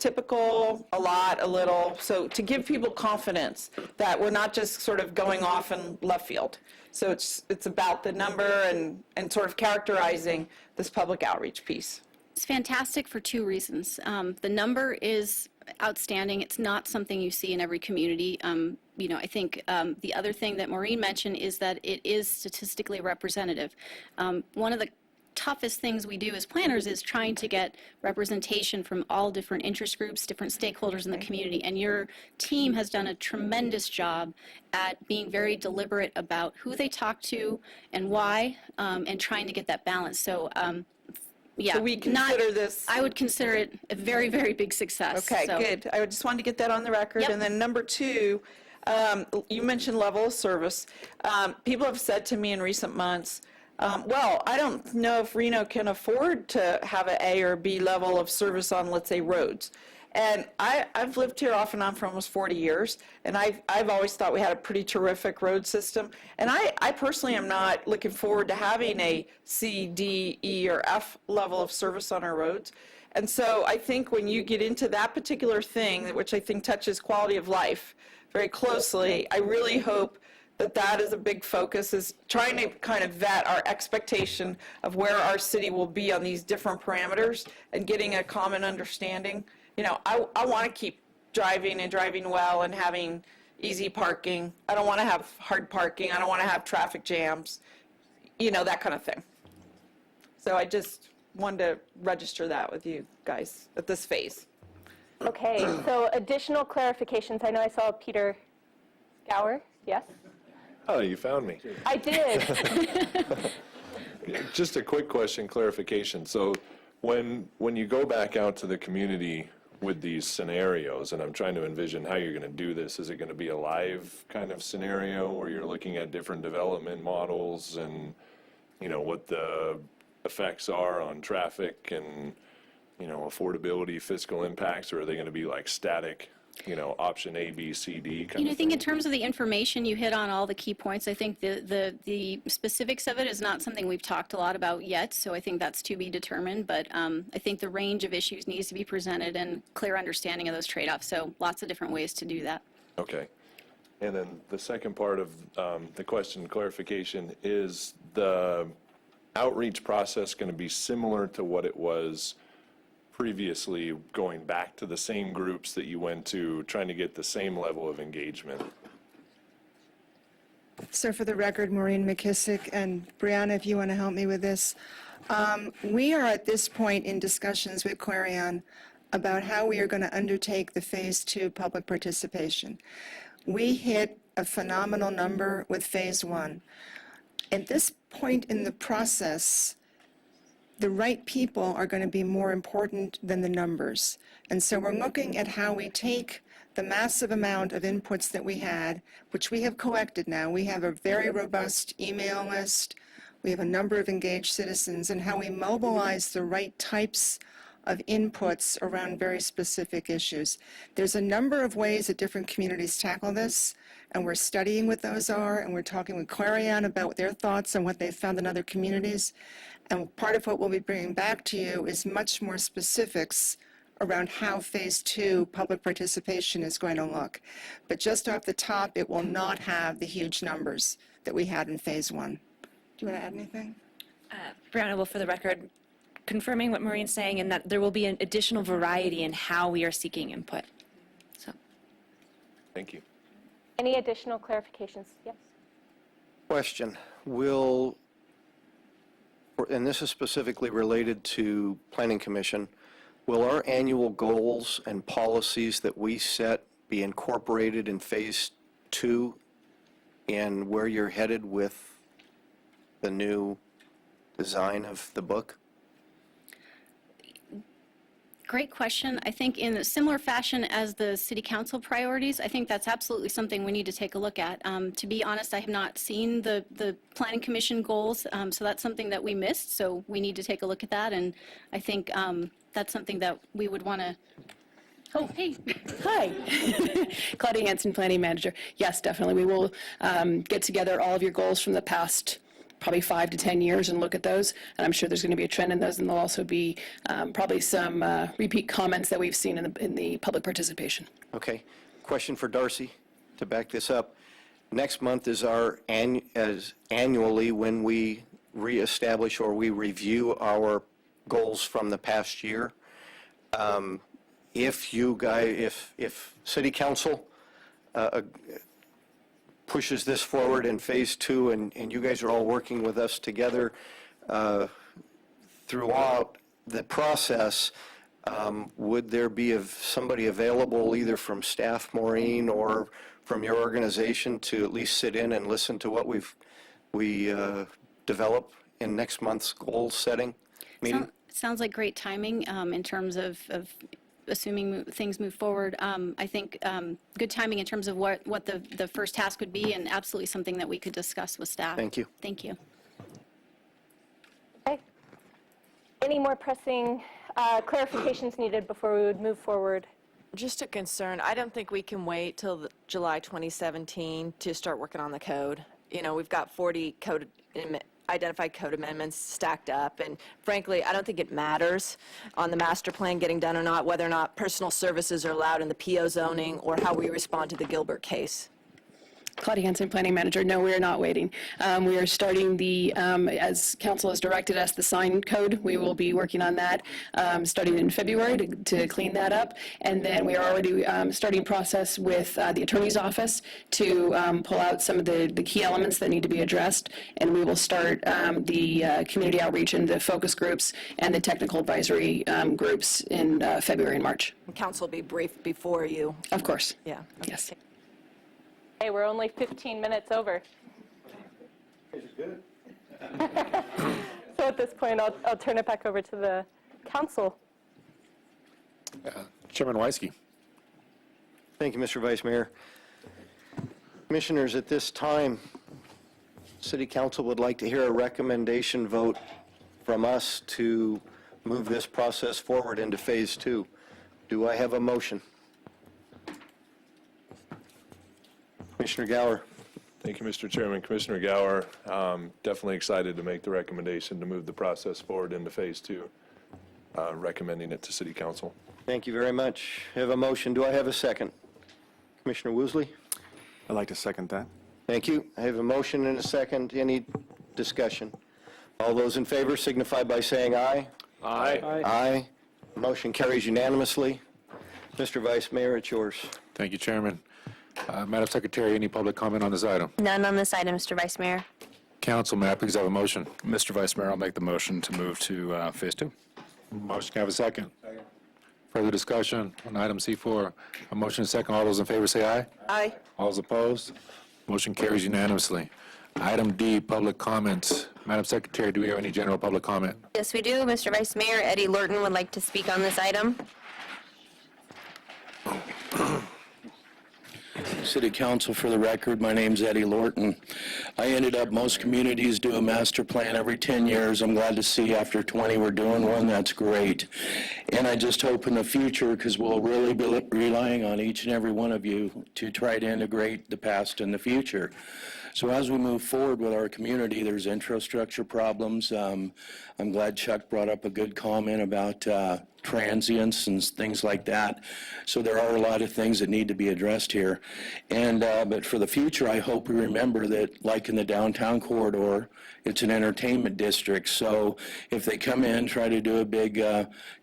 typical, a lot, a little, so to give people confidence that we're not just sort of going off in left field. So it's about the number and sort of characterizing this public outreach piece. It's fantastic for two reasons. The number is outstanding. It's not something you see in every community. I think the other thing that Maureen mentioned is that it is statistically representative. One of the toughest things we do as planners is trying to get representation from all different interest groups, different stakeholders in the community, and your team has done a tremendous job at being very deliberate about who they talk to and why, and trying to get that balance. So yeah, So we consider this. I would consider it a very, very big success. Okay, So- good. I just wanted to get that on the record. Yep. And then number two, you mentioned level of service. People have said to me in recent months, well, I don't know if Reno can afford to have an A or B level of service on, let's say, roads. And I've lived here off and on for almost 40 years, and I've always thought we had a pretty terrific road system. And I personally am not looking forward to having a C, D, E, or F level of service on our roads. And so I think when you get into that particular thing, which I think touches quality of life very closely, I really hope that is a big focus, is trying to kind of vet our expectation of where our city will be on these different parameters and getting a common understanding. I want to keep driving and driving well and having easy parking. I don't want to have hard parking. I don't want to have traffic jams, that kind of thing. So I just wanted to register that with you guys at this phase. Okay, so additional clarifications. I know I saw Peter Gower, yes? Oh, you found me. I did. Just a quick question, clarification. So when you go back out to the community with these scenarios, and I'm trying to envision how you're going to do this, is it going to be a live kind of scenario where you're looking at different development models and, what the effects are on traffic and, affordability, fiscal impacts, or are they going to be like static, option A, B, C, D kind I of think thing? in terms of the information, you hit on all the key points. I think the specifics of it is not something we've talked a lot about yet, so I think that's to be determined. But I think the range of issues needs to be presented and clear understanding of those trade-offs. So lots of different ways to do that. Okay. And then the second part of the question, clarification, is the outreach process going to be similar to what it was previously, going back to the same groups that you went to, trying to get the same level of engagement? So for the record, Maureen McKissick, and Brianna, if you want to help me with this, we are at this point in discussions with Clarion about how we are going to undertake the Phase 2 public participation. We hit a phenomenal number with Phase 1. At this point in the process, the right people are going to be more important than the numbers. And so we're looking at how we take the massive amount of inputs that we had, which we have collected now. We have a very robust email list. We have a number of engaged citizens, and how we mobilize the right types of inputs around very specific issues. There's a number of ways that different communities tackle this, and we're studying what those are, and we're talking with Clarion about their thoughts on what they've found in other communities. And part of what we'll be bringing back to you is much more specifics around how Phase 2 public participation is going to look. But just off the top, it will not have the huge numbers that we had in Phase 1. Do you want to add anything? Brianna, well, for the record, confirming what Maureen's saying, and that there will be an additional variety in how we are seeking input. So, Thank you. Any additional clarifications? Yes. Question, and this is specifically related to Planning Commission, will our annual goals and policies that we set be incorporated in Phase 2 and where you're headed with the new design of the book? Great question. I think in a similar fashion as the city council priorities, I think that's absolutely something we need to take a look at. To be honest, I have not seen the planning commission goals, so that's something that we missed, so we need to take a look at that, and I think that's something that we would want to. Oh, hey. Hi. Claudia Hansen, Planning Manager. Yes, definitely. We will get together all of your goals from the past probably 5 to 10 years and look at those. And I'm sure there's going to be a trend in those, and there'll also be probably some repeat comments that we've seen in the public participation. Okay. Question for Darcy to back this up. Next month is our annually when we reestablish or we review our goals from the past year. If City Council pushes this forward in phase 2 and you guys are all working with us together throughout the process, would there be somebody available either from staff, Maureen, or from your organization to at least sit in and listen to what we develop in next month's goal setting meeting? Sounds like great timing in terms of assuming things move forward. I think good timing in terms of what the first task would be, and absolutely something that we could discuss with staff. Thank you. Thank you. Okay. Any more pressing clarifications needed before we would move forward? Just a concern, I don't think we can wait till July 2017 to start working on the code. You know, we've got 40 identified code amendments stacked up, and frankly, I don't think it matters on the master plan getting done or not, whether or not personal services are allowed in the PO zoning or how we respond to the Gilbert case. Claudia Hansen, Planning Manager. No, we are not waiting. We are starting as council has directed us, the sign code. We will be working on that starting in February to clean that up. And then we are already starting process with the Attorney's Office to pull out some of the key elements that need to be addressed. And we will start the community outreach and the focus groups and the technical advisory groups in February and March. Council will be briefed before you. Of course. Yeah. Yes. Hey, we're only 15 minutes over. So at this point, I'll turn it back over to the council. Chairman Weisky. Thank you, Mr. Vice Mayor. Commissioners, at this time, City Council would like to hear a recommendation vote from us to move this process forward into phase 2. Do I have a motion? Commissioner Gower. Thank you, Mr. Chairman. Commissioner Gower, definitely excited to make the recommendation to move the process forward into phase 2, recommending it to City Council. Thank you very much. I have a motion. Do I have a second? Commissioner Woosley? I'd like to second that. Thank you. I have a motion and a second. Any discussion? All those in favor signify by saying aye. Aye. Aye. Motion carries unanimously. Mr. Vice Mayor, it's yours. Thank you, Chairman. Madam Secretary, any public comment on this item? None on this item, Mr. Vice Mayor. Council, may I please have a motion? Mr. Vice Mayor, I'll make the motion to move to phase 2. Motion, can I have a second? Second. Further discussion on item C4? A motion and second. All those in favor say aye. Aye. All those opposed? Motion carries unanimously. Item D, public comments. Madam Secretary, do we have any general public comment? Yes, we do. Mr. Vice Mayor, Eddie Lurton would like to speak on this item. City Council, for the record, my name's Eddie Lorton. I ended up, most communities do a master plan every 10 years. I'm glad to see after 20 we're doing one. That's great. And I just hope in the future, because we'll really be relying on each and every one of you to try to integrate the past and the future. So as we move forward with our community, there's infrastructure problems. I'm glad Chuck brought up a good comment about transients and things like that. So there are a lot of things that need to be addressed here. And but for the future, I hope we remember that, like in the downtown corridor, it's an entertainment district. So if they come in, try to do a big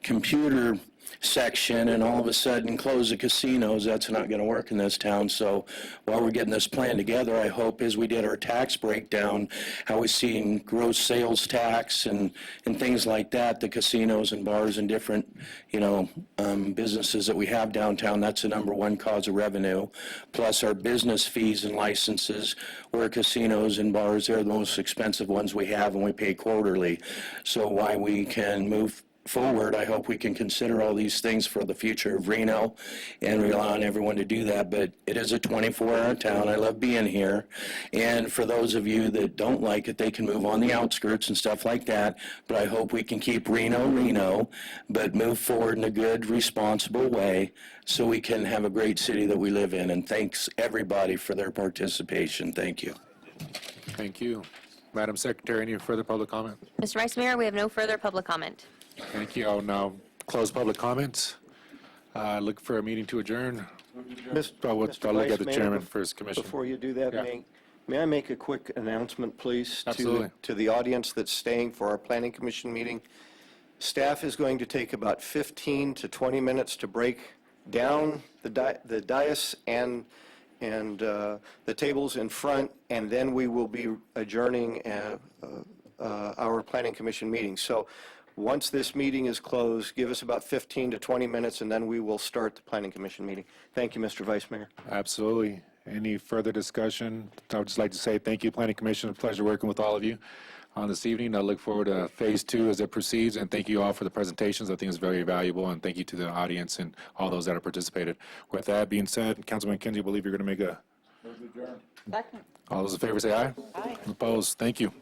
computer section and all of a sudden close the casinos, that's not going to work in this town. So while we're getting this plan together, I hope as we did our tax breakdown, how we're seeing gross sales tax and things like that, the casinos and bars and different, businesses that we have downtown, that's the number one cause of revenue. Plus our business fees and licenses, where casinos and bars, they're the most expensive ones we have, and we pay quarterly. So why we can move forward, I hope we can consider all these things for the future of Reno and rely on everyone to do that. But it is a 24-hour town. I love being here. And for those of you that don't like it, they can move on the outskirts and stuff like that. But I hope we can keep Reno, but move forward in a good, responsible way so we can have a great city that we live in. And thanks everybody for their participation. Thank you. Thank you. Madam Secretary, any further public comment? Mr. Vice Mayor, we have no further public comment. Thank you. I'll now close public comments. Look for a meeting to adjourn. I'll look Vice at the Mayor, chairman for his commission. Before you do that, Yeah. may I make a quick announcement, please? Absolutely. To the audience that's staying for our Planning Commission meeting. Staff is going to take about 15 to 20 minutes to break down the dais and the tables in front, and then we will be adjourning our Planning Commission meeting. So once this meeting is closed, give us about 15 to 20 minutes, and then we will start the Planning Commission meeting. Thank you, Mr. Vice Mayor. Absolutely. Any further discussion? I would just like to say thank you, Planning Commission. A pleasure working with all of you on this evening. I look forward to Phase 2 as it proceeds, and thank you all for the presentations. I think it's very valuable, and thank you to the audience and all those that have participated. With that being said, Councilman Kinsey, I believe you're going to make a... Second. All those in favor say aye. Aye. Opposed? Thank you.